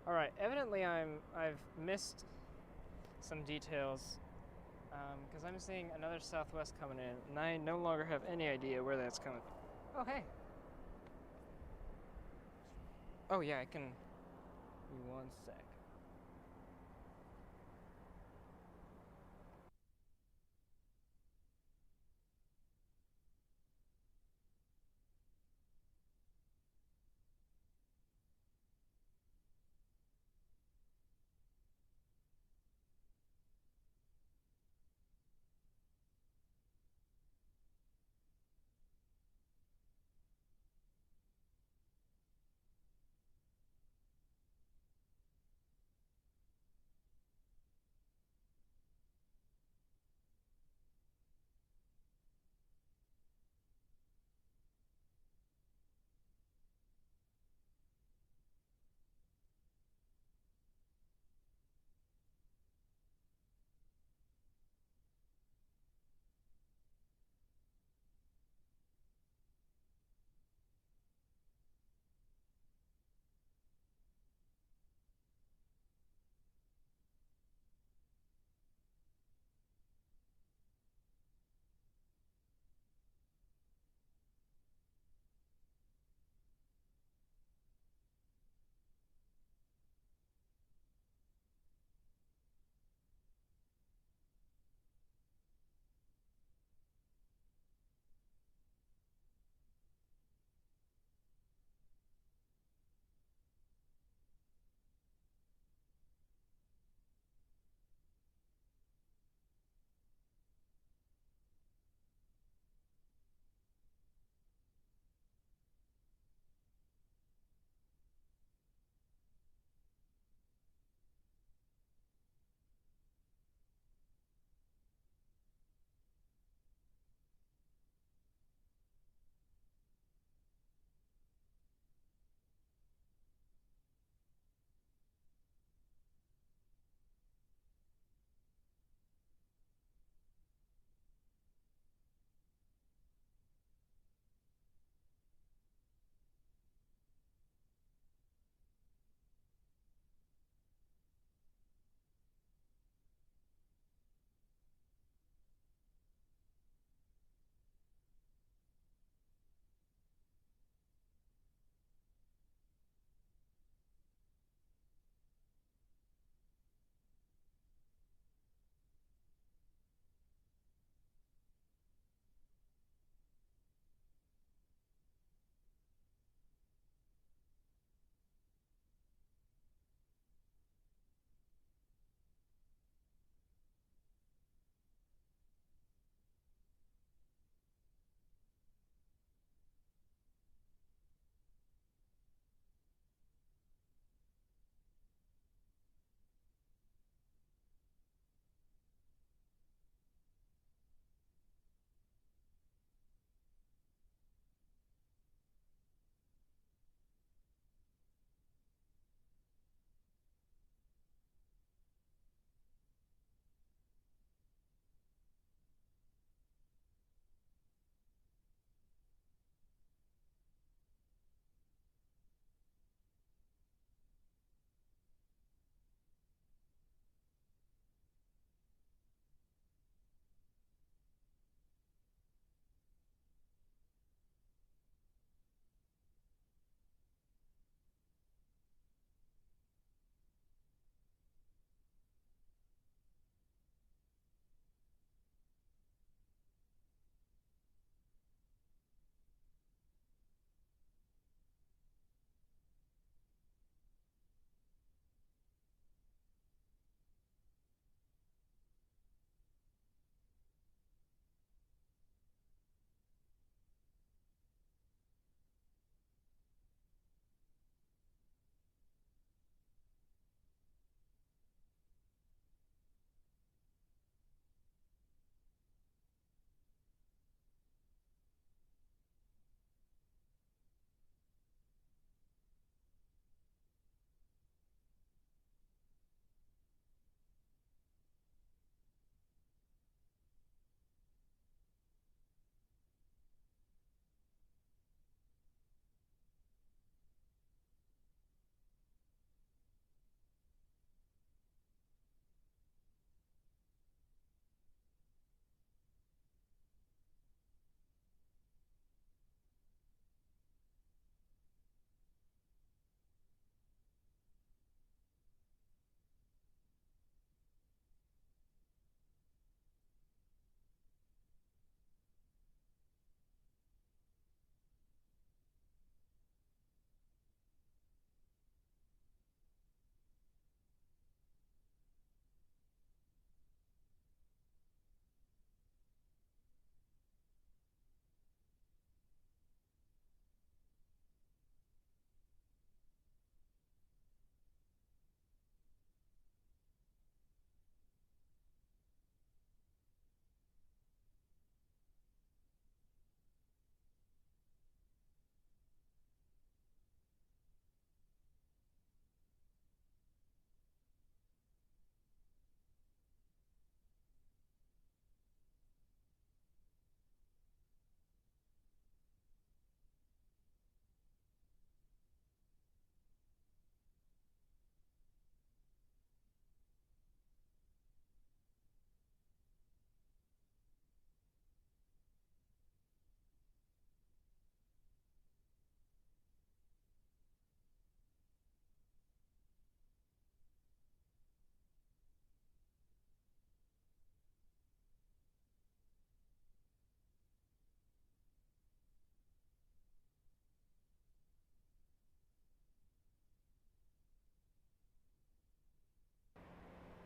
All right, evidently I've missed some details because I'm seeing another Southwest coming in, and I no longer have any idea where that's coming from. Oh, hey. Oh, yeah, I can. Give me one sec.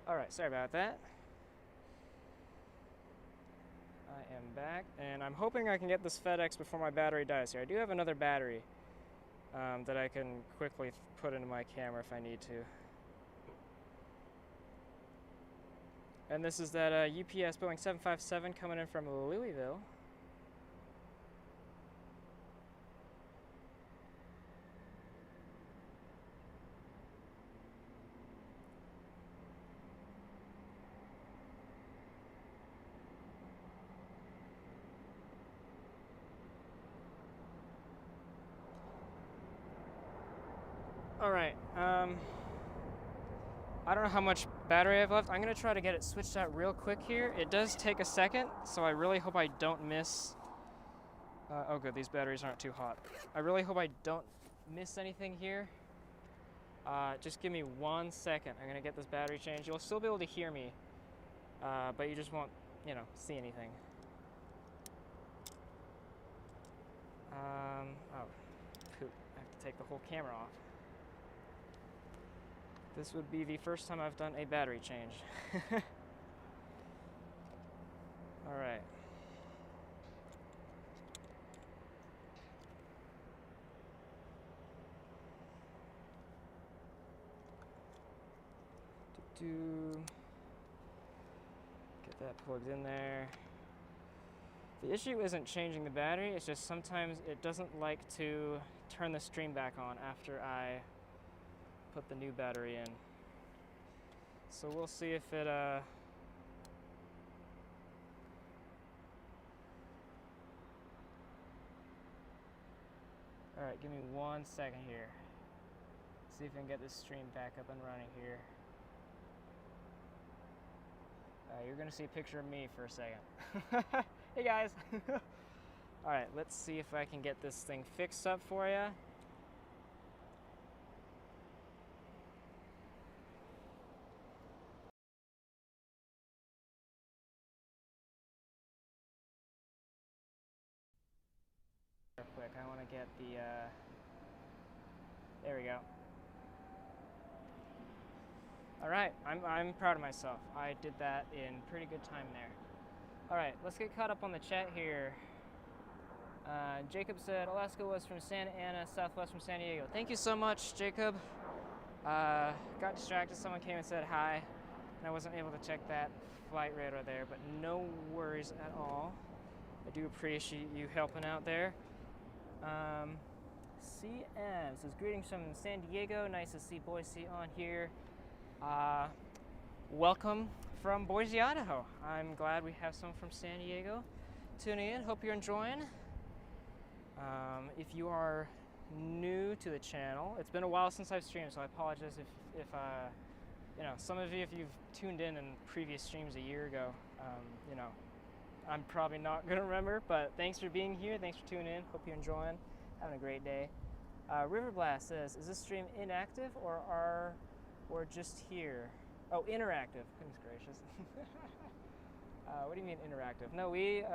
Alright, sorry about that. I am back, and I'm hoping I can get this FedEx before my battery dies here. I do have another battery that I can quickly put into my camera if I need to. And this is that UPS Boeing 757 coming in from Louisville. Alright, I don't know how much battery I have left. I'm going to try to get it switched out real quick here. It does take a second, so I really hope I don't miss... oh good, these batteries aren't too hot. I really hope I don't miss anything here. Just give me 1 second. I'm going to get this battery changed. You'll still be able to hear me, but you just won't, you know, see anything. Oh, poop. I have to take the whole camera off. This would be the first time I've done a battery change. Alright. Get that plugged in there. The issue isn't changing the battery, it's just sometimes it doesn't like to turn the stream back on after I put the new battery in. So we'll see if it alright, give me 1 second here. See if I can get this stream back up and running here. You're gonna see a picture of me for a second. Hey guys! Alright, let's see if I can get this thing fixed up for you. Real quick, I want to get the, there we go. Alright, I'm proud of myself. I did that in pretty good time there. Alright, let's get caught up on the chat here. Jacob said Alaska was from Santa Ana, southwest from San Diego. Thank you so much, Jacob. Got distracted, someone came and said hi, and I wasn't able to check that flight radar there, but no worries at all. I do appreciate you helping out there. CM says, greetings from San Diego. Nice to see Boise on here. Welcome from Boise, Idaho. I'm glad we have someone from San Diego tuning in. Hope you're enjoying. If you are new to the channel, it's been a while since I've streamed, so I apologize if you know, some of you, if you've tuned in previous streams a year ago, you know, I'm probably not gonna remember, but thanks for being here. Thanks for tuning in. Hope you're enjoying. Having a great day. Riverblast says, is this stream inactive or just here? Oh, interactive. Goodness gracious. What do you mean interactive? No, it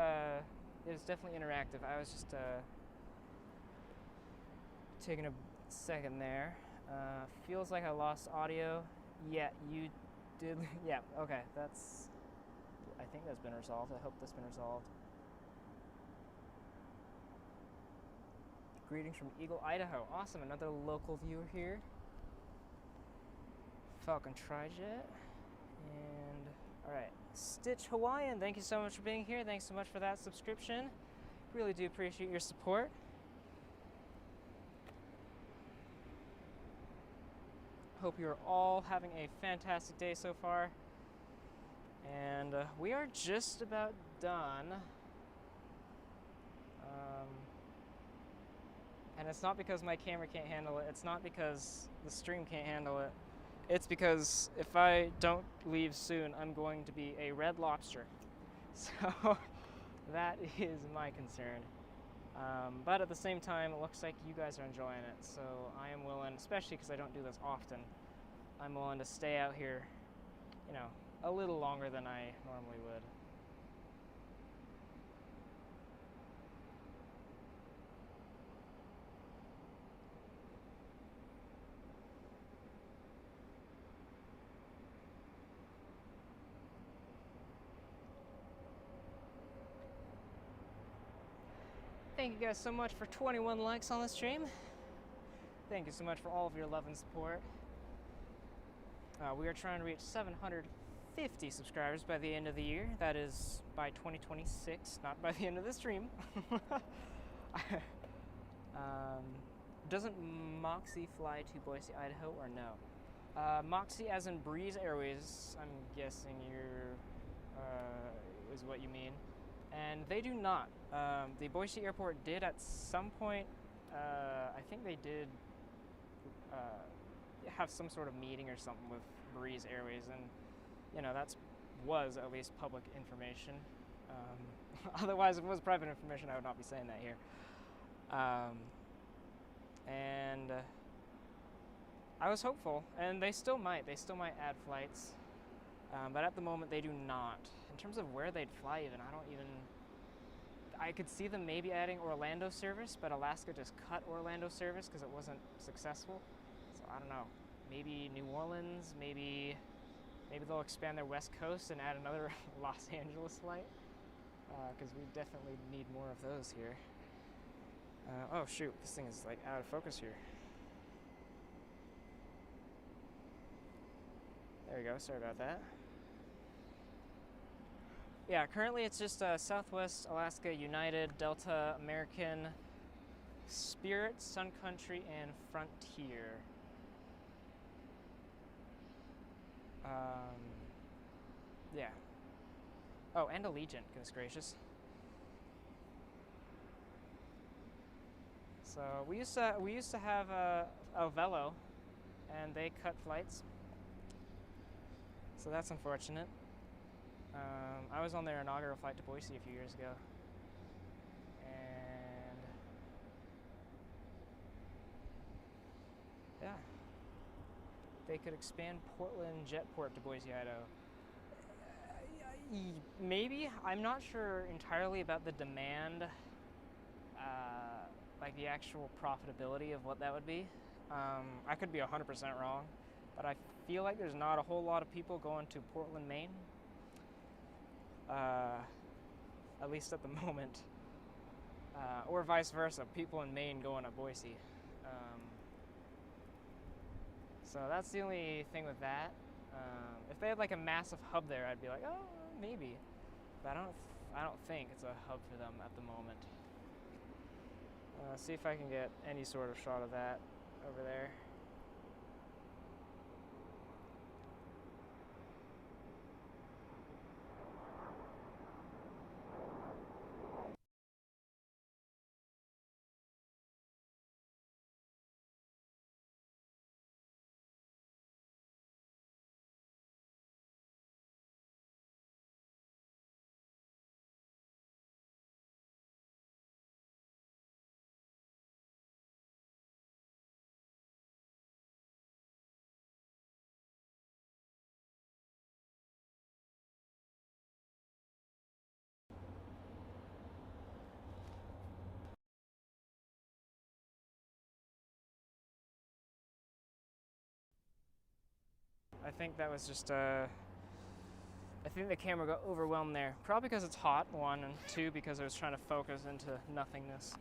was definitely interactive. I was just taking a second there. Feels like I lost audio. Yeah, you did. Yeah, okay. I think that's been resolved. I hope that's been resolved. Greetings from Eagle, Idaho. Awesome, another local viewer here. Falcon Trijet. And, alright. Stitch Hawaiian, thank you so much for being here. Thanks so much for that subscription. Really do appreciate your support. Hope you're all having a fantastic day so far. And we are just about done. And it's not because my camera can't handle it. It's not because the stream can't handle it. It's because if I don't leave soon, I'm going to be a red lobster. So that is my concern. But at the same time, it looks like you guys are enjoying it. So I am willing, especially because I don't do this often, I'm willing to stay out here, you know, a little longer than I normally would. Thank you guys so much for 21 likes on the stream. Thank you so much for all of your love and support. We are trying to reach 750 subscribers by the end of the year. That is by 2026, not by the end of the stream. Doesn't Moxie fly to Boise, Idaho, or no? Moxie as in Breeze Airways, I'm guessing is what you mean. And they do not. The Boise airport did at some point, I think they did have some sort of meeting or something with Breeze Airways, and you know, was at least public information. Otherwise, if it was private information, I would not be saying that here. And I was hopeful, and they still might add flights, but at the moment they do not. In terms of where they'd fly even, I could see them maybe adding Orlando service, but Alaska just cut Orlando service because it wasn't successful. So I don't know, maybe New Orleans, maybe they'll expand their West Coast and add another Los Angeles flight, because we definitely need more of those here. Oh shoot, this thing is like out of focus here. There we go, sorry about that. Yeah, currently it's just Southwest, Alaska, United, Delta, American, Spirit, Sun Country, and Frontier. Yeah. Oh, and Allegiant, goodness gracious. So we used to have Velo, and they cut flights. So that's unfortunate. I was on their inaugural flight to Boise a few years ago, and yeah, they could expand Portland Jetport to Boise, Idaho. Maybe. I'm not sure entirely about the demand, like the actual profitability of what that would be. I could be 100% wrong, but I feel like there's not a whole lot of people going to Portland, Maine. At least at the moment, or vice versa, people in Maine going to Boise. So that's the only thing with that. If they had like a massive hub there, I'd be like, oh, maybe. But I don't think it's a hub for them at the moment. See if I can get any sort of shot of that over there. I think that was just, I think the camera got overwhelmed there. Probably because it's hot, one, and two, because I was trying to focus into nothingness.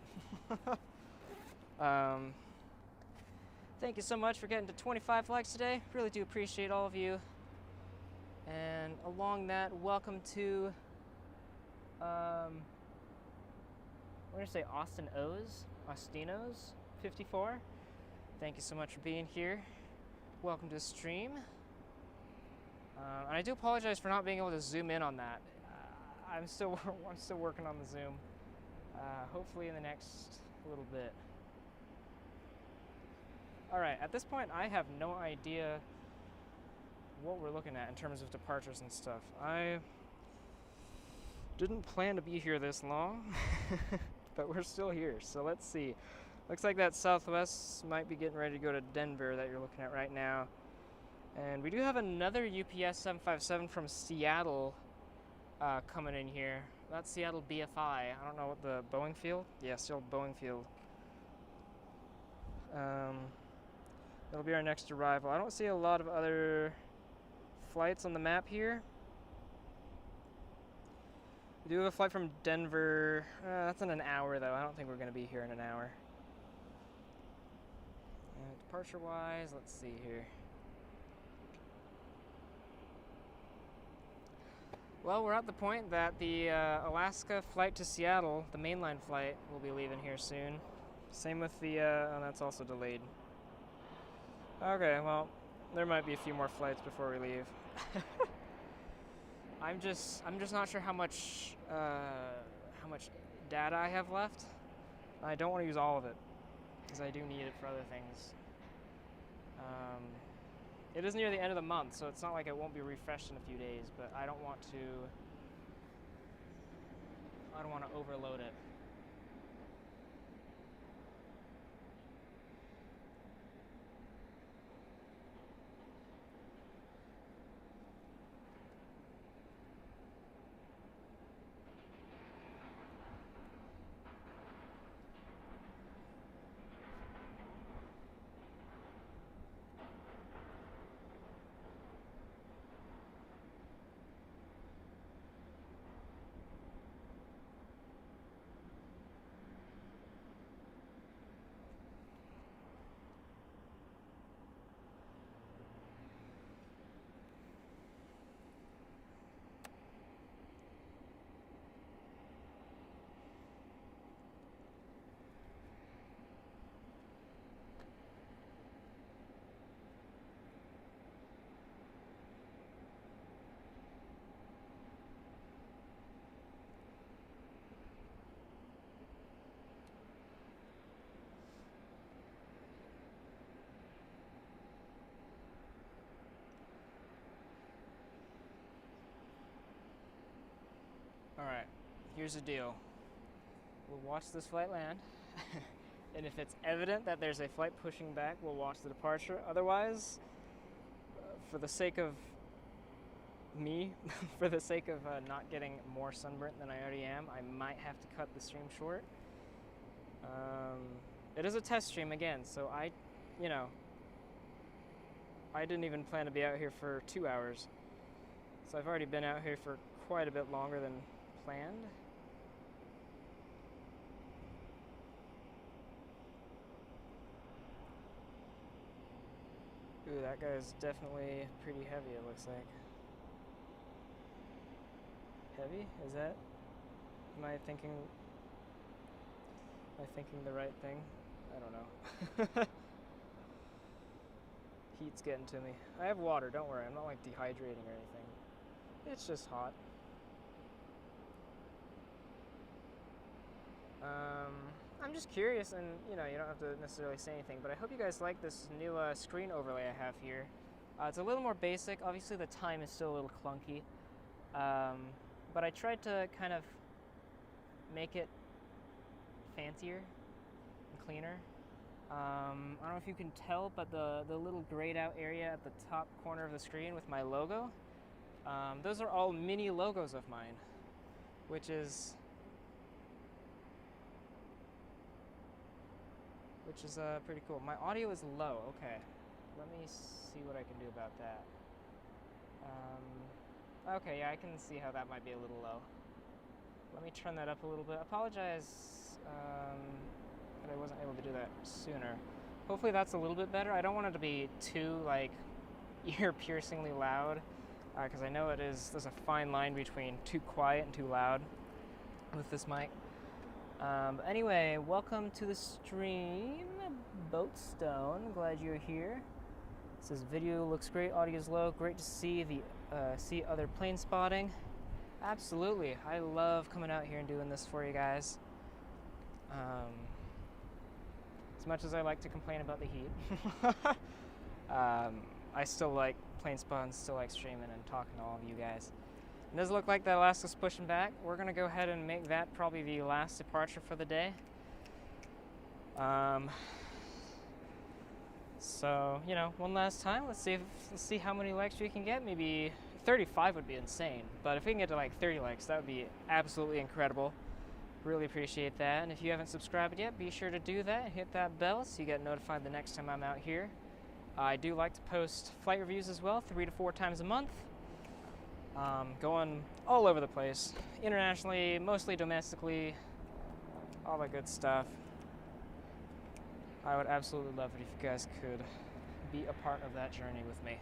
Thank you so much for getting to 25 likes today. Really do appreciate all of you. And along that, welcome to, we're gonna say Austino's 54. Thank you so much for being here. Welcome to the stream. And I do apologize for not being able to zoom in on that. I'm still working on the zoom. Hopefully in the next little bit. All right, at this point, I have no idea what we're looking at in terms of departures and stuff. I didn't plan to be here this long, but we're still here. So let's see. Looks like that Southwest might be getting ready to go to Denver that you're looking at right now. And we do have another UPS 757 from Seattle coming in here. That's Seattle BFI. I don't know what the Boeing field? Yeah, still Boeing field. That'll be our next arrival. I don't see a lot of other flights on the map here. We do have a flight from Denver. That's in an hour, though. I don't think we're going to be here in an hour. Departure-wise, let's see here. Well, we're at the point that the Alaska flight to Seattle, the mainline flight, will be leaving here soon. Same with the, oh, that's also delayed. Okay, well, there might be a few more flights before we leave. I'm just not sure how much data I have left. I don't want to use all of it, because I do need it for other things. It is near the end of the month, so it's not like it won't be refreshed in a few days, but I don't want to overload it. Alright, here's the deal. We'll watch this flight land, and if it's evident that there's a flight pushing back, we'll watch the departure. Otherwise, for the sake of me, for the sake of not getting more sunburnt than I already am, I might have to cut the stream short. It is a test stream again, so I didn't even plan to be out here for 2 hours. So I've already been out here for quite a bit longer than planned. Ooh, that guy's definitely pretty heavy, it looks like. Heavy? Is that? Am I thinking the right thing? I don't know. Heat's getting to me. I have water, don't worry. I'm not like dehydrating or anything. It's just hot. I'm just curious, and you don't have to necessarily say anything, but I hope you guys like this new screen overlay I have here. It's a little more basic. Obviously the time is still a little clunky, but I tried to kind of make it fancier and cleaner. I don't know if you can tell, but the little grayed out area at the top corner of the screen with my logo, those are all mini logos of mine, which is pretty cool. My audio is low. Okay, let me see what I can do about that. Okay, yeah, I can see how that might be a little low. Let me turn that up a little bit. Apologize that I wasn't able to do that sooner. Hopefully that's a little bit better. I don't want it to be too ear-piercingly loud, because I know there's a fine line between too quiet and too loud with this mic. But anyway, welcome to the stream, Boatstone. Glad you're here. It says video looks great, audio's low. Great to see see other plane spotting. Absolutely, I love coming out here and doing this for you guys. As much as I like to complain about the heat, I still like plane spotting, still like streaming and talking to all of you guys. It does look like the Alaska's pushing back. We're going to go ahead and make that probably the last departure for the day. So, one last time. Let's see how many likes we can get. Maybe 35 would be insane. But if we can get to like 30 likes, that would be absolutely incredible. Really appreciate that. And if you haven't subscribed yet, be sure to do that and hit that bell so you get notified the next time I'm out here. I do like to post flight reviews as well, 3 to 4 times a month. going all over the place, internationally, mostly domestically, all that good stuff. I would absolutely love it if you guys could be a part of that journey with me.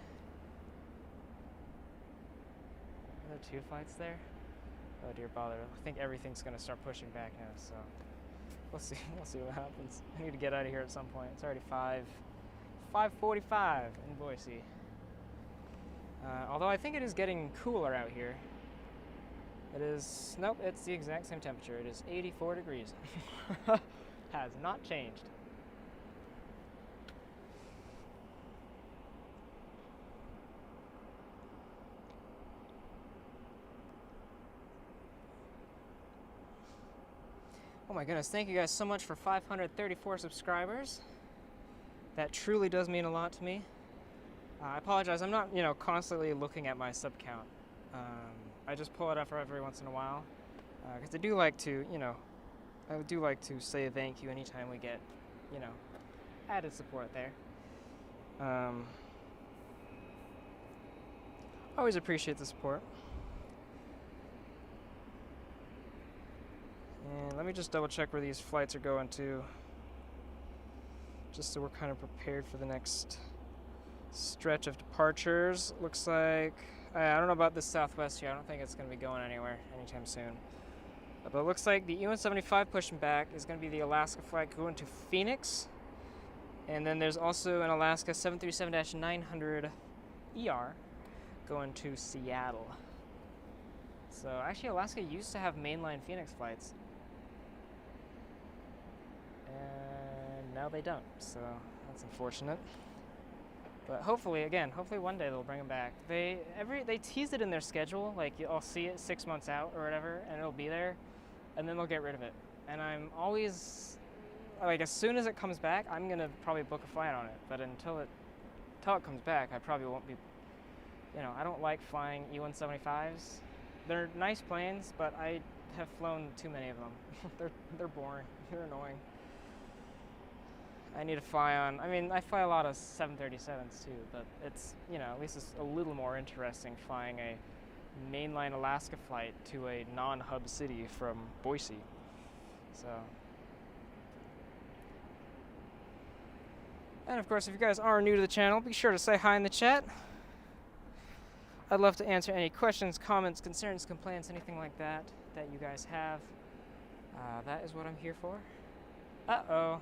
Are there 2 flights there? Oh dear bother. I think everything's gonna start pushing back now, so we'll see what happens. I need to get out of here at some point. It's already 5:45 in Boise. Although I think it is getting cooler out here. It is, nope, it's the exact same temperature. It is 84 degrees. Has not changed. Oh my goodness, thank you guys so much for 534 subscribers. That truly does mean a lot to me. I apologize, I'm not, constantly looking at my sub count. I just pull it up for every once in a while. Because I do like to, I do like to say thank you anytime we get, added support there. Always appreciate the support. And let me just double check where these flights are going to, just so we're kind of prepared for the next stretch of departures. Looks like, I don't know about this Southwest here, I don't think it's going to be going anywhere anytime soon. But it looks like the E-175 pushing back is going to be the Alaska flight going to Phoenix. And then there's also an Alaska 737-900 ER going to Seattle. So actually Alaska used to have mainline Phoenix flights. And now they don't, so that's unfortunate. But hopefully one day they'll bring them back. They tease it in their schedule, like I'll see it 6 months out or whatever, and it'll be there, and then they'll get rid of it. And I'm always, like, as soon as it comes back, I'm gonna probably book a flight on it. But until it comes back, I probably won't be, I don't like flying E-175s. They're nice planes, but I have flown too many of them. They're boring, they're annoying. I need to fly on, I fly a lot of 737s too, but it's, at least it's a little more interesting flying a mainline Alaska flight to a non-hub city from Boise. So. And of course, if you guys are new to the channel, be sure to say hi in the chat. I'd love to answer any questions, comments, concerns, complaints, anything like that you guys have. That is what I'm here for. Uh-oh.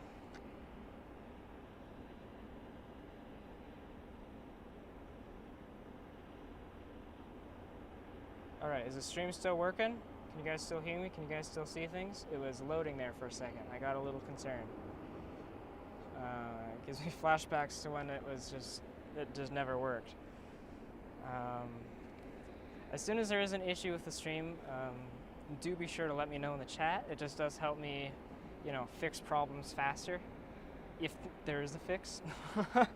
Alright, is the stream still working? Can you guys still hear me? Can you guys still see things? It was loading there for a second. I got a little concerned. It gives me flashbacks to when it just never worked. As soon as there is an issue with the stream, do be sure to let me know in the chat. It just does help me, fix problems faster, if there is a fix. It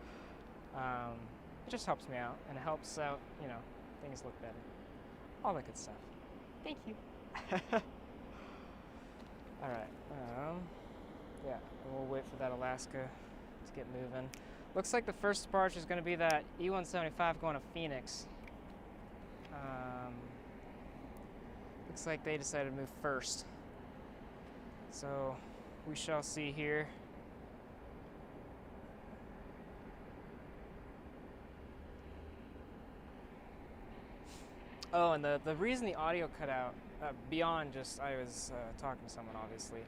just helps me out, and it helps out, things look better. All that good stuff. Thank you. Alright, yeah, we'll wait for that Alaska to get moving. Looks like the first departure is going to be that E-175 going to Phoenix. Looks like they decided to move first. So, we shall see here. Oh, and the reason the audio cut out, beyond just I was talking to someone, obviously,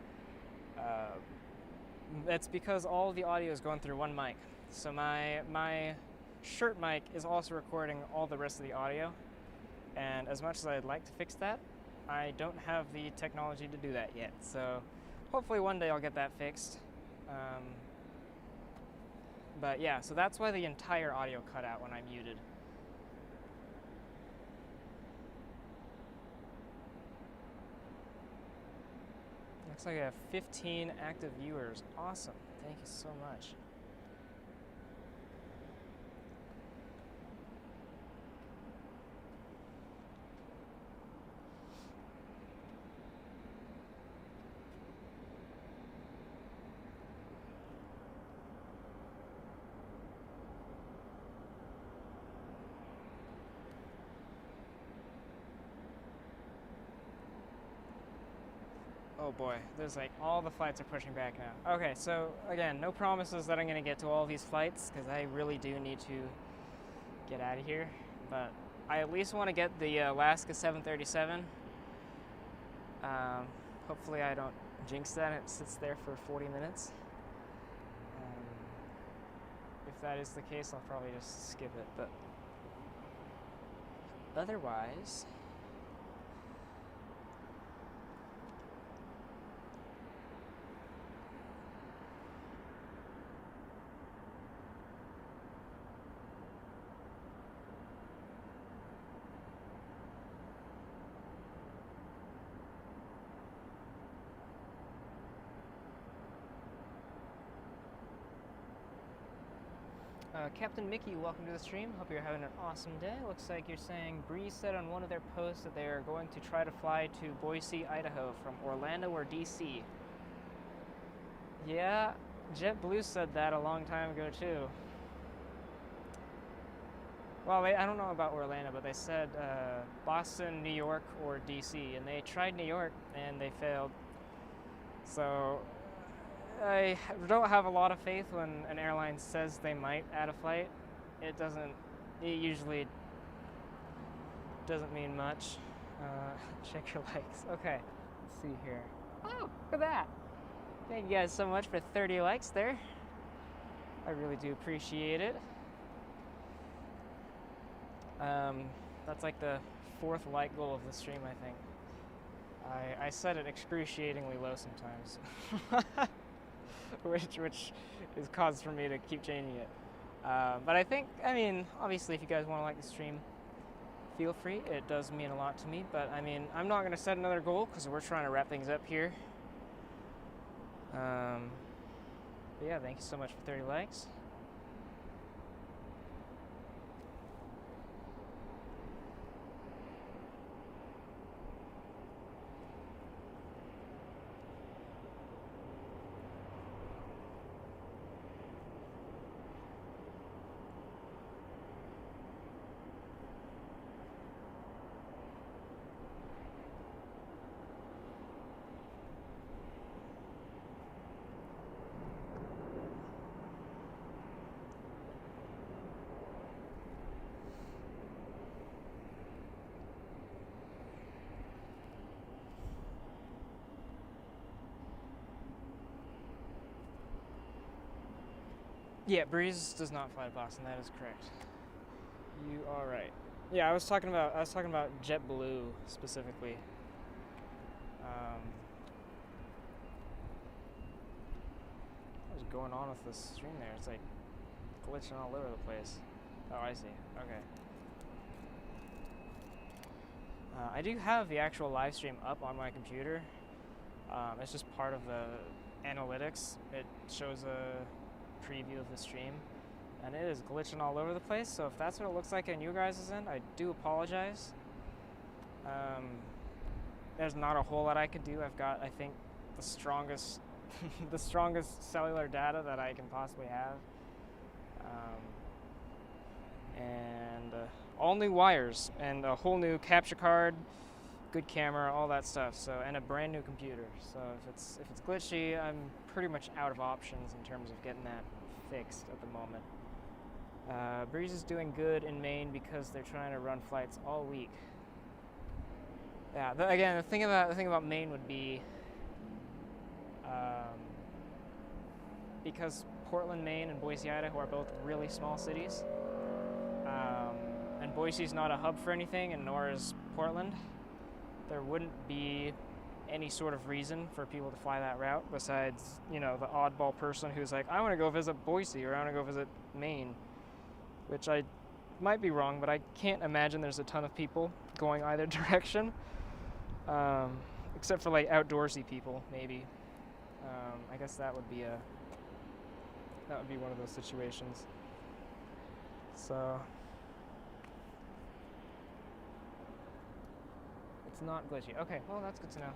it's because all the audio is going through one mic. So my shirt mic is also recording all the rest of the audio, and as much as I'd like to fix that, I don't have the technology to do that yet. So hopefully one day I'll get that fixed. But yeah, so that's why the entire audio cut out when I muted. Looks like I have 15 active viewers. Awesome. Thank you so much. Oh boy, there's like all the flights are pushing back now. Okay, so again, no promises that I'm gonna get to all these flights because I really do need to get out of here. But I at least want to get the Alaska 737. Hopefully I don't jinx that and it sits there for 40 minutes. If that is the case, I'll probably just skip it, but otherwise, Captain Mickey, welcome to the stream. Hope you're having an awesome day. Looks like you're saying Breeze said on one of their posts that they are going to try to fly to Boise, Idaho from Orlando or DC. Yeah, JetBlue said that a long time ago too. Well, I don't know about Orlando, but they said Boston, New York, or DC, and they tried New York and they failed. So I don't have a lot of faith when an airline says they might add a flight. It usually doesn't mean much. Check your likes. Okay, let's see here. Oh, look at that. Thank you guys so much for 30 likes there. I really do appreciate it. That's like the 4th like goal of the stream, I think. I set it excruciatingly low sometimes. which is cause for me to keep changing it. But I think, I mean, obviously if you guys want to like the stream, feel free. It does mean a lot to me, but I mean, I'm not going to set another goal because we're trying to wrap things up here. But yeah, thank you so much for 30 likes. Yeah, Breeze does not fly to Boston. That is correct. You are right. Yeah, I was talking about JetBlue specifically. What's going on with this stream there? It's like glitching all over the place. Oh, I see. Okay. I do have the actual live stream up on my computer. It's just part of the analytics. It shows a preview of the stream, and it is glitching all over the place. So if that's what it looks like in you guys' end, I do apologize. There's not a whole lot I could do. I've got, I think, the strongest the strongest cellular data that I can possibly have, and all new wires and a whole new capture card, good camera, all that stuff. So, and a brand new computer. So if it's glitchy, I'm pretty much out of options in terms of getting that fixed at the moment. Breeze is doing good in Maine because they're trying to run flights all week. Yeah. Again, the thing about Maine would be because Portland, Maine, and Boise, Idaho are both really small cities, and Boise's not a hub for anything, and nor is Portland. There wouldn't be any sort of reason for people to fly that route besides, you know, the oddball person who's like, I want to go visit Boise or I want to go visit Maine, which I might be wrong, but I can't imagine there's a ton of people going either direction, except for like outdoorsy people, maybe. I guess that would be one of those situations. So it's not glitchy. Okay, well, that's good to know.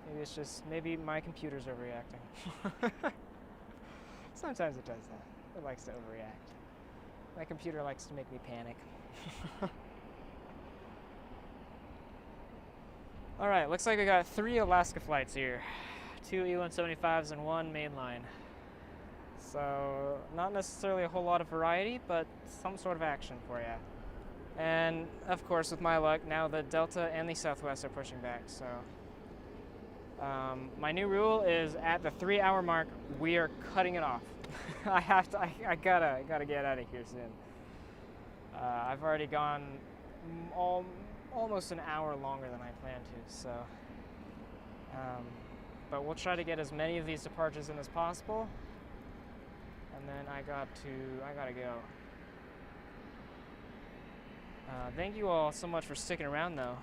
Maybe it's just, maybe my computer's overreacting. Sometimes it does that. It likes to overreact. My computer likes to make me panic. All right, looks like we got 3 Alaska flights here. 2 E-175s and 1 mainline. So not necessarily a whole lot of variety, but some sort of action for you. And of course, with my luck, now the Delta and the Southwest are pushing back. So my new rule is at the 3-hour mark, we are cutting it off. I gotta get out of here soon. I've already gone almost an hour longer than I planned to. So, but we'll try to get as many of these departures in as possible. And then I gotta go. Thank you all so much for sticking around, though.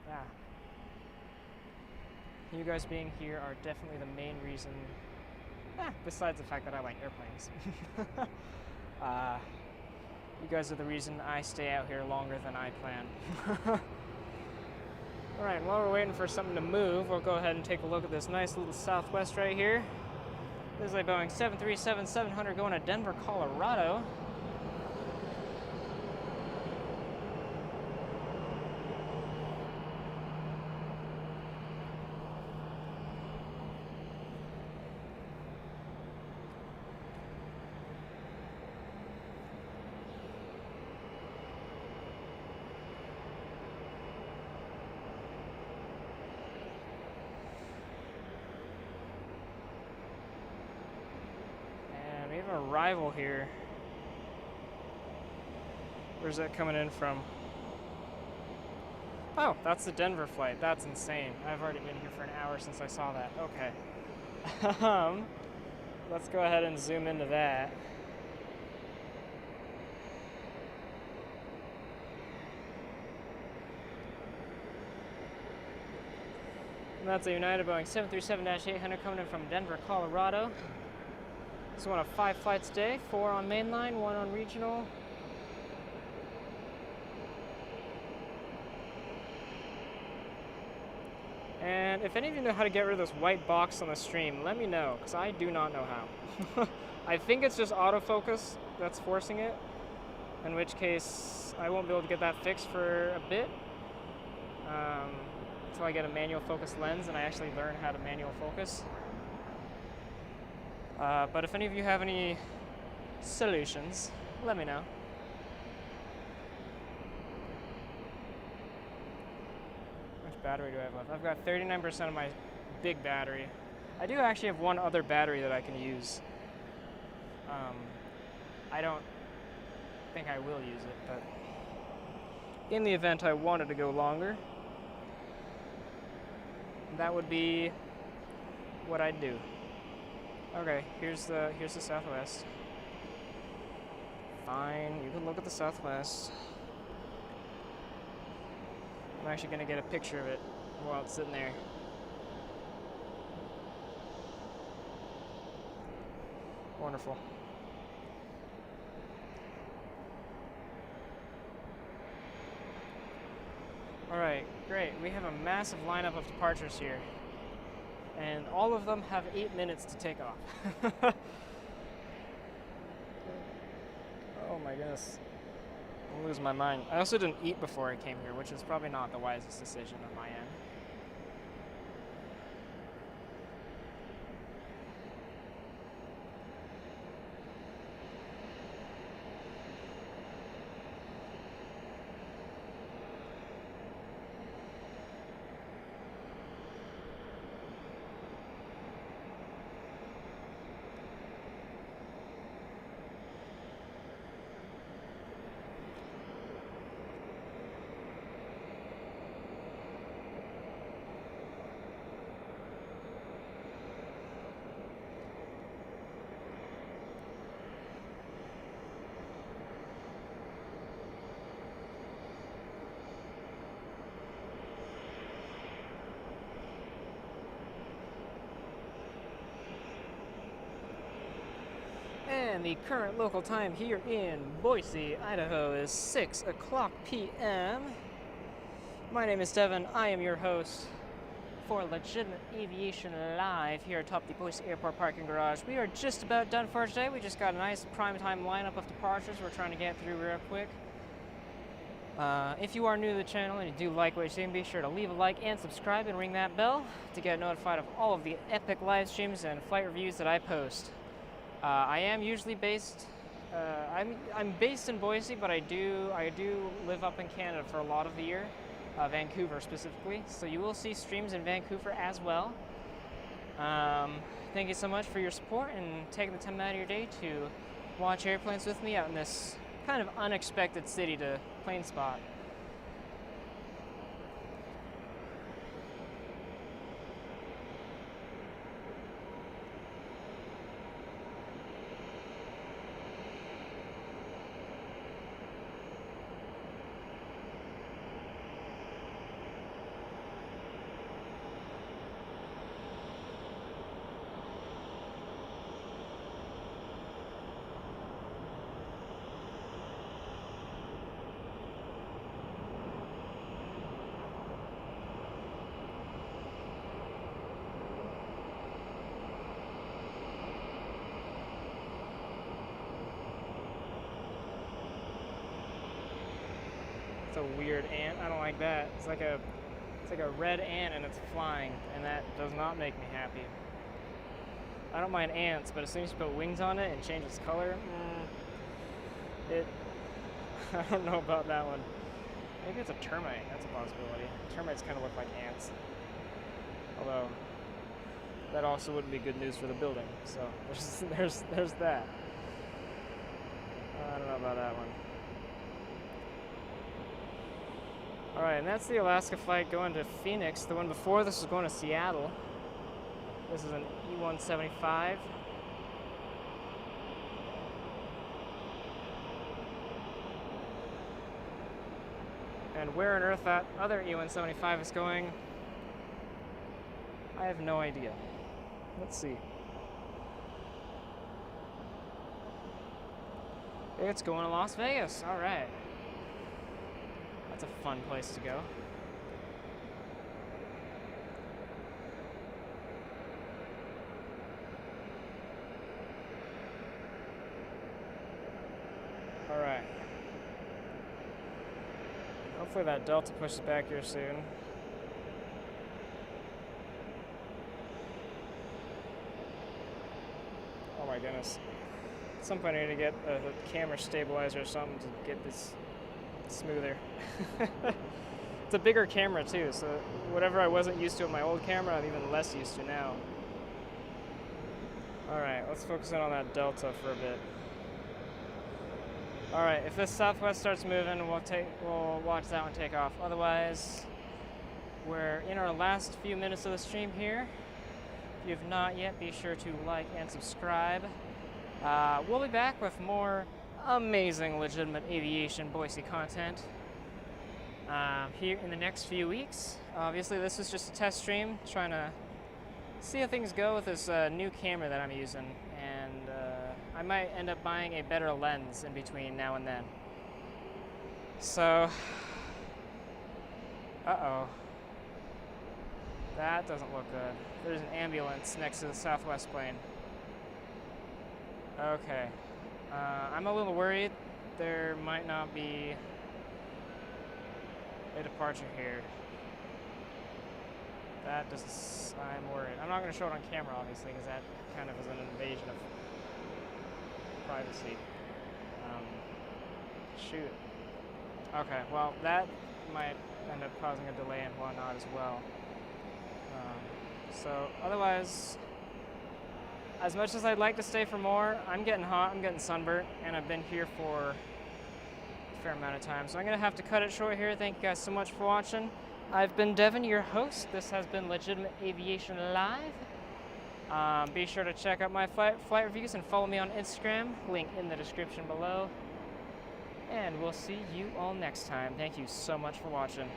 Yeah. You guys being here are definitely the main reason, besides the fact that I like airplanes. You guys are the reason I stay out here longer than I plan. Alright, while we're waiting for something to move, we'll go ahead and take a look at this nice little Southwest right here. This is a Boeing 737-700 going to Denver, Colorado. We have an arrival here. Where's that coming in from? Oh, that's the Denver flight. That's insane. I've already been here for an hour since I saw that. Okay. Let's go ahead and zoom into that. And that's a United Boeing 737-800 coming in from Denver, Colorado. This is one of 5 flights a day, 4 on mainline, 1 on regional. And if any of you know how to get rid of this white box on the stream, let me know, because I do not know how. I think it's just autofocus that's forcing it, in which case I won't be able to get that fixed for a bit, until I get a manual focus lens and I actually learn how to manual focus. But if any of you have any solutions, let me know. How much battery do I have left? I've got 39% of my big battery. I do actually have one other battery that I can use. I don't think I will use it, but in the event I wanted to go longer, that would be what I'd do. Okay, here's the Southwest. Fine, you can look at the Southwest. I'm actually gonna get a picture of it while it's sitting there. Wonderful. Alright, great. We have a massive lineup of departures here. And all of them have 8 minutes to take off. Oh my goodness. I'm losing my mind. I also didn't eat before I came here, which is probably not the wisest decision on my end. And the current local time here in Boise, Idaho is 6 o'clock p.m. My name is Devin. I am your host for Legitimate Aviation Live here atop the Boise Airport parking garage. We are just about done for today. We just got a nice prime time lineup of departures we're trying to get through real quick. If you are new to the channel and you do like what you're seeing, be sure to leave a like and subscribe and ring that bell to get notified of all of the epic live streams and flight reviews that I post. I am usually based, I'm based in Boise, but I do live up in Canada for a lot of the year, Vancouver specifically. So you will see streams in Vancouver as well. Thank you so much for your support and taking the time out of your day to watch airplanes with me out in this kind of unexpected city to plane spot. It's a weird ant. I don't like that. It's like a red ant and it's flying, and that does not make me happy. I don't mind ants, but as soon as you put wings on it and change its color, I don't know about that one. Maybe it's a termite. That's a possibility. Termites kind of look like ants. Although that also wouldn't be good news for the building. So there's that. I don't know about that one. Alright, and that's the Alaska flight going to Phoenix. The one before this was going to Seattle. This is an E-175. And where on earth that other E-175 is going, I have no idea. Let's see. It's going to Las Vegas. Alright. That's a fun place to go. All right. Hopefully that Delta pushes back here soon. Oh my goodness. At some point I need to get a camera stabilizer or something to get this smoother. It's a bigger camera too, so whatever I wasn't used to with my old camera, I'm even less used to now. Alright, let's focus in on that Delta for a bit. Alright, if this Southwest starts moving, we'll watch that one take off. Otherwise, we're in our last few minutes of the stream here. If you have not yet, be sure to like and subscribe. We'll be back with more amazing legitimate aviation Boise content here in the next few weeks. Obviously this is just a test stream, trying to see how things go with this new camera that I'm using, and I might end up buying a better lens in between now and then. So, uh-oh. That doesn't look good. There's an ambulance next to the Southwest plane. Okay. I'm a little worried there might not be a departure here. That doesn't, I'm worried. I'm not going to show it on camera, obviously, because that kind of is an invasion of privacy. Shoot. Okay, well, that might end up causing a delay and whatnot as well. So, otherwise, as much as I'd like to stay for more, I'm getting hot, I'm getting sunburnt, and I've been here for a fair amount of time. So I'm going to have to cut it short here. Thank you guys so much for watching. I've been Devin, your host. This has been Legitimate Aviation Live. Be sure to check out my flight reviews and follow me on Instagram. Link in the description below. And we'll see you all next time. Thank you so much for watching.